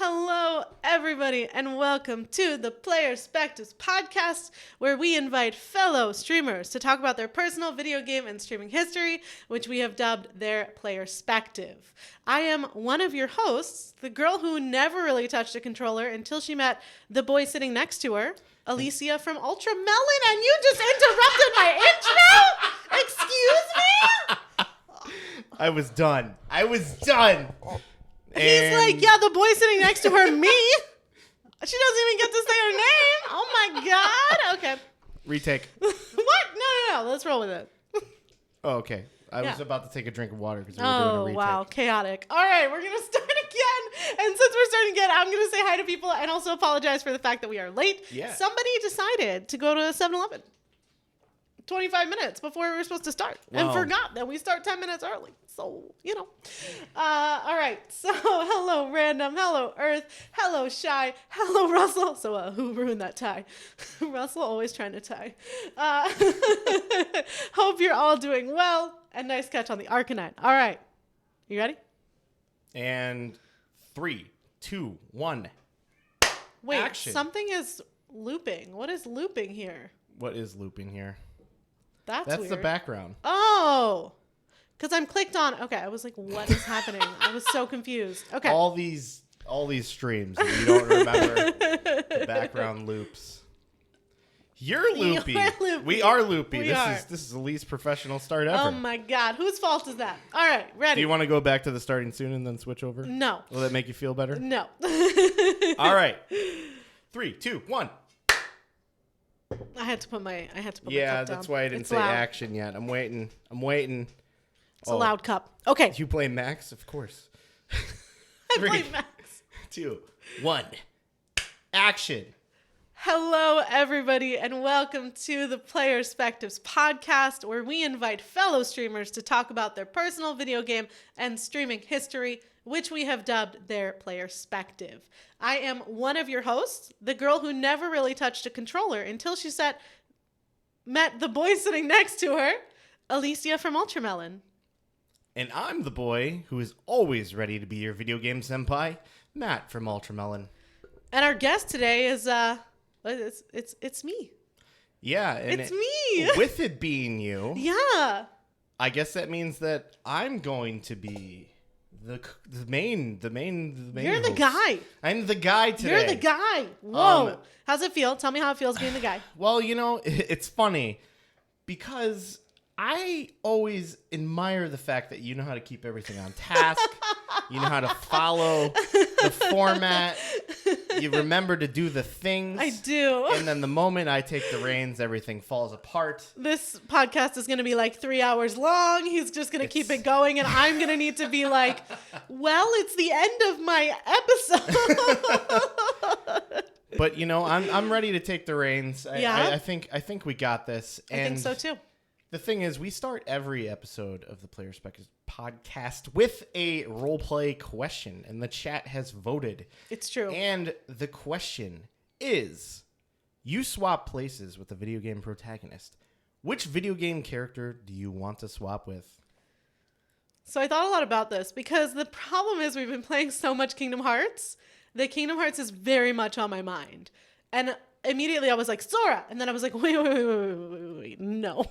Hello, everybody, and welcome to the Playerspectives Podcast, where we invite fellow streamers to talk about their personal video game and streaming history, which we have dubbed their Playerspective. I am one of your hosts, the girl who never really touched a controller until she met the boy sitting next to her, Alicia from UltraMel0n, and you just interrupted my intro? Excuse me? I was done. He's like, yeah, the boy sitting next to her, me. She doesn't even get to say her name. Oh my God. Okay. Retake. What? No. Let's roll with it. Oh, okay. I was about to take a drink of water because we were doing a retake. Wow. Chaotic. All right. We're going to start again. And since we're starting again, I'm going to say hi to people and also apologize for the fact that we are late. Yeah. Somebody decided to go to 7-Eleven 25 minutes before we were supposed to start and forgot that we start 10 minutes early. So, all right. So, hello, Random. Hello, Earth. Hello, Shy. Hello, Russell. So, who ruined that tie? Russell always trying to tie. Hope you're all doing well. And nice catch on the Arcanine. All right. You ready? And 3, 2, 1. Wait, Action. something is looping. What is looping here? What is looping here? That's That's weird. the background. Oh. Because I'm clicked on. Okay, I was like, what is happening? I was so confused. Okay. All these streams, and you don't remember the background loops. You're loopy. You're loopy. We are loopy. We This are. is the least professional start ever. Oh my God. Whose fault is that? All right, ready. Do you want to go back to the starting soon and then switch over? No. Will that make you feel better? No. All right. 3, 2, 1. I had to put my cup Yeah, down. that's why I didn't It's say loud. action yet. I'm waiting. It's a loud cup. Okay. You play Max? Of course. I play Max. 2, 1. Action. Hello, everybody, and welcome to the Playerspectives Podcast, where we invite fellow streamers to talk about their personal video game and streaming history, which we have dubbed their Playerspective. I am one of your hosts, the girl who never really touched a controller until she met the boy sitting next to her, Alicia from UltraMel0n. And I'm the boy who is always ready to be your video game senpai, Matt from UltraMel0n. And our guest today is it's me. Yeah, and It's me. With it being you, Yeah. I guess that means that I'm going to be the main. You're the host. guy. I'm the guy today. You're the guy. Whoa. How's it feel? Tell me how it feels being the guy. Well, it's funny because I always admire the fact that you know how to keep everything on task. You know how to follow the format. You remember to do the things. I do. And then the moment I take the reins, everything falls apart. This podcast is going to be like 3 hours long. He's just going to keep it going. And I'm going to need to be like, well, it's the end of my episode. But, I'm ready to take the reins. Yeah? I think we got this. I think so too. The thing is, we start every episode of the Playerspectives Podcast with a roleplay question, and the chat has voted. It's true. And the question is, you swap places with a video game protagonist. Which video game character do you want to swap with? So I thought a lot about this because the problem is we've been playing so much Kingdom Hearts that Kingdom Hearts is very much on my mind. And immediately I was like, Sora. And then I was like, wait, no.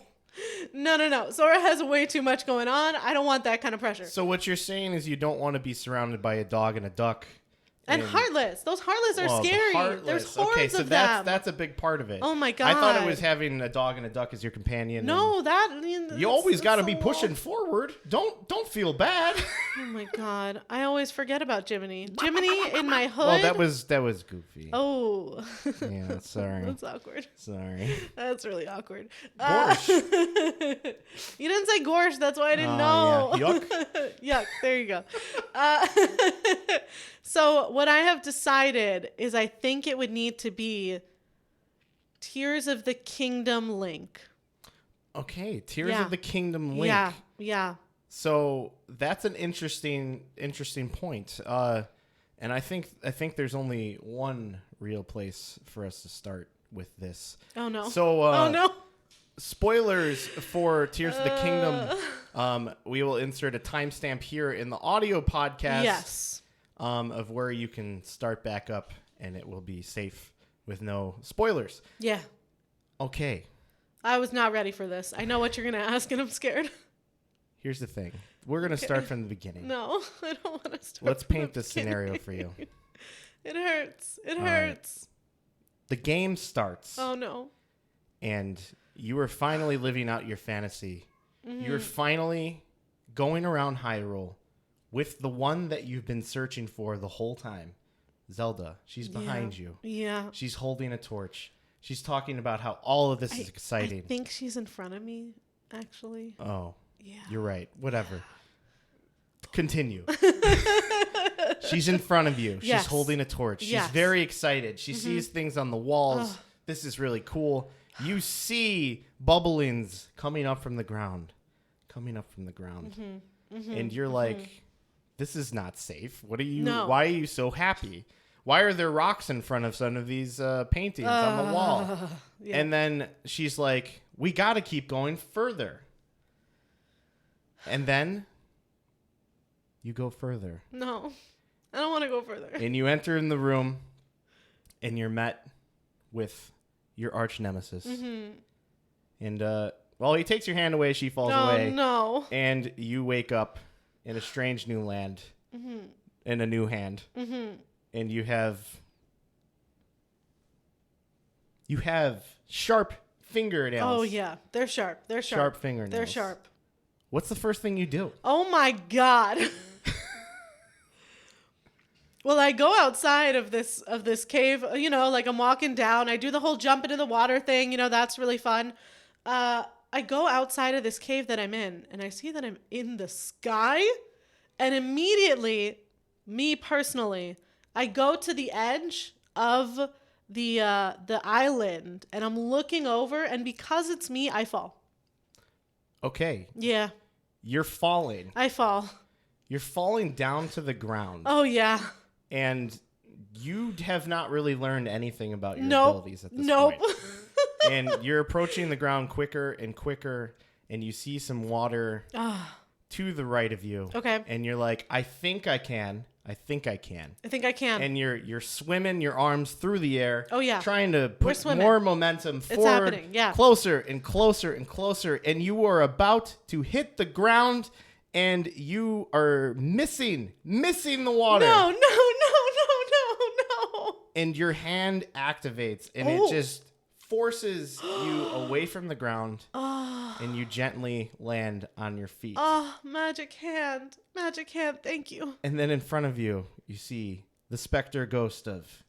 No. Sora has way too much going on. I don't want that kind of pressure. So what you're saying is you don't want to be surrounded by a dog and a duck. And Heartless. Those Heartless are scary. There's hordes of them. That's a big part of it. Oh my God. I thought it was having a dog and a duck as your companion. No, you always got to be pushing forward. Don't feel bad. Oh my God. I always forget about Jiminy. Jiminy in my hood. Well, that was goofy. Oh. Yeah, sorry. That's awkward. Sorry. That's really awkward. Gorsh. You didn't say Gorsh. That's why I didn't know. Yeah. Yuck. Yuck. There you go. So what I have decided is I think it would need to be Tears of the Kingdom Link. Okay, Tears of the Kingdom Link. Yeah. So that's an interesting point. And I think there's only one real place for us to start with this. Oh no. So oh no. Spoilers for Tears of the Kingdom. We will insert a timestamp here in the audio podcast. Yes. of where you can start back up, and it will be safe with no spoilers. Yeah. Okay. I was not ready for this. I know what you're going to ask, and I'm scared. Here's the thing. We're going to start from the beginning. No, I don't want to start. Let's paint the scenario for you. It hurts. It All hurts. Right. The game starts. Oh, no. And you are finally living out your fantasy. Mm-hmm. You're finally going around Hyrule with the one that you've been searching for the whole time. Zelda. She's behind you. Yeah. She's holding a torch. She's talking about how all of this is exciting. I think she's in front of me, actually. Oh. Yeah. You're right. Whatever. Continue. She's in front of you. She's holding a torch. She's very excited. She sees things on the walls. This is really cool. You see bubblings coming up from the ground. And you're like, this is not safe. What are you? Why are you so happy? Why are there rocks in front of some of these paintings on the wall? Yeah. And then she's like, we got to keep going further. And then you go further. No, I don't want to go further. And you enter in the room, and you're met with your arch nemesis. And he takes your hand away. She falls away. No. And you wake up in a strange new land, in a new hand, and you have sharp fingernails. Oh yeah, they're sharp. They're sharp. Sharp fingernails. They're sharp. What's the first thing you do? Oh my God. Well, I go outside of this cave, like I'm walking down. I do the whole jump into the water thing. That's really fun. I go outside of this cave that I'm in, and I see that I'm in the sky. And immediately, me personally, I go to the edge of the island, and I'm looking over, and because it's me, I fall. Okay. Yeah. You're falling. I fall. You're falling down to the ground. Oh, yeah. And you have not really learned anything about your abilities at this point. And you're approaching the ground quicker and quicker, and you see some water to the right of you. Okay. And you're like, I think I can. And you're swimming your arms through the air. Oh, yeah. Trying to put more momentum forward. It's happening, yeah. Closer and closer and closer. And you are about to hit the ground, and you are missing the water. No. And your hand activates, and it just forces you away from the ground, and you gently land on your feet. Oh, magic hand, thank you. And then in front of you, you see the specter ghost of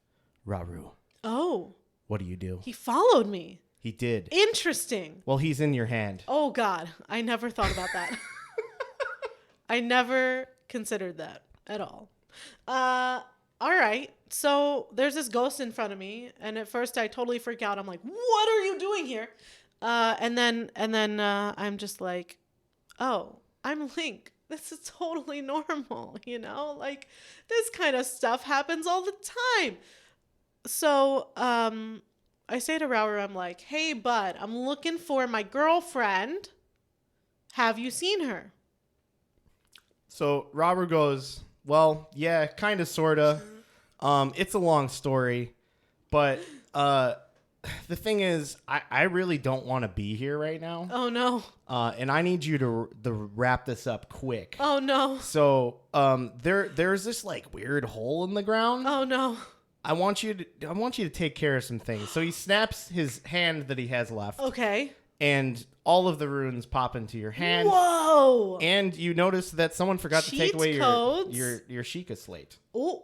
Rauru. Oh. What do? He followed me. He did. Interesting. Well, he's in your hand. Oh, God. I never thought about that. I never considered that at all. All right. So there's this ghost in front of me, and at first I totally freak out. I'm like, "What are you doing here?" And then I'm just like, "Oh, I'm Link. This is totally normal, Like this kind of stuff happens all the time." So I say to Rauru, I'm like, "Hey, bud, I'm looking for my girlfriend. Have you seen her?" So Rauru goes, "Well, yeah, kind of, sort of. It's a long story, but the thing is, I really don't want to be here right now. Oh, no. And I need you to wrap this up quick. Oh, no. So there's this like weird hole in the ground. Oh, no. I want you to take care of some things." So he snaps his hand that he has left. Okay. And all of the runes pop into your hand. Whoa! And you notice that someone forgot to take away codes? your Sheikah slate. Oh.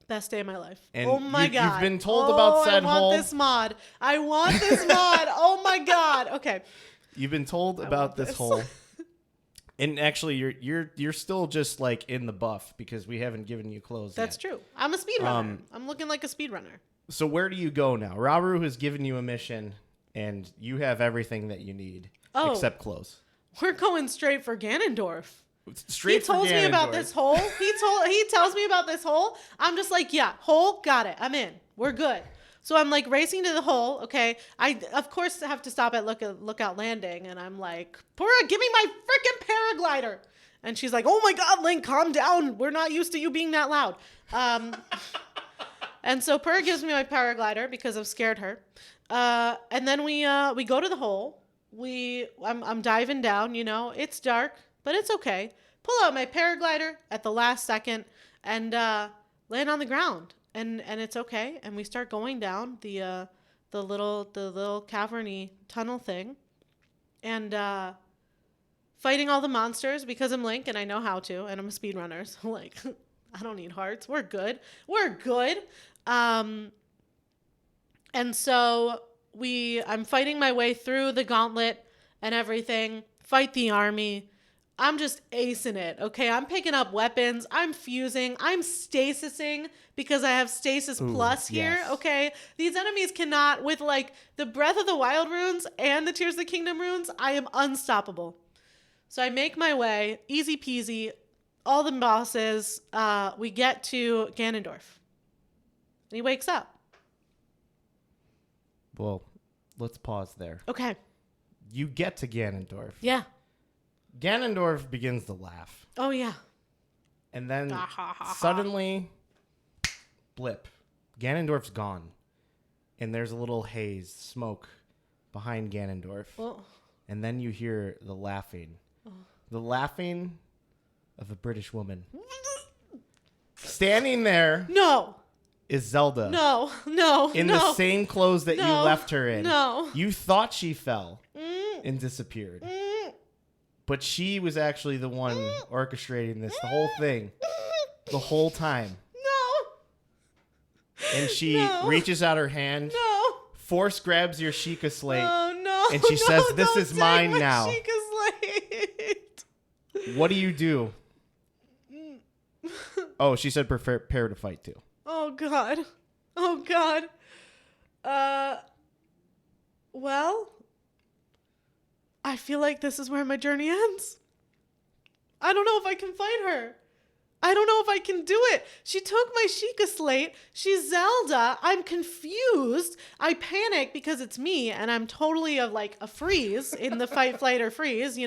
Best day of my life. And oh my God. You've been told about said hole. I want this mod. Oh my God. Okay. You've been told about this hole. And actually you're still just like in the buff because we haven't given you clothes That's yet. true. I'm a speedrunner. I'm looking like a speedrunner. So where do you go now? Rauru has given you a mission, and you have everything that you need except clothes. We're going straight for Ganondorf. Straight he tells me about this hole. He tells me about this hole. I'm just like, yeah, hole, got it. I'm in. We're good. So I'm like racing to the hole. Okay. I of course have to stop at Lookout Landing, and I'm like, Pura, give me my freaking paraglider. And she's like, oh my God, Link, calm down. We're not used to you being that loud. And so Per gives me my paraglider because I've scared her. And then we go to the hole. I'm diving down, it's dark, but it's okay. Pull out my paraglider at the last second and land on the ground. And it's okay. And we start going down the little cavern-y tunnel thing. And fighting all the monsters because I'm Link and I know how to, and I'm a speedrunner. So like, I don't need hearts. We're good. And so I'm fighting my way through the gauntlet and everything, fight the army. I'm just acing it, okay? I'm picking up weapons. I'm fusing. I'm stasising because I have stasis plus here, yes. okay? These enemies cannot, with like the Breath of the Wild runes and the Tears of the Kingdom runes, I am unstoppable. So I make my way, easy peasy, all the bosses. We get to Ganondorf. And he wakes up. Well, let's pause there. Okay. You get to Ganondorf. Yeah. Ganondorf begins to laugh. Oh, yeah. And then suddenly, blip. Ganondorf's gone. And there's a little haze, smoke behind Ganondorf. Oh. And then you hear the laughing. The laughing of a British woman. Standing there No. is Zelda. No. In the same clothes that you left her in. No. You thought she fell and disappeared. But she was actually the one orchestrating this, the whole thing, the whole time. No. And she reaches out her hand, No. force grabs your Sheikah slate, Oh, no. and she says, "This don't is take mine my now." Sheikah slate. What do you do? Oh, she said prepare to fight too. Oh, God. Well, I feel like this is where my journey ends. I don't know if I can fight her. I don't know if I can do it. She took my Sheikah slate. She's Zelda. I'm confused. I panic because it's me and I'm totally of like a freeze in the fight, flight, or freeze,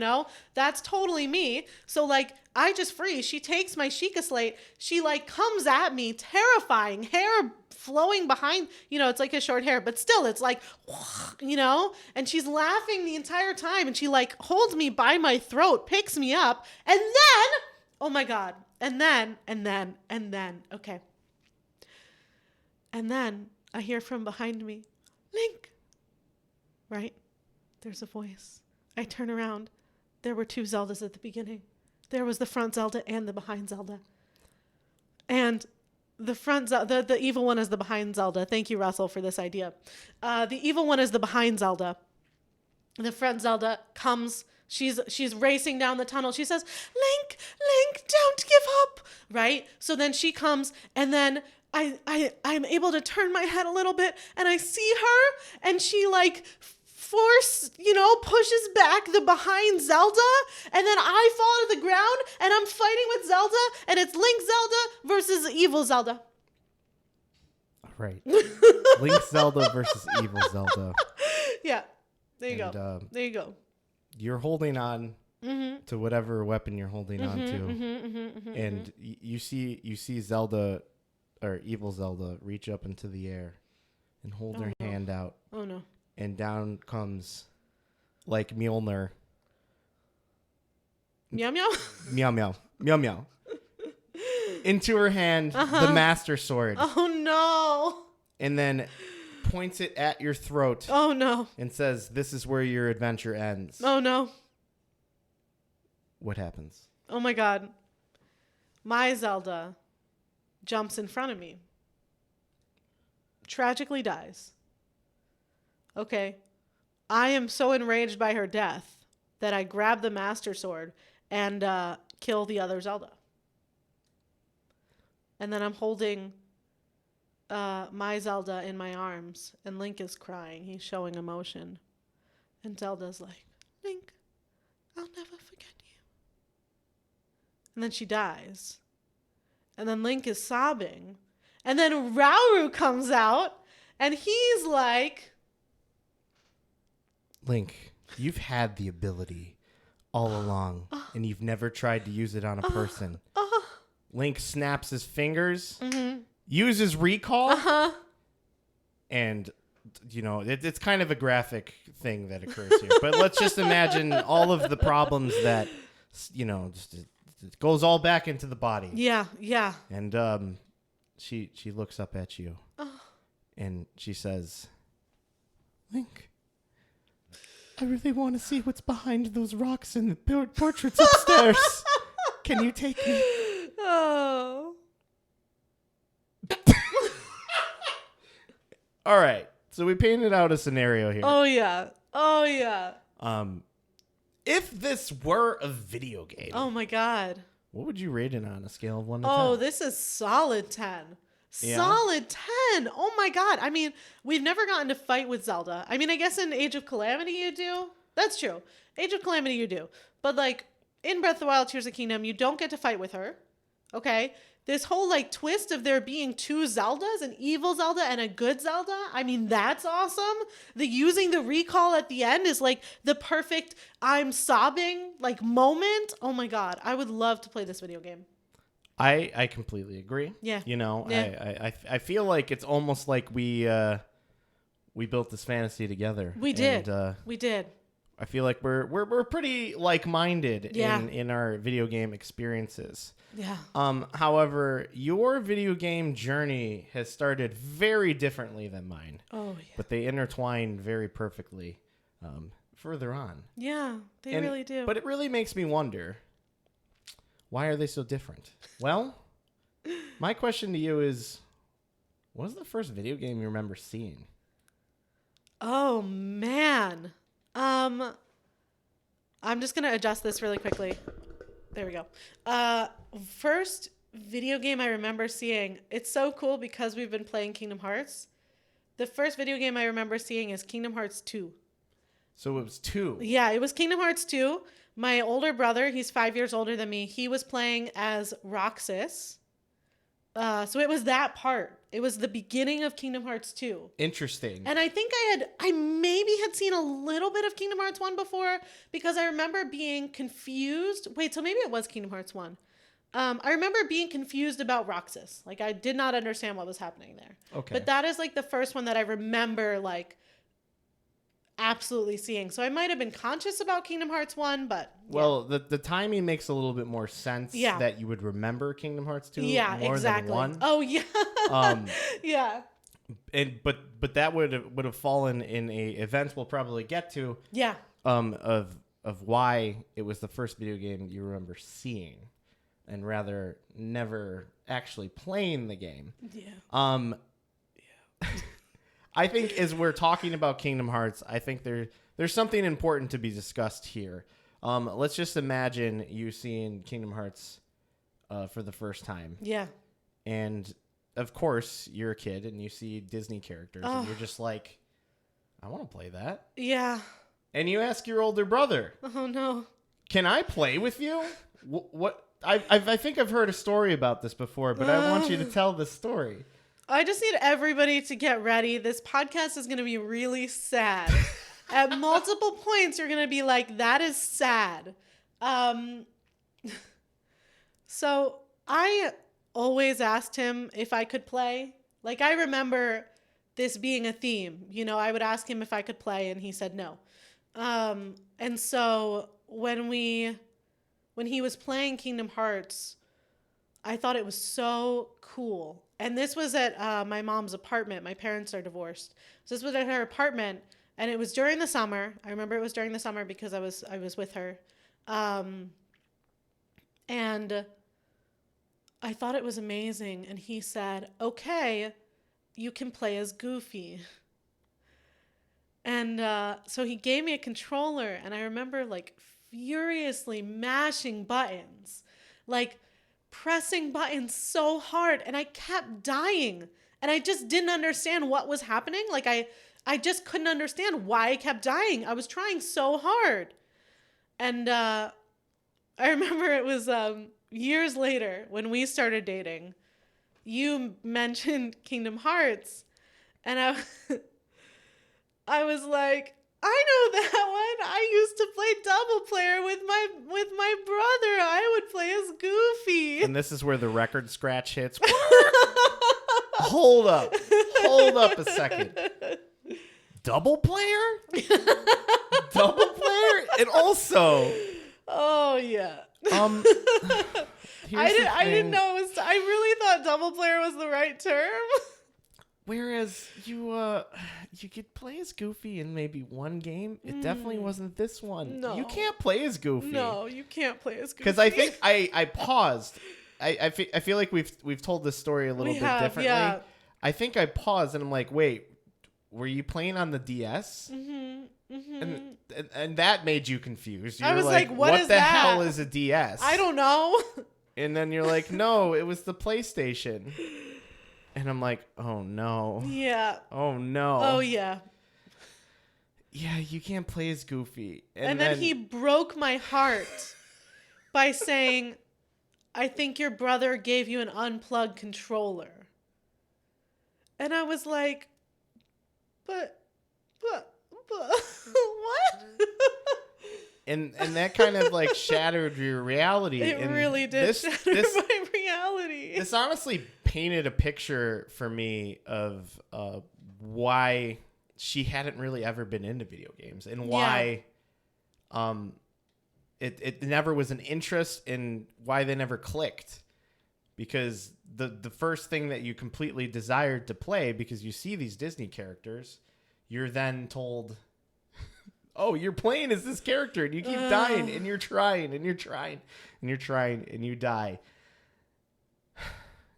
That's totally me. So like I just freeze. She takes my Sheikah slate. She like comes at me, terrifying, hair flowing behind, it's like a short hair, but still it's like, and she's laughing the entire time and she like holds me by my throat, picks me up, and then, oh my God. And then, okay. And then I hear from behind me, Link. Right? There's a voice. I turn around. There were two Zeldas at the beginning. There was the front Zelda and the behind Zelda. And the front Zelda, the evil one is the behind Zelda. Thank you, Russell, for this idea. The evil one is the behind Zelda. The front Zelda comes. She's racing down the tunnel. She says, Link, don't give up. Right? So then she comes and then I'm able to turn my head a little bit and I see her and she like pushes back the behind Zelda and then I fall to the ground and I'm fighting with Zelda and it's Link Zelda versus evil Zelda. Right. Link Zelda versus evil Zelda. Yeah. There you go. You're holding on to whatever weapon you're holding on to. And you see Zelda, or evil Zelda, reach up into the air and hold her hand out. Oh, no. And down comes, like Mjolnir. Meow, meow? Meow, meow. Meow, meow. Into her hand, the Master Sword. Oh, no. And then points it at your throat. Oh, no. And says, "This is where your adventure ends." Oh, no. What happens? Oh, my God. My Zelda jumps in front of me. Tragically dies. Okay. I am so enraged by her death that I grab the Master Sword and kill the other Zelda. And then I'm holding my Zelda in my arms, and Link is crying. He's showing emotion. And Zelda's like, Link, I'll never forget you. And then she dies. And then Link is sobbing. And then Rauru comes out, and he's like, Link, you've had the ability all along, and you've never tried to use it on a person. Link snaps his fingers, uses recall, and, you know, it's kind of a graphic thing that occurs here. But let's just imagine all of the problems that, you know, just it goes all back into the body. Yeah. And she looks up at you, and she says, Link, I really want to see what's behind those rocks and the portraits upstairs. Can you take me? Oh. All right. So we painted out a scenario here. Oh, yeah. If this were a video game, Oh, my God. what would you rate it on a scale of 1 to 10? Oh, this is solid 10. Yeah? Solid 10. Oh, my God. I mean, we've never gotten to fight with Zelda. I mean, I guess in Age of Calamity you do. That's true. Age of Calamity you do. But, like, in Breath of the Wild, Tears of the Kingdom, you don't get to fight with her. Okay? This whole, like, twist of there being two Zeldas, an evil Zelda and a good Zelda, I mean, that's awesome. The using the recall at the end is, like, the perfect I'm sobbing, like, moment. Oh, my God. I would love to play this video game. I completely agree. Yeah. You know, Yeah. I feel like it's almost like we built this fantasy together. We did. And, We did. I feel like we're pretty like-minded Yeah. in our video game experiences. Yeah. However, your video game journey has started very differently than mine, Oh, yeah. but they intertwine very perfectly further on. Yeah, they And- really do. But it really makes me wonder, why are they so different? Well, my question to you is, what was the first video game you remember seeing? Oh, man. I'm just going to adjust this really quickly. There we go. First video game I remember seeing, it's so cool because we've been playing Kingdom Hearts. The first video game I remember seeing is Kingdom Hearts 2. So it was 2. Yeah, it was Kingdom Hearts 2. My older brother, he's 5 years older than me, he was playing as Roxas. So it was that part. It was the beginning of Kingdom Hearts 2. Interesting. And I think I maybe had seen a little bit of Kingdom Hearts 1 before because I remember being confused. Wait, so maybe it was Kingdom Hearts 1. I remember being confused about Roxas. Like, I did not understand what was happening there. Okay. But that is, like, the first one that I remember, like, absolutely seeing. So I might have been conscious about Kingdom Hearts 1, but... Yeah. Well, the timing makes a little bit more sense that you would remember Kingdom Hearts 2 more exactly. than 1. Oh, yeah. Yeah. And but that would have fallen in a event we'll probably get to. Yeah. Of why it was the first video game you remember seeing, and rather never actually playing the game. Yeah. I think as we're talking about Kingdom Hearts, I think there's something important to be discussed here. Let's just imagine you seeing Kingdom Hearts for the first time. Yeah. And of course, you're a kid and you see Disney characters and you're just like, I want to play that. Yeah. And you ask your older brother, Oh, no. can I play with you? What? I think I've heard a story about this before, but I want you to tell the story. I just need everybody to get ready. This podcast is going to be really sad. At multiple points, you're going to be like, that is sad. So I always asked him if I could play. Like, I remember this being a theme. You know, I would ask him if I could play, and he said no. And so when he was playing Kingdom Hearts, I thought it was so cool. And this was at my mom's apartment. My parents are divorced. So this was at her apartment, and it was during the summer. I remember it was during the summer because I was with her. And I thought it was amazing. And he said, okay, you can play as Goofy. And so he gave me a controller, and I remember, like, furiously mashing buttons. Like, pressing buttons so hard, and I kept dying, and I just didn't understand what was happening. Like, I just couldn't understand why I kept dying. I was trying so hard. And I remember it was years later when we started dating, you mentioned Kingdom Hearts, and I was like, I know that one. I used to play double player with my brother. I would play as Goofy. And this is where the record scratch hits. Hold up a second. Double player? Double player? And also, oh yeah. I didn't know it was. I really thought double player was the right term. Whereas you could play as Goofy in maybe one game. It definitely wasn't this one. No. You can't play as Goofy. No, you can't play as Goofy. Because I think I paused. I feel like we've told this story a little bit differently. Yeah. I think I paused and I'm like, wait, were you playing on the DS? And that made you confused. You I were was like, what is the that? hell is a DS? I don't know. And then you're like, no, it was the PlayStation. And I'm like, oh no. Yeah. Oh no. Oh yeah. Yeah, you can't play as Goofy. And then he broke my heart by saying, I think your brother gave you an unplugged controller. And I was like, but what? And that kind of like shattered your reality. It and really did shatter my reality. This honestly painted a picture for me of why she hadn't really ever been into video games and why it never was an interest and why they never clicked. Because the first thing that you completely desired to play, because you see these Disney characters, you're then told, oh, you're playing as this character and you keep dying and you're trying and you're trying and you're trying and you die.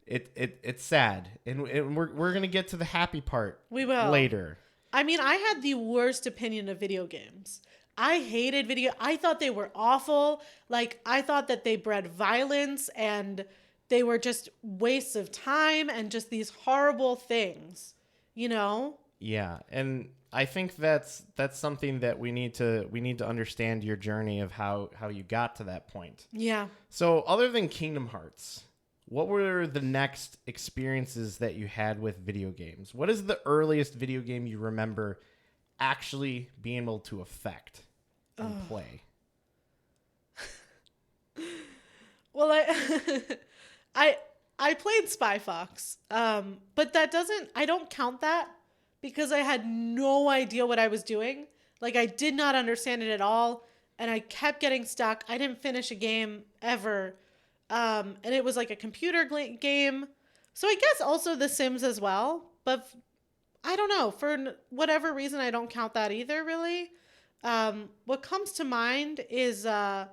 It's sad. And we're going to get to the happy part. We will. Later. I mean, I had the worst opinion of video games. I hated I thought they were awful. Like, I thought that they bred violence and they were just wastes of time and just these horrible things, you know? Yeah, and I think that's something that we need to understand your journey of how you got to that point. Yeah. So, other than Kingdom Hearts, what were the next experiences that you had with video games? What is the earliest video game you remember actually being able to affect and play? Well, I played Spy Fox, but I don't count that because I had no idea what I was doing. Like, I did not understand it at all, and I kept getting stuck. I didn't finish a game ever, and it was like a computer game. So I guess also The Sims as well, but I don't know. For whatever reason, I don't count that either, really. What comes to mind is I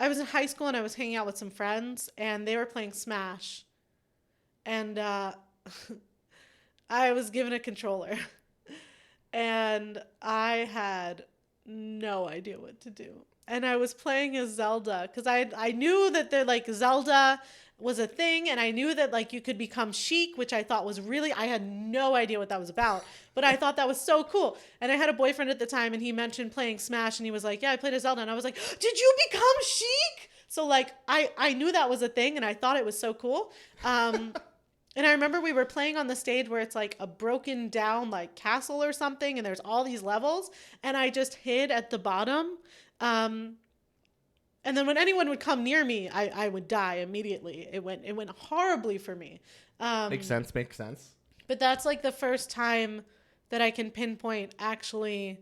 was in high school and I was hanging out with some friends and they were playing Smash. And I was given a controller. And I had no idea what to do. And I was playing as Zelda because I knew that Zelda was a thing, and I knew that like you could become Sheik, which I thought was I had no idea what that was about, but I thought that was so cool. And I had a boyfriend at the time, and he mentioned playing Smash, and he was like, yeah, I played as Zelda. And I was like, did you become Sheik? So like I knew that was a thing, and I thought it was so cool. And I remember we were playing on the stage where it's like a broken down like castle or something, and there's all these levels, and I just hid at the bottom. And then when anyone would come near me, I would die immediately. It went horribly for me. Makes sense. But that's like the first time that I can pinpoint actually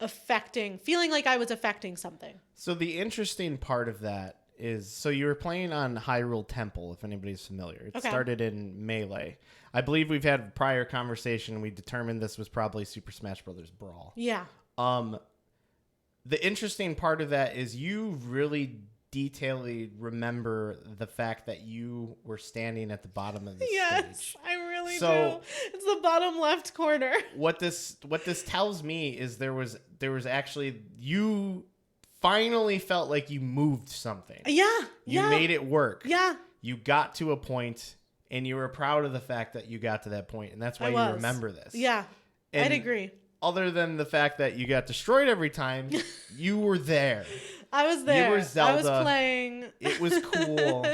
feeling like I was affecting something. So the interesting part of that is, so you were playing on Hyrule Temple, if anybody's familiar. It started in Melee. I believe we've had a prior conversation and we determined this was probably Super Smash Bros. Brawl. Yeah. The interesting part of that is you really detailedly remember the fact that you were standing at the bottom of the stage. Yes, I really do. It's the bottom left corner. What this tells me is there was actually, you finally felt like you moved something. Yeah. You made it work. Yeah. You got to a point and you were proud of the fact that you got to that point, and that's why you remember this. Yeah. And I'd agree. Other than the fact that you got destroyed every time, you were there. I was there. You were Zelda. I was playing. It was cool.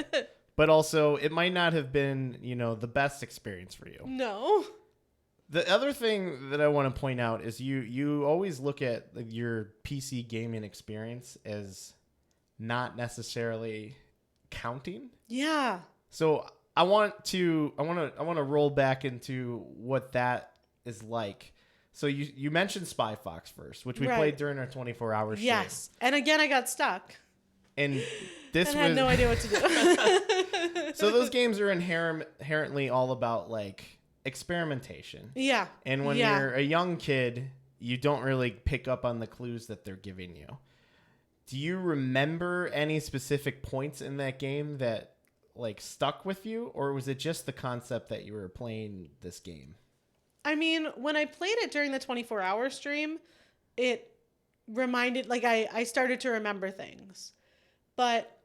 But also, it might not have been, the best experience for you. No. The other thing that I want to point out is you always look at your PC gaming experience as not necessarily counting. Yeah. So I want to roll back into what that is like. So you mentioned Spy Fox first, which we played during our 24-hour stream. Yes. And again, I got stuck. And this I had no idea what to do. So those games are inherently all about like experimentation. Yeah. And when you're a young kid, you don't really pick up on the clues that they're giving you. Do you remember any specific points in that game that like stuck with you, or was it just the concept that you were playing this game? I mean, when I played it during the 24-hour stream, it reminded, like, I started to remember things. But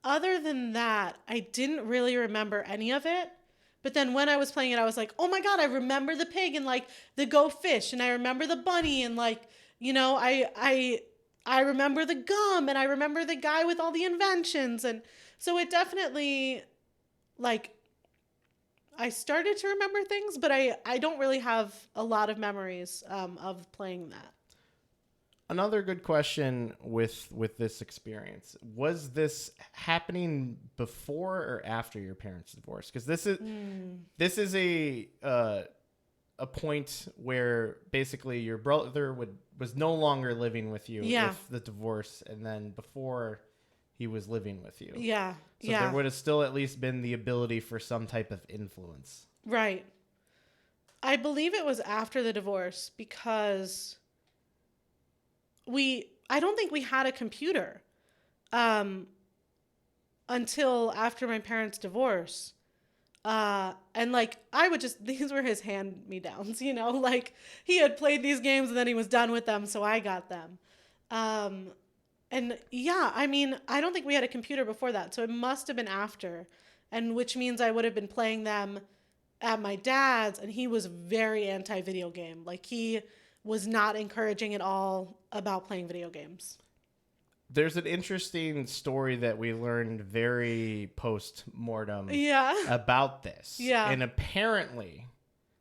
other than that, I didn't really remember any of it. But then when I was playing it, I was like, oh my God, I remember the pig and like the go fish, and I remember the bunny, and like, you know, I remember the gum, and I remember the guy with all the inventions. And so it definitely, like, I started to remember things, but I don't really have a lot of memories of playing that. Another good question with this experience, was this happening before or after your parents' divorce? Because this is a point where basically your brother was no longer living with you with the divorce, and then before he was living with you. Yeah. So there would have still at least been the ability for some type of influence. Right. I believe it was after the divorce because I don't think we had a computer until after my parents' divorce. And like, these were his hand-me-downs, you know, like he had played these games and then he was done with them. So I got them. And yeah, I mean, I don't think we had a computer before that. So it must have been after, and which means I would have been playing them at my dad's, and he was very anti-video game. Like he was not encouraging at all about playing video games. There's an interesting story that we learned very post-mortem about this. Yeah. And apparently,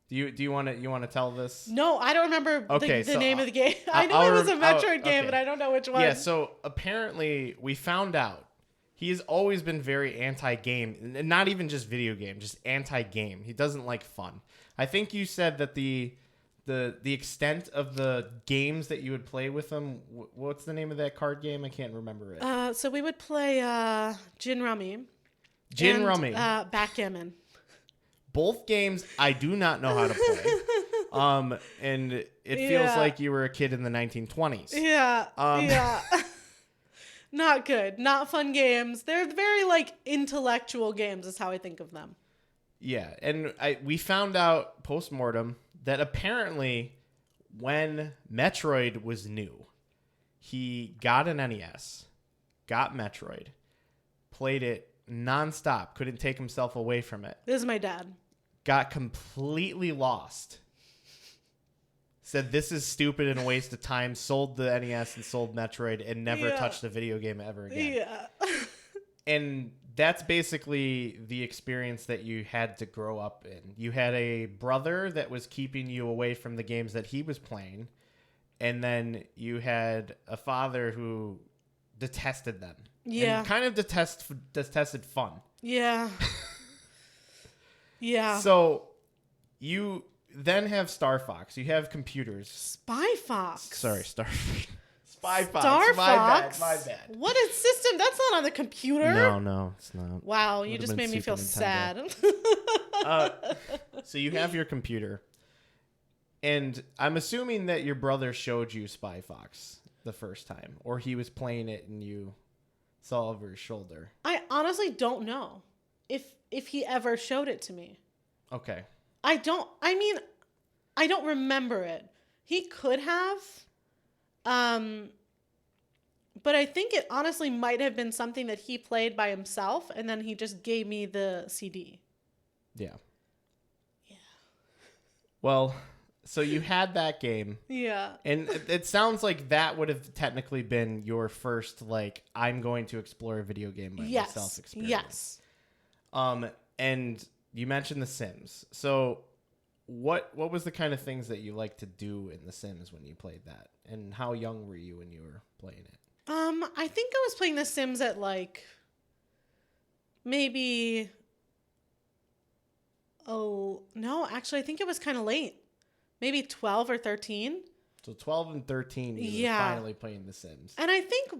do you want to tell this? No, I don't remember the name of the game. I know it was a Metroid game, but I don't know which one. Yeah, so apparently we found out he has always been very anti-game, and not even just video game, just anti-game. He doesn't like fun. I think you said that the extent of the games that you would play with him, what's the name of that card game? I can't remember it. So we would play Gin Rummy. Rummy. Backgammon. Both games I do not know how to play. And it feels like you were a kid in the 1920s. Yeah. Yeah. Not good. Not fun games. They're very like intellectual games is how I think of them. Yeah. And we found out post-mortem that apparently when Metroid was new, he got an NES, got Metroid, played it nonstop, couldn't take himself away from it. This is my dad. Got completely lost. Said this is stupid and a waste of time, sold the NES and sold Metroid, and never touched a video game ever again. Yeah. And that's basically the experience that you had to grow up in. You had a brother that was keeping you away from the games that he was playing, and then you had a father who detested them. Yeah. And kind of detested fun. Yeah. Yeah. So you then have Star Fox. You have computers. Spy Fox. Sorry, Spy Fox. Star Fox. My bad. What is system? That's not on the computer. No, it's not. Wow, you just made me feel sad. So you have your computer, and I'm assuming that your brother showed you Spy Fox the first time, or he was playing it and you saw over his shoulder. I honestly don't know if he ever showed it to me. Okay. I don't remember it. He could have. But I think it honestly might have been something that he played by himself, and then he just gave me the CD. Yeah. Yeah. Well, so you had that game. Yeah. And it sounds like that would have technically been your first, like, I'm going to explore a video game by myself experience. Yes. And you mentioned The Sims. So what was the kind of things that you like to do in The Sims when you played that? And how young were you when you were playing it? I think I was playing The Sims at like maybe no, actually I think it was kind of late. Maybe 12 or 13. So 12 and 13 you were finally playing The Sims. And I think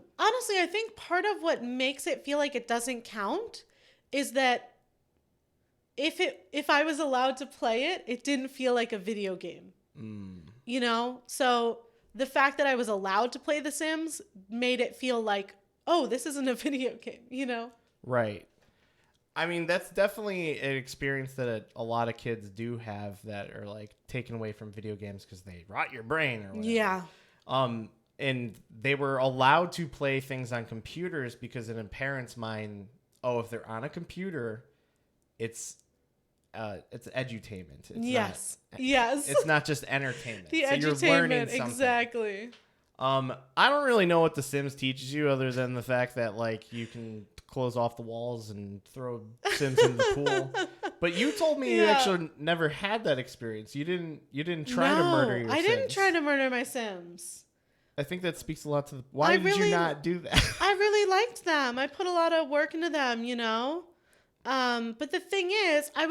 part of what makes it feel like it doesn't count is that if I was allowed to play it, it didn't feel like a video game. You know? So the fact that I was allowed to play The Sims made it feel like, oh, this isn't a video game, you know? Right. I mean, that's definitely an experience that a lot of kids do have that are like taken away from video games because they rot your brain or whatever. Yeah. And they were allowed to play things on computers because in a parent's mind, if they're on a computer, it's edutainment. Yes. It's not just entertainment. The so edutainment, you're learning something. Exactly. I don't really know what The Sims teaches you other than the fact that like you can close off the walls and throw Sims in the pool. But you told me you actually never had that experience. You didn't try to murder your Sims. I didn't try to murder my Sims. I think that speaks a lot to why did you not do that? I really liked them. I put a lot of work into them, you know? But the thing is, I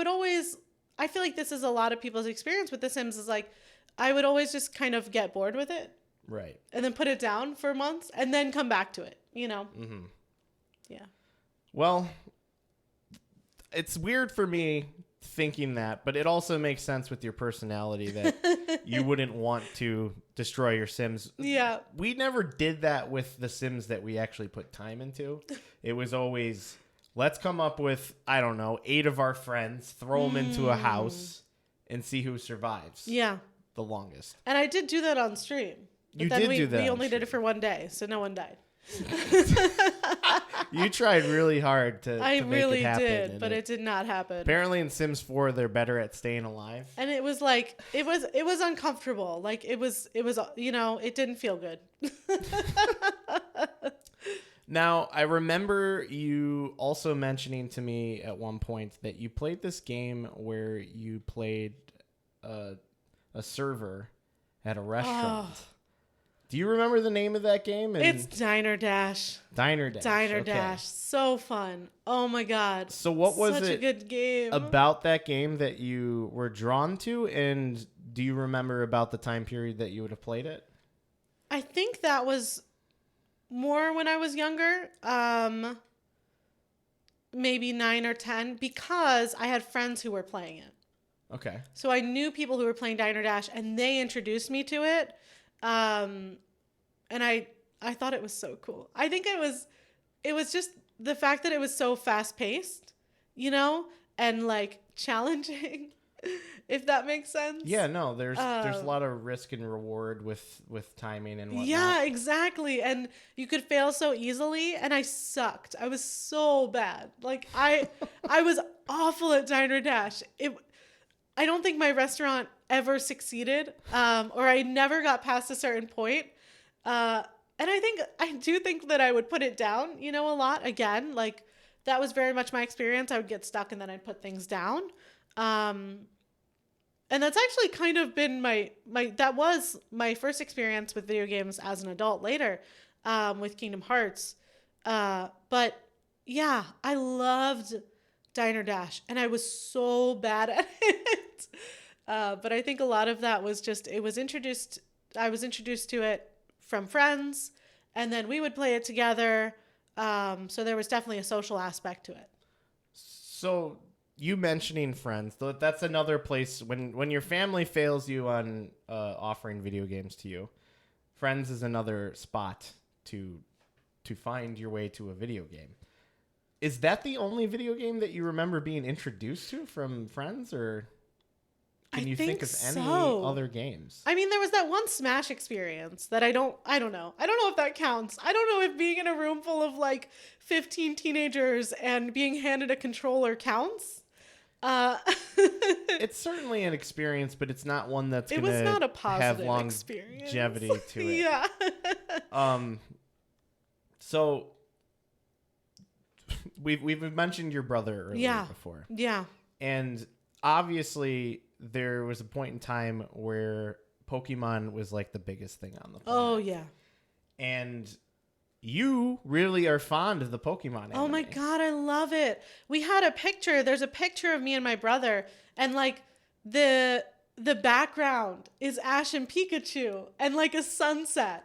feel like this is a lot of people's experience with The Sims is like, I would always just kind of get bored with it. Right. And then put it down for months and then come back to it, you know? Mm-hmm. Yeah. Well, it's weird for me thinking that, but it also makes sense with your personality that you wouldn't want to destroy your Sims. Yeah. We never did that with the Sims that we actually put time into. It was always, let's come up with, 8 of our friends, throw them into a house and see who survives. Yeah. The longest. And I did do that on stream. But we only did it for one day, so no one died. You tried really hard to I make really it happen. did, but it did not happen. Apparently in Sims 4 they're better at staying alive. And it was like it was uncomfortable. Like it was it didn't feel good. Now, I remember you also mentioning to me at one point that you played this game where you played a server at a restaurant. Oh. Do you remember the name of that game? It's Diner Dash. Diner Dash. So fun. Oh my God. So what was Such a good game about that game that you were drawn to? And do you remember about the time period that you would have played it? I think that was more when I was younger. Maybe 9 or 10 because I had friends who were playing it. Okay. So I knew people who were playing Diner Dash and they introduced me to it. And I thought it was so cool. I think it was just the fact that it was so fast paced, you know, and like challenging, if that makes sense. Yeah, no, there's a lot of risk and reward with timing and whatnot. Yeah, exactly. And you could fail so easily. And I sucked. I was so bad. Like I was awful at Diner Dash. I don't think my restaurant ever succeeded, or I never got past a certain point. And I do think that I would put it down, you know, a lot. Again, like that was very much my experience. I would get stuck and then I'd put things down. And that's actually kind of been that was my first experience with video games as an adult later, with Kingdom Hearts. But yeah, I loved Diner Dash and I was so bad at it. But I think a lot of that was just, I was introduced to it from friends and then we would play it together. So there was definitely a social aspect to it. So you mentioning friends, that's another place when your family fails you on offering video games to you, friends is another spot to find your way to a video game. Is that the only video game that you remember being introduced to from friends, or can you think of any other games? I mean, there was that one Smash experience that I don't know. I don't know if that counts. I don't know if being in a room full of like 15 teenagers and being handed a controller counts. It's certainly an experience, but it's not one that's going to have longevity to it. Yeah. So we've mentioned your brother earlier before. Yeah. And obviously there was a point in time where Pokemon was like the biggest thing on the planet. Oh, yeah. And you really are fond of the Pokemon anime. Oh my God, I love it. We had a picture. There's a picture of me and my brother, and like the background is Ash and Pikachu and like a sunset.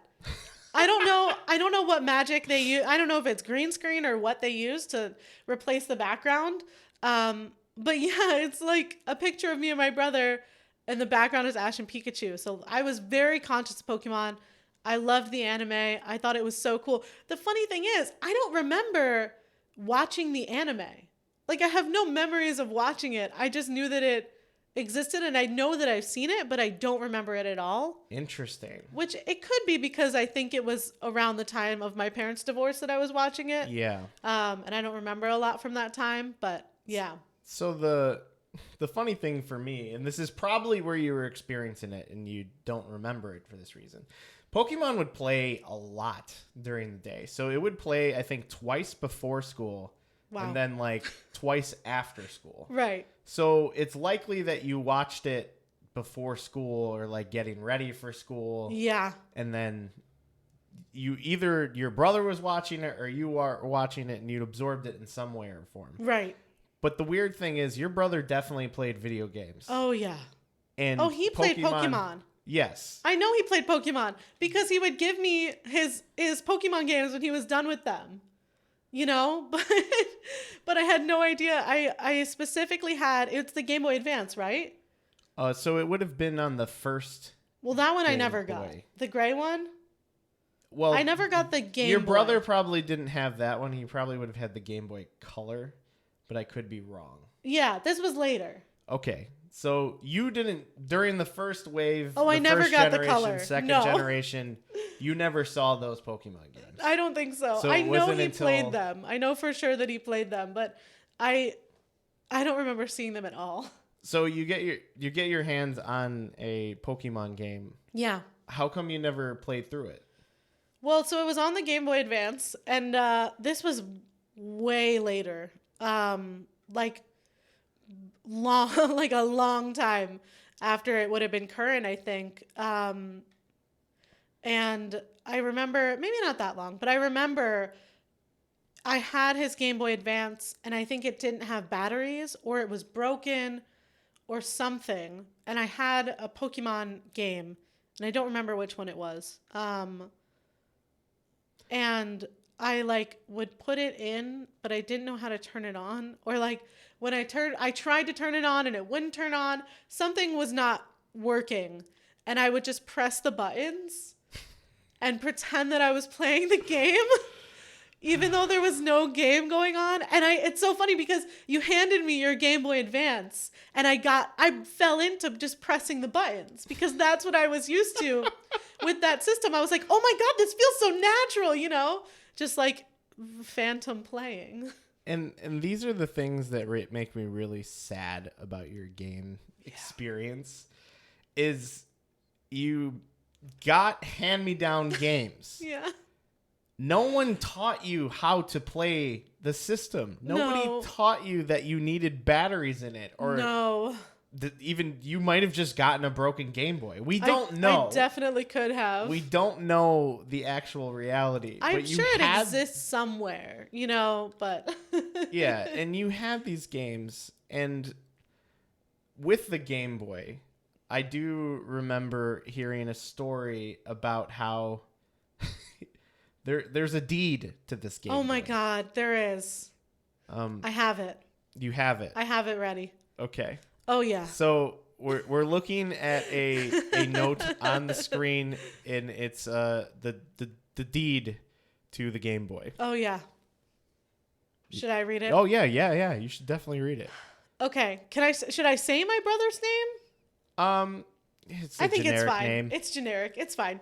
I don't know what magic they use. I don't know if it's green screen or what they use to replace the background. But yeah, it's like a picture of me and my brother, and the background is Ash and Pikachu. So I was very conscious of Pokemon. I loved the anime. I thought it was so cool. The funny thing is, I don't remember watching the anime. Like, I have no memories of watching it. I just knew that it existed, and I know that I've seen it, but I don't remember it at all. Interesting. Which it could be because I think it was around the time of my parents' divorce that I was watching it. Yeah. And I don't remember a lot from that time, but yeah. So the funny thing for me, and this is probably where you were experiencing it and you don't remember it for this reason, Pokemon would play a lot during the day. So it would play, I think, twice before school. Wow. And then like twice after school. Right. So it's likely that you watched it before school or like getting ready for school. Yeah. And then you either your brother was watching it or you are watching it and you absorbed it in some way or form. Right. But the weird thing is your brother definitely played video games. Oh, yeah. And he played Pokemon. Yes. I know he played Pokemon because he would give me his Pokemon games when he was done with them. You know, but I had no idea. I specifically had, it's the Game Boy Advance, right? So it would have been on the first. Well, that one I Game never Boy. got. The gray one? Well, I never got the Game Boy. Your brother probably didn't have that one. He probably would have had the Game Boy Color, but I could be wrong. Yeah, this was later. Okay. So you didn't, during the first wave, I never got the color. Second No. generation, you never saw those Pokemon games. I don't think so. So I it know wasn't he until- played them. I know for sure that he played them, but I don't remember seeing them at all. So you get your hands on a Pokemon game. Yeah. How come you never played through it? Well, so it was on the Game Boy Advance, and this was way later. Like a long time after it would have been current, I think. And I remember, maybe not that long, but I remember I had his Game Boy Advance, and I think it didn't have batteries, or it was broken, or something. And I had a Pokemon game, and I don't remember which one it was. And I like would put it in, but I didn't know how to turn it on. Or like when I tried to turn it on and it wouldn't turn on. Something was not working. And I would just press the buttons and pretend that I was playing the game, even though there was no game going on. And it's so funny because you handed me your Game Boy Advance and I fell into just pressing the buttons because that's what I was used to with that system. I was like, oh my God, this feels so natural, you know? Just like phantom playing. And these are the things that make me really sad about your game experience is you got hand-me-down games. Yeah. No one taught you how to play the system. Nobody taught you that you needed batteries in it. Or no. Even you might have just gotten a broken Game Boy. We don't know. I definitely could have. We don't know the actual reality. I'm sure it exists somewhere, you know, but... Yeah, and you have these games, and with the Game Boy, I do remember hearing a story about how there's a deed to this game. Oh my God, there is. I have it. You have it. I have it ready. Okay. Oh yeah. So we're looking at a note on the screen, and it's the deed to the Game Boy. Oh yeah. Should I read it? Oh yeah. You should definitely read it. Okay. Should I say my brother's name? It's I think it's fine. Name. It's generic. It's fine.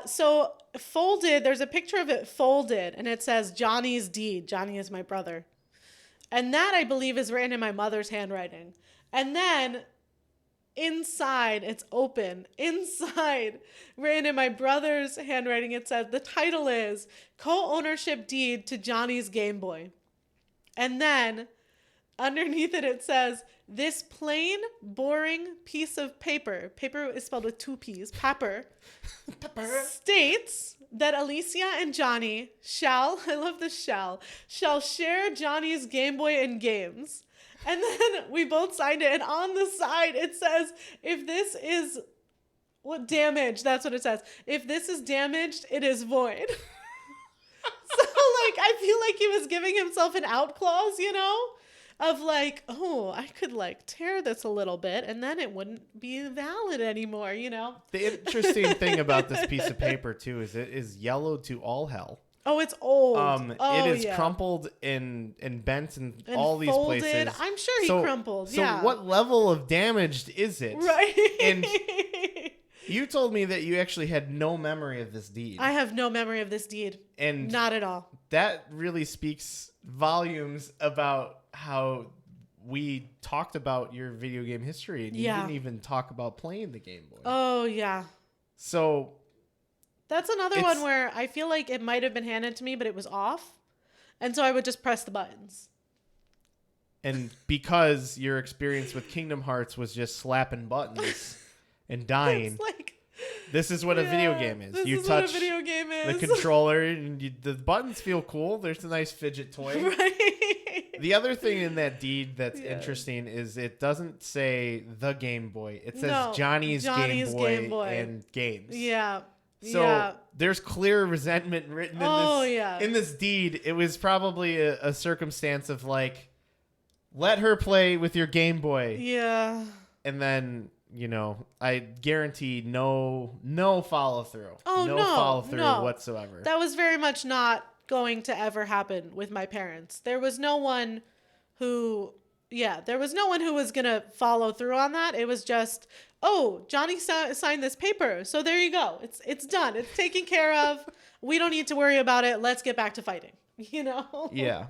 So folded, there's a picture of it folded, and it says Johnny's deed. Johnny is my brother. And that, I believe, is written in my mother's handwriting. And then inside, it's open. Inside, written in my brother's handwriting, it says, the title is Co-Ownership Deed to Johnny's Game Boy. And then underneath it says, "This plain, boring piece of paper," paper is spelled with 2 P's, paper, states that Alicia and Johnny shall, I love this shall share Johnny's Game Boy and games. And then we both signed it, and on the side it says, if this is damaged, that's what it says. If this is damaged, it is void. So, like, I feel like he was giving himself an out clause, you know? Of like, oh, I could like tear this a little bit and then it wouldn't be valid anymore, you know? The interesting thing about this piece of paper, too, is it is yellow to all hell. Oh, it's old. It is crumpled and bent in all these folded. places. I'm sure he crumpled. So what level of damage is it? Right. And you told me that you actually had no memory of this deed. I have no memory of this deed. And not at all. That really speaks volumes about how we talked about your video game history, and you didn't even talk about playing the Game Boy. Oh, yeah. So that's another one where I feel like it might have been handed to me, but it was off. And so I would just press the buttons. And because your experience with Kingdom Hearts was just slapping buttons and dying, this is what a video game is. You touch what a video game is. The controller, and the buttons feel cool. There's a nice fidget toy. Right. The other thing in that deed that's interesting is it doesn't say the Game Boy. It says Johnny's Game Boy and games. Yeah. So there's clear resentment written in this deed. It was probably a circumstance of like, let her play with your Game Boy. Yeah. And then, you know, I guarantee no follow through. Oh, no follow through whatsoever. That was very much not going to ever happen with my parents. There was no one who was going to follow through on that. It was just, oh, Johnny signed this paper. So there you go. It's done. It's taken care of. We don't need to worry about it. Let's get back to fighting. You know? Yeah.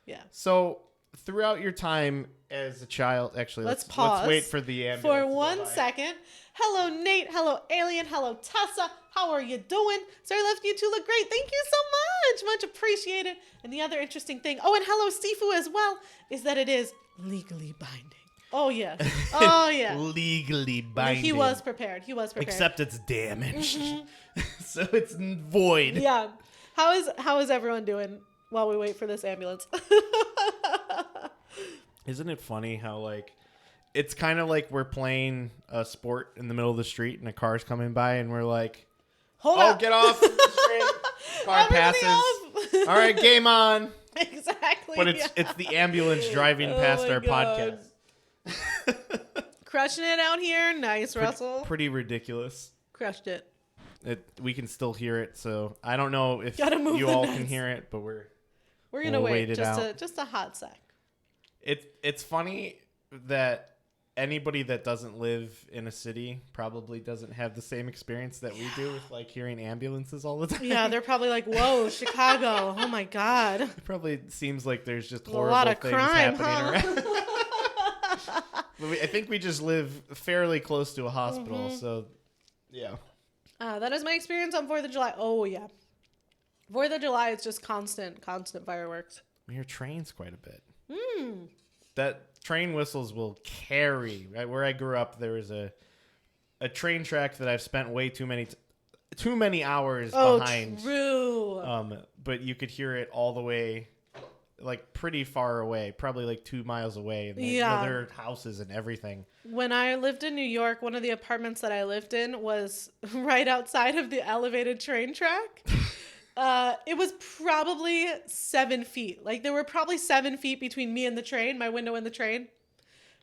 Yeah. So throughout your time as a child, actually, let's pause. Let's wait for the ambulance for 1 second. Hello, Nate. Hello, Alien. Hello, Tessa. How are you doing? Sorry, left you two look great. Thank you so much. Much appreciated. And the other interesting thing, oh, and hello, Sifu as well, is that it is legally binding. Oh, yeah. Oh, yeah. Legally binding. He was prepared. Except it's damaged. Mm-hmm. So it's void. Yeah. How is everyone doing while we wait for this ambulance? Isn't it funny how, like, it's kind of like we're playing a sport in the middle of the street and a car's coming by and we're like, hold up. Get off the street. Car passes. All right, game on. Exactly. But it's the ambulance driving past our podcast. Crushing it out here. Nice, Russell. Pretty ridiculous. Crushed it. We can still hear it, so I don't know if you all can hear it, but we're gonna wait just a hot sec. It's funny that anybody that doesn't live in a city probably doesn't have the same experience that we do with like hearing ambulances all the time. Yeah, they're probably like, "Whoa, Chicago! Oh my God!" It probably seems like there's just horrible a lot of things crime, happening around. I think we just live fairly close to a hospital, so yeah. That is my experience on 4th of July. Oh yeah, 4th of July is just constant fireworks. We hear trains quite a bit. That train whistles will carry. Right where I grew up, there was a train track that I've spent way too many hours behind. True. But you could hear it all the way, like pretty far away, probably like 2 miles away. And there are houses and everything. When I lived in New York, one of the apartments that I lived in was right outside of the elevated train track. It was probably 7 feet. Like there were probably 7 feet between me and the train, my window and the train.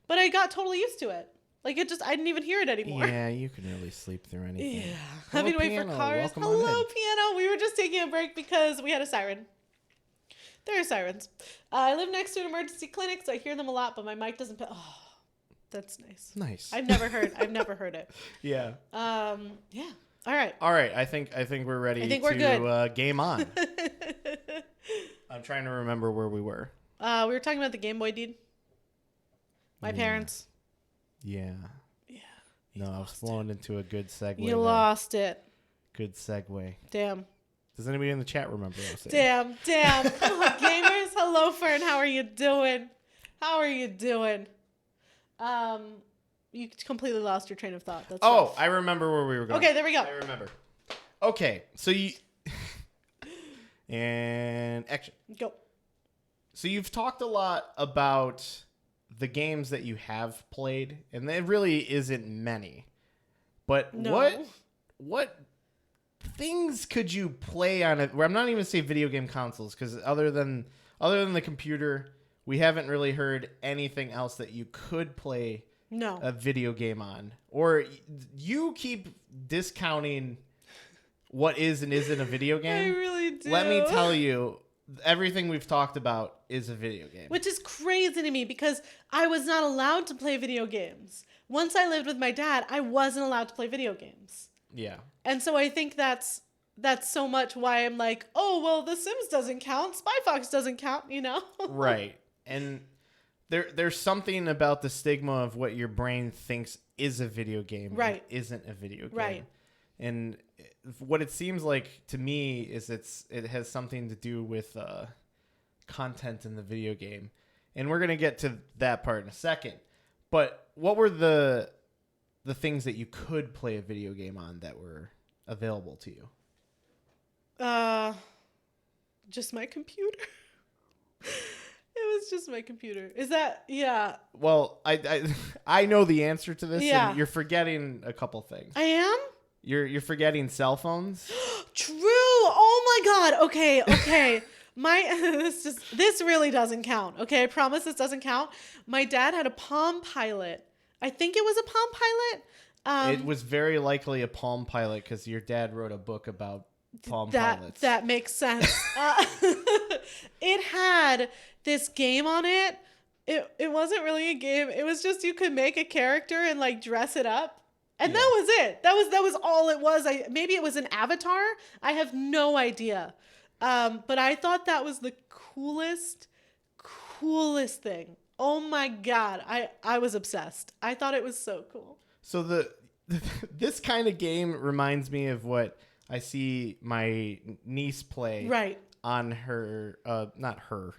But I got totally used to it. Like I didn't even hear it anymore. Yeah, you can really sleep through anything. Yeah. Having to wait for cars. Hello, piano. We were just taking a break because we had a siren. There are sirens. I live next to an emergency clinic, so I hear them a lot, but my mic doesn't. Oh, that's nice. Nice. I've never heard it. Yeah. Yeah. All right. I think we're ready. We're good. Game on. I'm trying to remember where we were. We were talking about the Game Boy deed. My parents. Yeah. Yeah. No, I was flowing into a good segue. You lost it. Good segue. Damn. Does anybody in the chat remember what I was saying? Damn. Hello, gamers. Hello, Fern. How are you doing? How are you doing? You completely lost your train of thought. That's Oh, rough. I remember where we were going. Okay, there we go. I remember. Okay, so you... and action. Go. So you've talked a lot about the games that you have played, and there really isn't many. But No. what things could you play on it? Where I'm not even gonna say video game consoles, because other than the computer, we haven't really heard anything else that you could play No. a video game on. Or you keep discounting what is and isn't a video I game. really do. Let me tell you, everything we've talked about is a video game. Which is crazy to me because I was not allowed to play video games. Once I lived with my dad, I wasn't allowed to play video games. Yeah. And so I think that's so much why I'm like, oh, well, The Sims doesn't count. Spy Fox doesn't count, you know? Right. And there's something about the stigma of what your brain thinks is a video game Right. and isn't a video game. Right. And what it seems like to me is it has something to do with content in the video game. And we're going to get to that part in a second. But what were the things that you could play a video game on that were available to you? Just my computer. It was just my computer. Is that, yeah. Well, I know the answer to this, Yeah. and you're forgetting a couple things. I am? You're forgetting cell phones. True. Oh my God. Okay. This really doesn't count. Okay, I promise this doesn't count. My dad had a Palm Pilot. I think it was a Palm Pilot. It was very likely a Palm Pilot because your dad wrote a book about Palm Pilots. That makes sense. It had this game on it. It wasn't really a game. It was just you could make a character and like dress it up. And that was it. That was all it was. Maybe it was an avatar. I have no idea. But I thought that was the coolest thing. Oh my God. I was obsessed. I thought it was so cool. So this kind of game reminds me of what I see my niece play Right. on her, not her,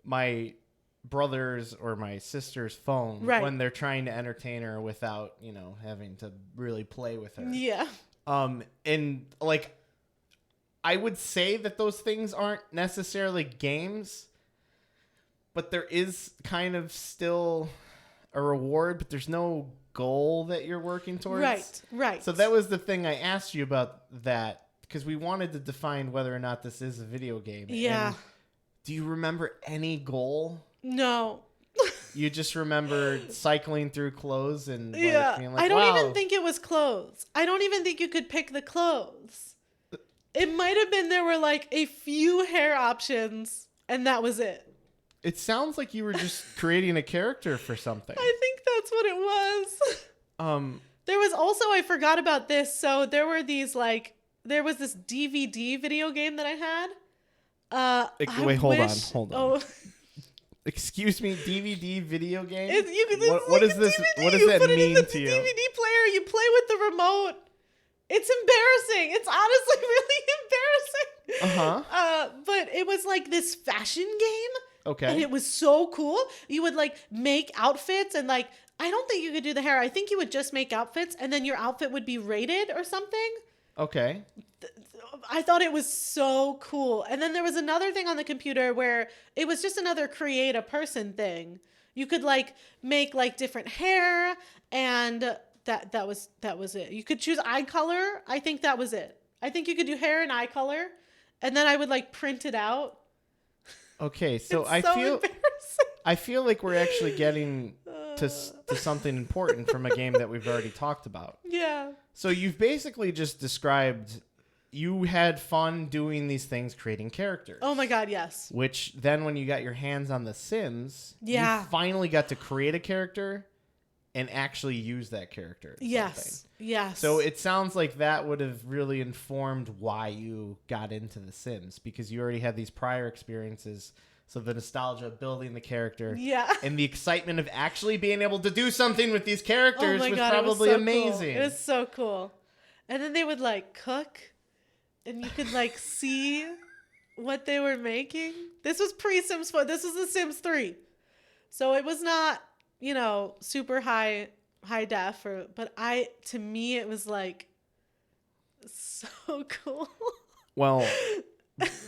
my brother's or my sister's phone Right. when they're trying to entertain her without, having to really play with her. Yeah. And like, I would say that those things aren't necessarily games, but there is kind of still a reward, but there's no goal that you're working towards. Right. So that was the thing I asked you about that, because we wanted to define whether or not this is a video game. Yeah. And do you remember any goal? No. You just remember cycling through clothes and being like, I don't wow. even think it was clothes. I don't even think you could pick the clothes. It might have been there were like a few hair options and that was it. It sounds like you were just creating a character for something. I think that's what it was. There was also, I forgot about this. So there were these like, there was this DVD video game that I had. Wait, hold on. Oh, Excuse me, DVD video game? it's What like is a this? DVD. What does You that put it in mean the to you? DVD player. You play with the remote. It's embarrassing. It's honestly really embarrassing. But it was like this fashion game. Okay. And it was so cool. You would like make outfits and like, I don't think you could do the hair. I think you would just make outfits and then your outfit would be rated or something. Okay. I thought it was so cool. And then there was another thing on the computer where it was just another create a person thing. You could like make like different hair and that was it. You could choose eye color. I think that was it. I think you could do hair and eye color. And then I would like print it out. Okay, so It's I so feel embarrassing. I feel like we're actually getting to something important from a game that we've already talked about. Yeah. So you've basically just described you had fun doing these things, creating characters. Oh my God, yes. Which then when you got your hands on The Sims, Yeah. you finally got to create a character and actually use that character. in something. Yes. So it sounds like that would have really informed why you got into The Sims, because you already had these prior experiences. So the nostalgia of building the character and the excitement of actually being able to do something with these characters was probably amazing. Cool. It was so cool. And then they would like cook and you could like see what they were making. This was pre-Sims 4. This was The Sims 3. So it was not, super high def, but to me it was like so cool. Well,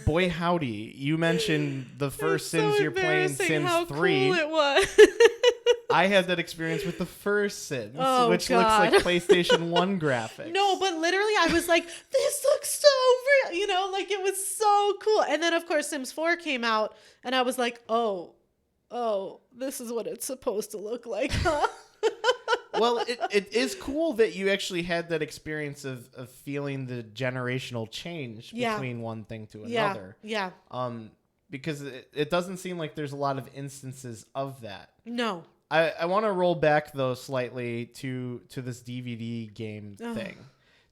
boy howdy, you mentioned the first Sims you're playing, Sims how 3. Cool it was. I had that experience with the first Sims, which God. looks like PlayStation 1 graphics. No, but literally I was like, this looks so real, like it was so cool. And then of course Sims 4 came out and I was like, oh, this is what it's supposed to look like, huh? Well, it is cool that you actually had that experience of feeling the generational change between one thing to another. Yeah. Because it doesn't seem like there's a lot of instances of that. No. I want to roll back, though, slightly to this DVD game thing.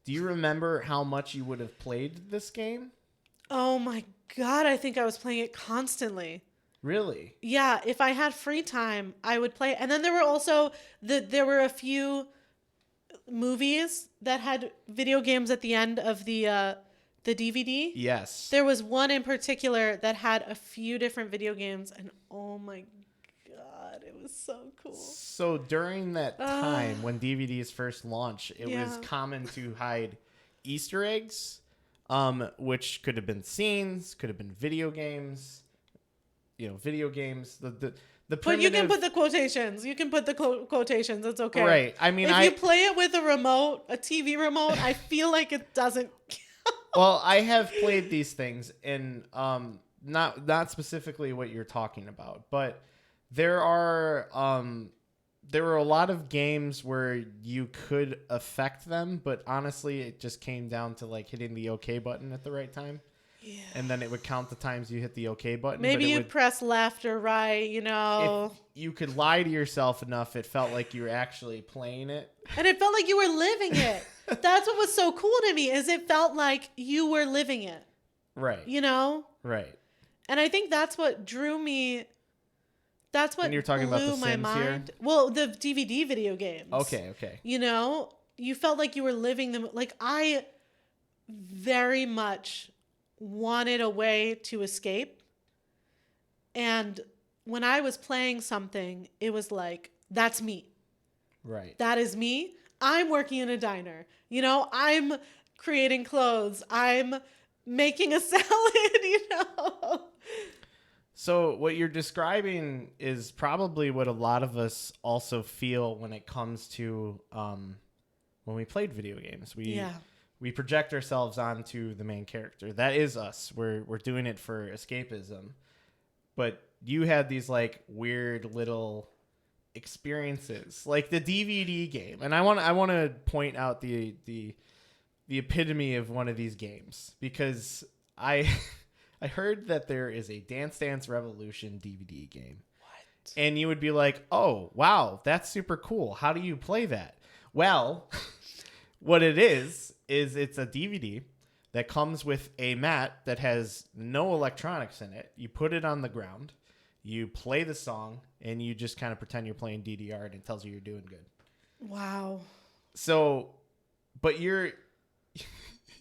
Do you remember how much you would have played this game? Oh, my God. I think I was playing it constantly. Really? Yeah. If I had free time, I would play. And then there were also there were a few movies that had video games at the end of the DVD. Yes. There was one in particular that had a few different video games. And oh, my God, it was so cool. So during that time when DVDs first launched, it was common to hide Easter eggs, which could have been scenes, could have been video games. Video games. The But primitive... you can put the quotations. You can put the quotations. It's okay. Right. I mean, if you play it with a remote, a TV remote, I feel like it doesn't. Well, I have played these things, and not specifically what you're talking about, but there were a lot of games where you could affect them, but honestly, it just came down to like hitting the OK button at the right time. Yeah. And then it would count the times you hit the OK button. Maybe you'd press left or right, If you could lie to yourself enough, it felt like you were actually playing it. And it felt like you were living it. That's what was so cool to me, is it felt like you were living it. Right. Right. And I think that's what drew me. That's what and you're talking blew about the my Sims mind. Here? Well, the DVD video games. Okay. You felt like you were living them. Like, I very much wanted a way to escape. And when I was playing something, it was like, that's me. Right. That is me. I'm working in a diner. I'm creating clothes. I'm making a salad, So what you're describing is probably what a lot of us also feel when it comes to when we played video games. We project ourselves onto the main character. That is us. We're doing it for escapism. But you had these like weird little experiences, like the DVD game. And I want to point out the epitome of one of these games, because I heard that there is a Dance Dance Revolution DVD game. What? And you would be like, "Oh, wow, that's super cool. How do you play that?" Well, what it is it's a DVD that comes with a mat that has no electronics in it. You put it on the ground, you play the song, and you just kind of pretend you're playing DDR, and it tells you you're doing good. Wow. So, but you're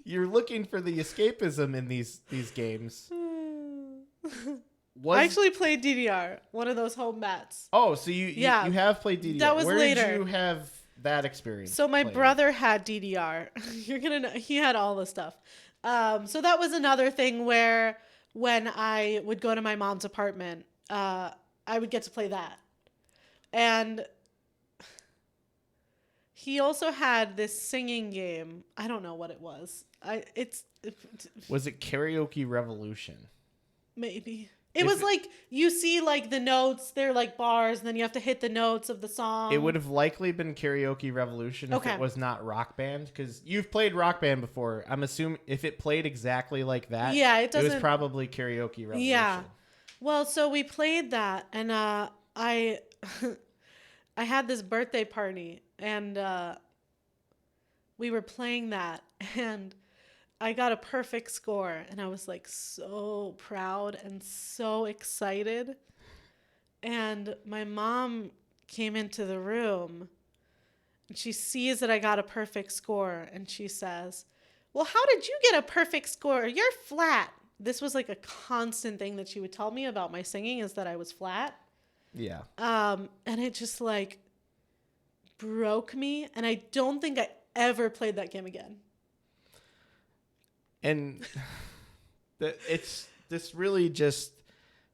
looking for the escapism in these games. I actually played DDR, one of those home mats. Oh, so you have played DDR. That was Where later. Did you have that experience? So my brother had DDR. You're gonna know, he had all the stuff. So that was another thing where when I would go to my mom's apartment, I would get to play that. And he also had this singing game. I don't know what it was. Was it Karaoke Revolution? Maybe. It was like, you see like the notes, they're like bars, and then you have to hit the notes of the song. It would have likely been Karaoke Revolution if it was not Rock Band, because you've played Rock Band before. I'm assuming if it played exactly like that, it was probably Karaoke Revolution. Yeah. Well, so we played that, and I had this birthday party, and we were playing that, and I got a perfect score, and I was like so proud and so excited. And my mom came into the room, and she sees that I got a perfect score, and she says, "Well, how did you get a perfect score? You're flat." This was like a constant thing that she would tell me about my singing, is that I was flat. Yeah. And it just like broke me. And I don't think I ever played that game again. And this really just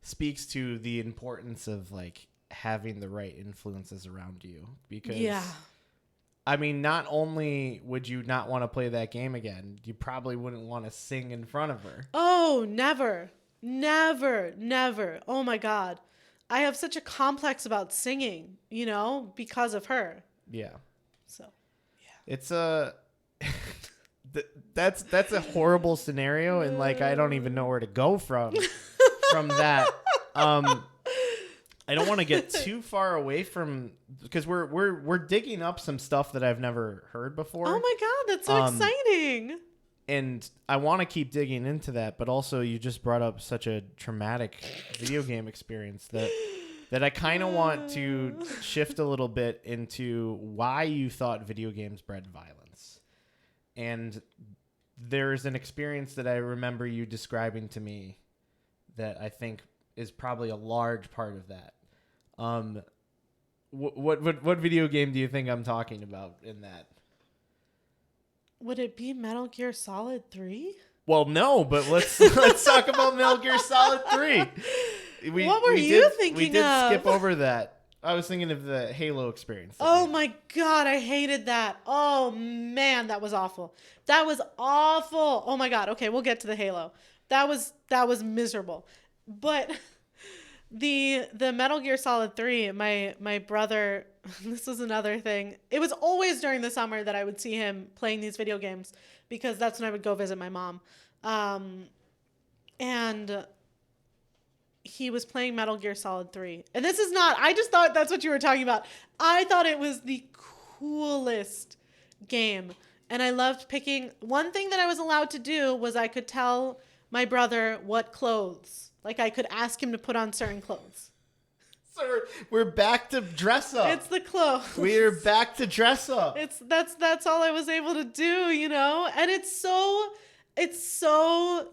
speaks to the importance of like having the right influences around you, because I mean, not only would you not want to play that game again, you probably wouldn't want to sing in front of her. Oh, never. Oh my God. I have such a complex about singing, you know, because of her. Yeah. So, yeah. It's that's a horrible scenario, and like I don't even know where to go from that. I don't want to get too far away from, because we're digging up some stuff that I've never heard before. Oh my God, that's so exciting. And I want to keep digging into that, but also you just brought up such a traumatic video game experience that I kind of want to shift a little bit into why you thought video games bred violence. And there's an experience that I remember you describing to me that I think is probably a large part of that. What video game do you think I'm talking about in that? Would it be Metal Gear Solid 3? Well, no, but let's talk about Metal Gear Solid 3. What were you thinking of? We did skip over that. I was thinking of the Halo experience. Oh my God, I hated that. Oh man, that was awful. That was awful. Oh my God. Okay, we'll get to the Halo. That was miserable. But the Metal Gear Solid 3, my brother, this was another thing. It was always during the summer that I would see him playing these video games, because that's when I would go visit my mom. And he was playing Metal Gear Solid 3. And this is not, I just thought that's what you were talking about. I thought it was the coolest game. And I loved picking, one thing that I was allowed to do was I could tell my brother what clothes. Like I could ask him to put on certain clothes. So we're back to dress up. It's the clothes. We're back to dress up. That's all I was able to do, you know? And it's so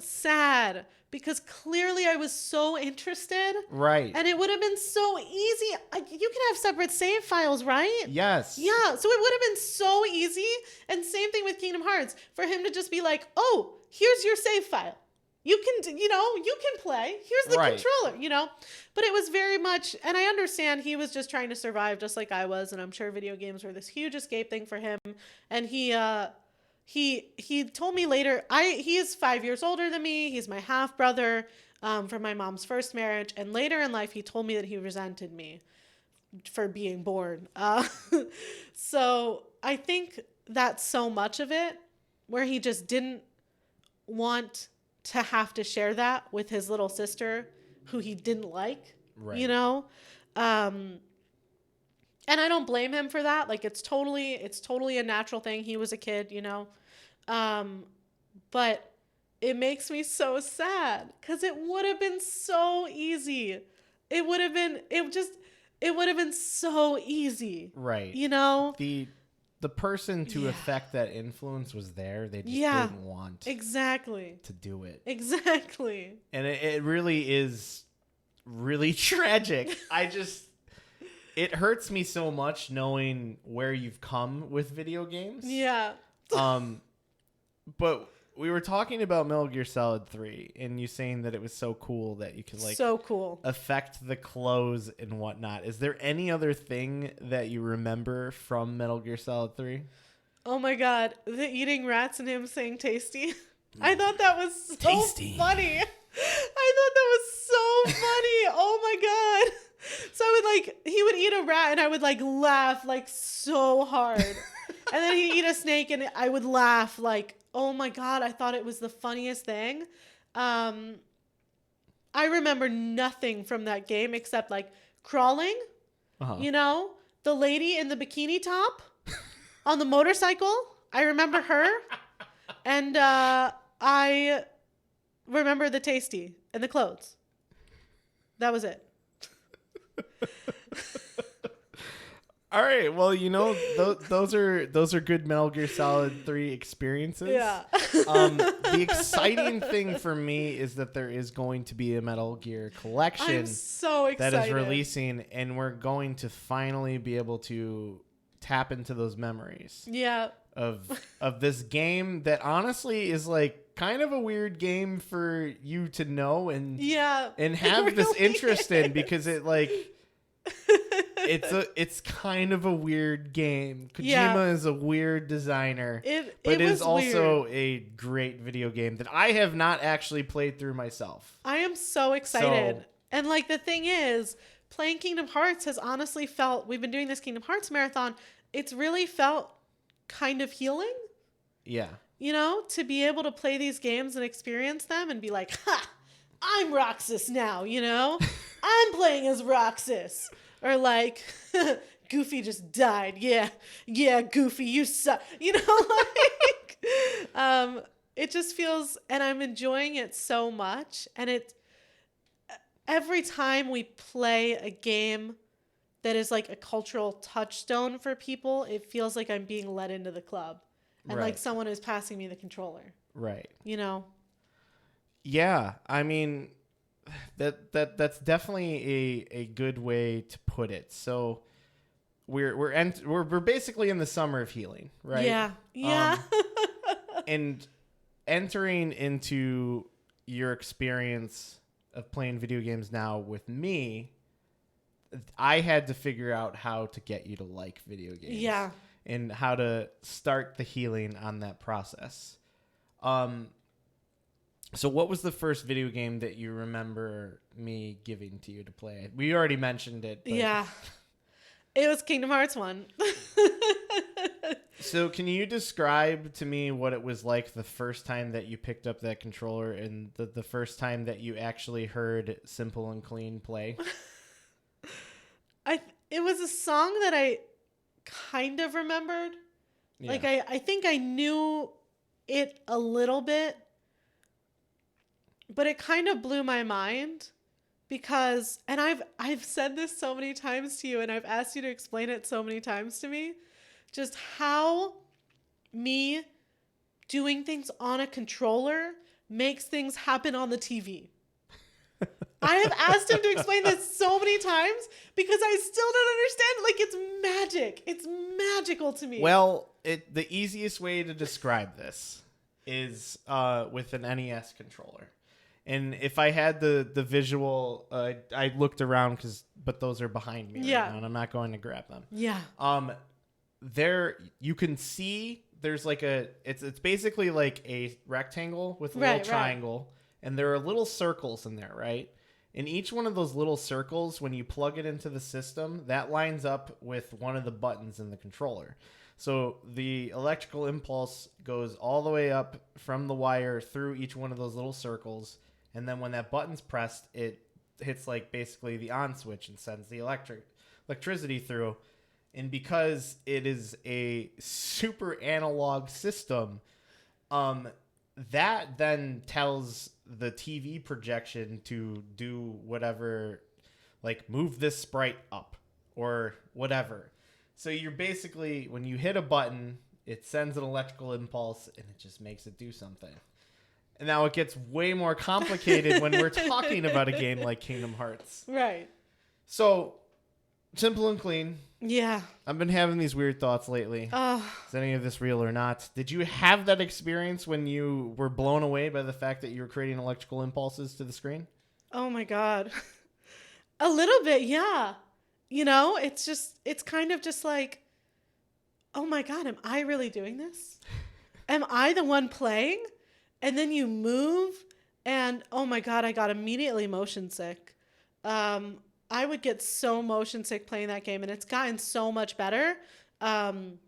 sad, because clearly I was so interested. Right. And it would have been so easy. You can have separate save files, right? Yes. Yeah. So it would have been so easy. And same thing with Kingdom Hearts, for him to just be like, oh, here's your save file. You can, you can play. Here's the controller, But it was very much, and I understand he was just trying to survive just like I was. And I'm sure video games were this huge escape thing for him. And he told me later, he is 5 years older than me. He's my half brother from my mom's first marriage. And later in life, he told me that he resented me for being born. So I think that's so much of it, where he just didn't want to have to share that with his little sister, who he didn't like, right. And I don't blame him for that. Like it's totally a natural thing. He was a kid, but it makes me so sad, because it would have been so easy. It would have been so easy. Right. The person to affect that influence was there. They just didn't want to do it. Exactly. And it really is really tragic. It hurts me so much knowing where you've come with video games. Yeah. But we were talking about Metal Gear Solid 3, and you saying that it was so cool that you could so cool affect the clothes and whatnot. Is there any other thing that you remember from Metal Gear Solid 3? Oh my God, the eating rats and him saying tasty. I thought that was so tasty. Funny. I thought that was so funny. Oh my God. So he would eat a rat and I would laugh so hard. And then he'd eat a snake and I would laugh oh my God, I thought it was the funniest thing. I remember nothing from that game except crawling, the lady in the bikini top on the motorcycle. I remember her. And I remember the tasty and the clothes. That was it. All right. Well, those are good Metal Gear Solid 3 experiences. Yeah. The exciting thing for me is that there is going to be a Metal Gear collection I'm so excited. that is releasing, and we're going to finally be able to tap into those memories. Yeah. Of this game that honestly is like kind of a weird game for you to know and have this interest in, because it like it's kind of a weird game. Kojima is a weird designer, but it is also weird. A great video game that I have not actually played through myself. I am so excited. And like the thing is, playing Kingdom Hearts has honestly felt, we've been doing this Kingdom Hearts marathon, it's really felt kind of healing. Yeah. To be able to play these games and experience them and be like, ha, I'm Roxas now, I'm playing as Roxas. Or like, Goofy just died. Yeah, Goofy, you suck. It just feels, and I'm enjoying it so much. And every time we play a game that is like a cultural touchstone for people, it feels like I'm being let into the club. And like someone is passing me the controller. Right. Yeah. I mean, that's definitely a good way to put it. So we're basically in the summer of healing, right? Yeah. Yeah. And entering into your experience of playing video games now with me, I had to figure out how to get you to like video games. Yeah. And how to start the healing on that process. So what was the first video game that you remember me giving to you to play? We already mentioned it. But... Yeah. It was Kingdom Hearts 1. So can you describe to me what it was like the first time that you picked up that controller and the first time that you actually heard Simple and Clean play? It was a song that I kind of remembered. Yeah. Like I think I knew it a little bit, but it kind of blew my mind because, and I've said this so many times to you, and I've asked you to explain it so many times to me, just how me doing things on a controller makes things happen on the TV. I have asked him to explain this so many times because I still don't understand. Like, it's magic. It's magical to me. Well, the easiest way to describe this is with an NES controller. And if I had the visual, I looked around but those are behind me right now, and I'm not going to grab them. Yeah. There you can see there's like it's basically like a rectangle with a little triangle, and there are little circles in there, right? And each one of those little circles, when you plug it into the system, that lines up with one of the buttons in the controller. So the electrical impulse goes all the way up from the wire through each one of those little circles. And then when that button's pressed, it hits like basically the on switch and sends the electricity through. And because it is a super analog system, that then tells the TV projection to do whatever, like move this sprite up or whatever. So you're basically, when you hit a button, it sends an electrical impulse and it just makes it do something. And now it gets way more complicated when we're talking about a game like Kingdom Hearts. Right. So, Simple and Clean. Yeah. I've been having these weird thoughts lately. Is any of this real or not? Did you have that experience when you were blown away by the fact that you were creating electrical impulses to the screen? Oh my God. A little bit, yeah. It's kind of just like, oh my God, am I really doing this? Am I the one playing? And then you move and oh my God, I got immediately motion sick. I would get so motion sick playing that game, and it's gotten so much better. But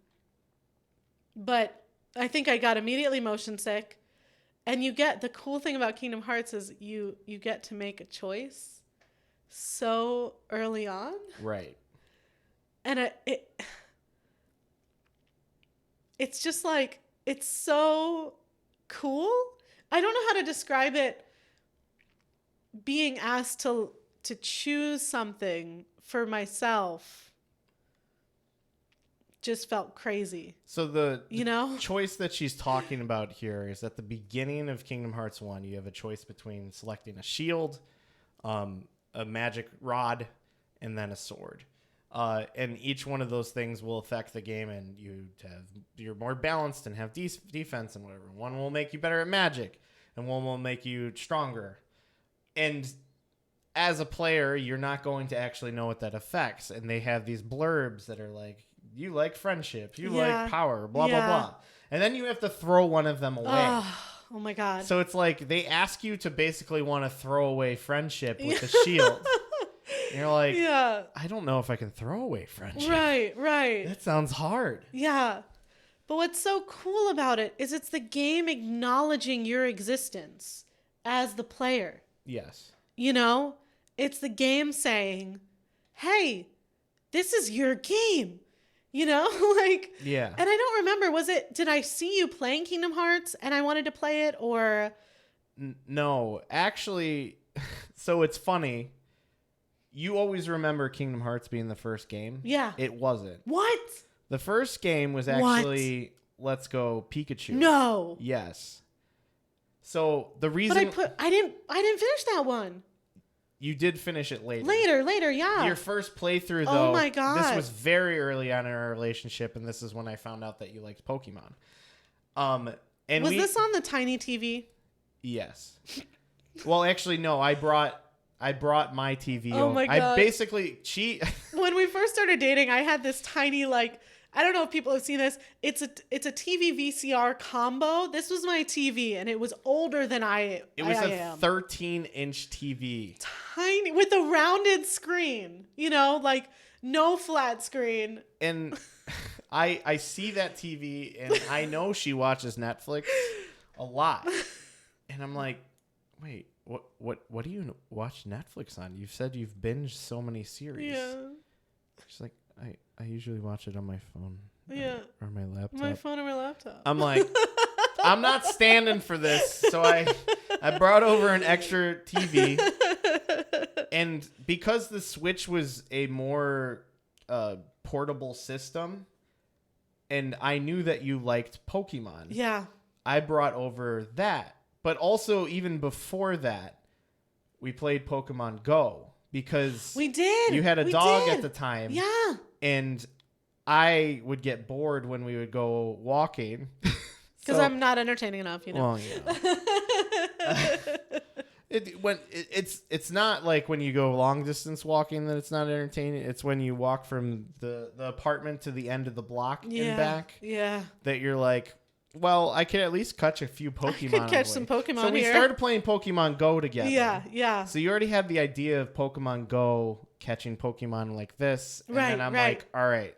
I think I got immediately motion sick. And the cool thing about Kingdom Hearts is you get to make a choice so early on. Right. And it's just like, it's so cool. I don't know how to describe it, being asked to choose something for myself just felt crazy. So the know, choice that she's talking about here is at the beginning of Kingdom Hearts 1, you have a choice between selecting a shield, a magic rod, and then a sword. And each one of those things will affect the game, and you're more balanced and have defense and whatever. One will make you better at magic, and one will make you stronger. And as a player, you're not going to actually know what that affects. And they have these blurbs that are like, you like friendship, you like power, blah, blah, blah. And then you have to throw one of them away. Oh my God. So it's like they ask you to basically want to throw away friendship with the shield. And you're like, I don't know if I can throw away friendship. Right. That sounds hard. Yeah. But what's so cool about it is it's the game acknowledging your existence as the player. Yes. You know, it's the game saying, hey, this is your game. You know, like, yeah. And I don't remember, did I see you playing Kingdom Hearts and I wanted to play it, or? No, actually, so it's funny. You always remember Kingdom Hearts being the first game. Yeah. It wasn't. What? The first game was actually Let's Go Pikachu. No. Yes. So the reason. But I didn't finish that one. You did finish it later. Later, yeah. Your first playthrough, though. Oh my God. This was very early on in our relationship, and this is when I found out that you liked Pokemon. And was this on the tiny TV? Yes. Well, actually, no. I brought my TV. Oh my God. I basically When we first started dating, I had this tiny, like, I don't know if people have seen this. It's a TV VCR combo. This was my TV, and it was older than I am. It was a 13-inch TV. Tiny, with a rounded screen, you know, like no flat screen. And I see that TV, and I know she watches Netflix a lot. And I'm like, wait, what do you watch Netflix on? You've said you've binged so many series. Yeah. She's like, I usually watch it on my phone. Yeah. Or my laptop. My phone or my laptop. I'm like, I'm not standing for this. So I brought over an extra TV. And because the Switch was a more portable system, and I knew that you liked Pokemon. Yeah. I brought over that. But also, even before that, we played Pokemon Go. Because we did. You had a dog at the time. Yeah. And I would get bored when we would go walking. Because I'm not entertaining enough, you know. Well, it's not like when you go long distance walking that it's not entertaining. It's when you walk from the apartment to the end of the block and back. Yeah. That you're like, well, I could at least catch a few Pokemon. I could catch some Pokemon. So we started playing Pokemon Go together. Yeah. So you already had the idea of Pokemon Go catching Pokemon like this. And then I'm like, all right,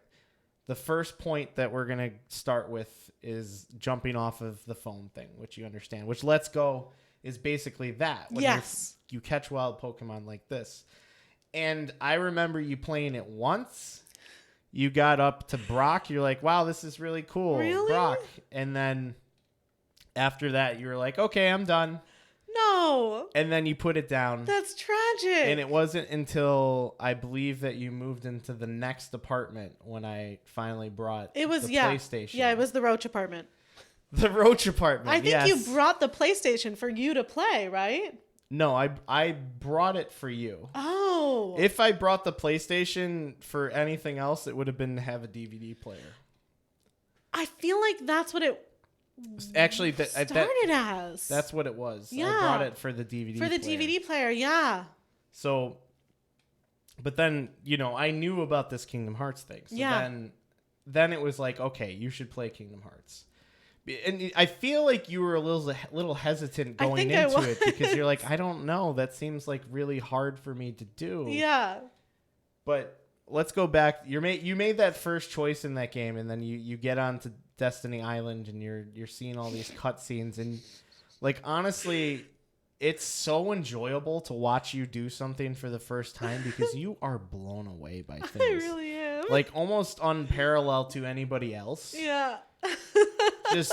the first point that we're going to start with is jumping off of the phone thing, which you understand, which Let's Go is basically that. When you catch wild Pokemon like this. And I remember you playing it once. You got up to Brock. You're like, wow, this is really cool. Really? Brock. And then after that, you were like, okay, I'm done. No. And then you put it down. That's tragic. And it wasn't until I believe that you moved into the next apartment when I finally brought the PlayStation. Yeah, it was the Roach apartment. The Roach apartment. I think you brought the PlayStation for you to play, right? No, I brought it for you. Oh. If I brought the PlayStation for anything else, it would have been to have a DVD player. I feel like that's what it actually started as. That's what it was. Yeah. I brought it for the DVD player. For the DVD player, yeah. So, but then, I knew about this Kingdom Hearts thing. So then it was like, okay, you should play Kingdom Hearts. And I feel like you were a little hesitant going into it because you're like, I don't know. That seems like really hard for me to do. Yeah. But let's go back. You made that first choice in that game, and then you get onto Destiny Island, and you're seeing all these cutscenes, and like honestly, it's so enjoyable to watch you do something for the first time because you are blown away by things. I really am. Like almost unparalleled to anybody else. Yeah. Just,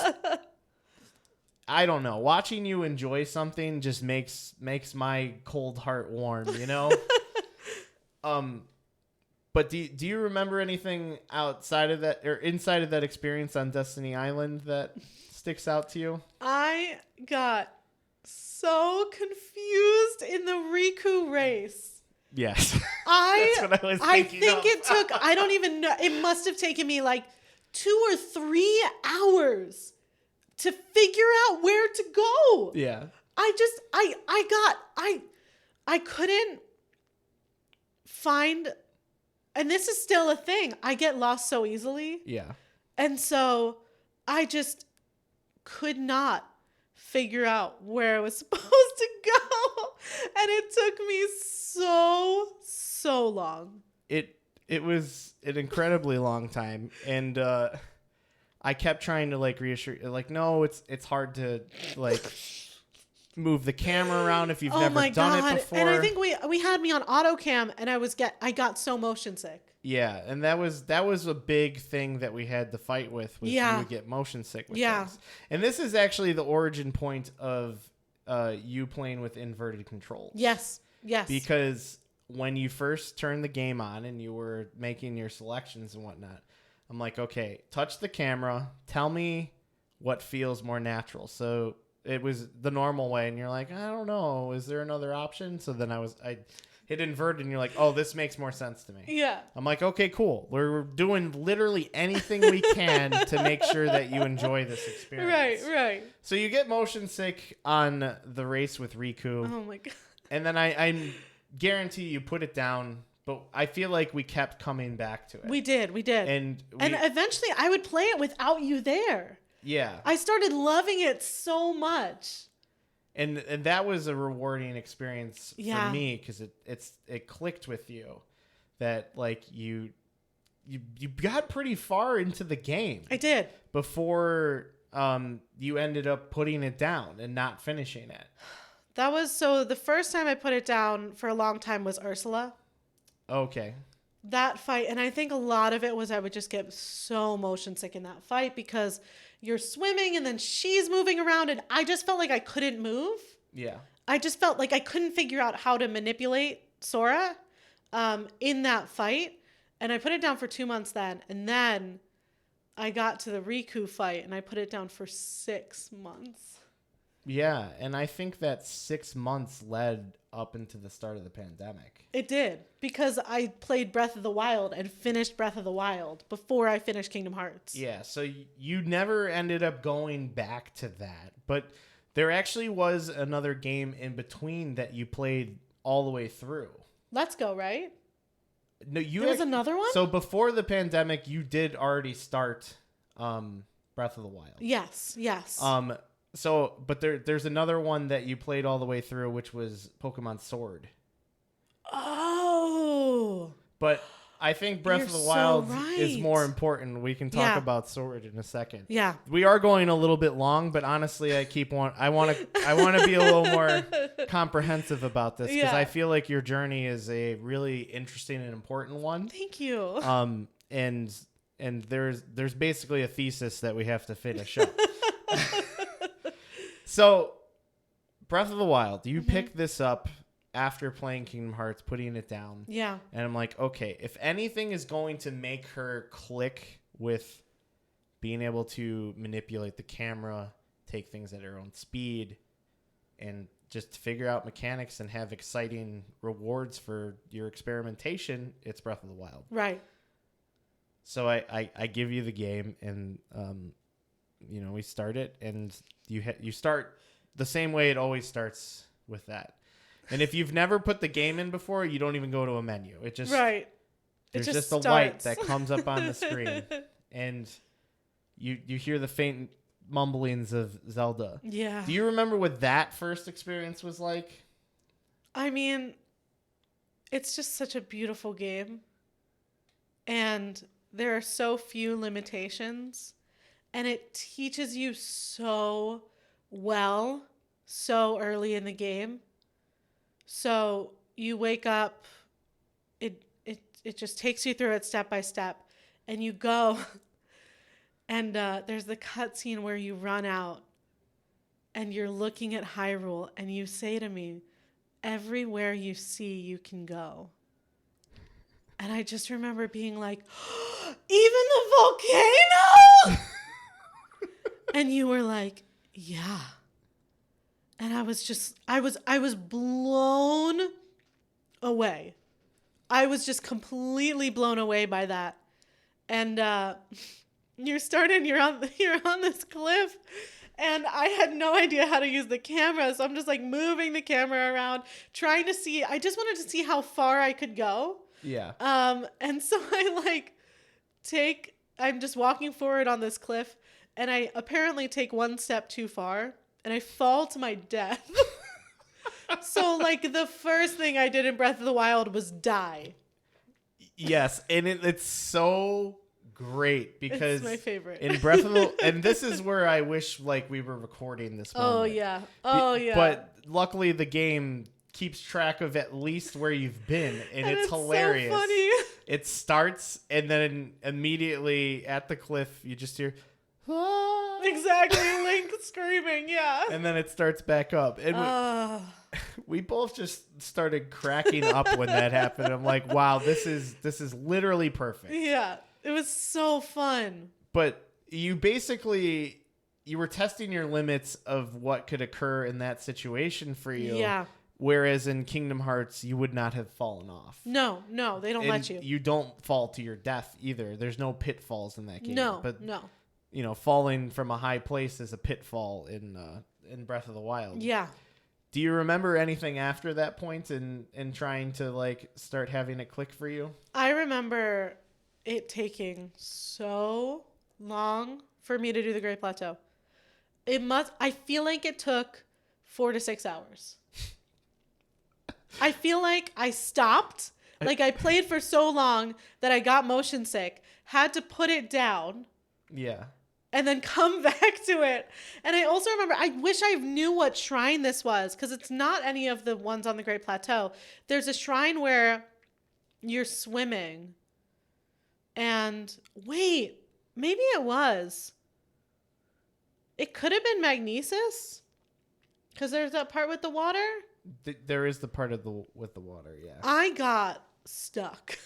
I don't know. Watching you enjoy something just makes my cold heart warm, But do you remember anything outside of that or inside of that experience on Destiny Island that sticks out to you? I got so confused in the Riku race. Yes. That's what I was I thinking think of. it took, I don't even know, it must have taken me like 2 or 3 hours to figure out where to go. Yeah. I couldn't find, and this is still a thing. I get lost so easily. Yeah. And so I just could not figure out where I was supposed to go. And it took me so long. It was an incredibly long time, and I kept trying to like reassure, like, no, it's hard to like move the camera around if you've never done it before. And I think we had me on auto cam, and I got so motion sick. Yeah, and that was a big thing that we had to fight with. Was you would get motion sick with things. And this is actually the origin point of you playing with inverted controls. Yes. Because when you first turned the game on and you were making your selections and whatnot, I'm like, okay, touch the camera. Tell me what feels more natural. So it was the normal way, and you're like, I don't know. Is there another option? So then I hit inverted, and you're like, oh, this makes more sense to me. Yeah. I'm like, okay, cool. We're doing literally anything we can to make sure that you enjoy this experience. Right. So you get motion sick on the race with Riku. Oh my God. And then I guarantee you put it down, but I feel like we kept coming back to it. We did. And eventually I would play it without you there. Yeah. I started loving it so much. And that was a rewarding experience for me, because it clicked with you that like you got pretty far into the game. I did. Before you ended up putting it down and not finishing it. That was, so the first time I put it down for a long time was Ursula. Okay. That fight, and I think a lot of it was I would just get so motion sick in that fight because you're swimming and then she's moving around and I just felt like I couldn't move. Yeah. I just felt like I couldn't figure out how to manipulate Sora in that fight. And I put it down for 2 months then. And then I got to the Riku fight and I put it down for 6 months. Yeah, and I think that 6 months led up into the start of the pandemic. It did, because I played Breath of the Wild and finished Breath of the Wild before I finished Kingdom Hearts. Yeah, so you never ended up going back to that. But there actually was another game in between that you played all the way through. Let's Go, right? No, there was another one? So before the pandemic, you did already start Breath of the Wild. Yes. So, but there's another one that you played all the way through, which was Pokemon Sword. Oh. But I think Breath of the Wild is more important. We can talk about Sword in a second. Yeah. We are going a little bit long, but honestly, I want to be a little more comprehensive about this, because I feel like your journey is a really interesting and important one. Thank you. And there's basically a thesis that we have to finish up. So, Breath of the Wild, you picked this up after playing Kingdom Hearts, putting it down. Yeah. And I'm like, okay, if anything is going to make her click with being able to manipulate the camera, take things at her own speed, and just figure out mechanics and have exciting rewards for your experimentation, it's Breath of the Wild. Right. So I give you the game, and we start it, and you start the same way it always starts with that. And if you've never put the game in before, you don't even go to a menu. It just there's just a light that comes up on the screen, and you hear the faint mumblings of Zelda. Yeah. Do you remember what that first experience was like? I mean, it's just such a beautiful game, and there are so few limitations. And it teaches you so well, so early in the game. So you wake up, it just takes you through it step by step. And you go, and there's the cutscene where you run out, and you're looking at Hyrule, and you say to me, everywhere you see, you can go. And I just remember being like, even the volcano? And you were like, yeah. And I was blown away. I was just completely blown away by that. And you're on this cliff, and I had no idea how to use the camera, so I'm just like moving the camera around, trying to see. I just wanted to see how far I could go. Yeah. And so I'm just walking forward on this cliff, and I apparently take one step too far, and I fall to my death. So like the first thing I did in Breath of the Wild was die. Yes, and it's so great because it's my favorite. In Breath of the and this is where I wish like we were recording this moment. Oh yeah. But luckily the game keeps track of at least where you've been, and it's hilarious. So funny. It starts, and then immediately at the cliff you just hear "Ah!" Exactly, Link screaming, yeah. And then it starts back up. And we both just started cracking up when that happened. I'm like, wow, this is literally perfect. Yeah, it was so fun. But you were testing your limits of what could occur in that situation for you. Yeah. Whereas in Kingdom Hearts, you would not have fallen off. No, they don't let you. You don't fall to your death either. There's no pitfalls in that game. No. You know, falling from a high place is a pitfall in Breath of the Wild. Yeah. Do you remember anything after that point in trying to like start having it click for you? I remember it taking so long for me to do the Great Plateau. I feel like it took 4 to 6 hours. I feel like I stopped. Like I played for so long that I got motion sick, had to put it down. Yeah. And then come back to it. And I also remember, I wish I knew what shrine this was, because it's not any of the ones on the Great Plateau. There's a shrine where you're swimming. And wait, maybe it was. It could have been Magnesis, because there's that part with the water. There is the part with the water, yeah. I got stuck.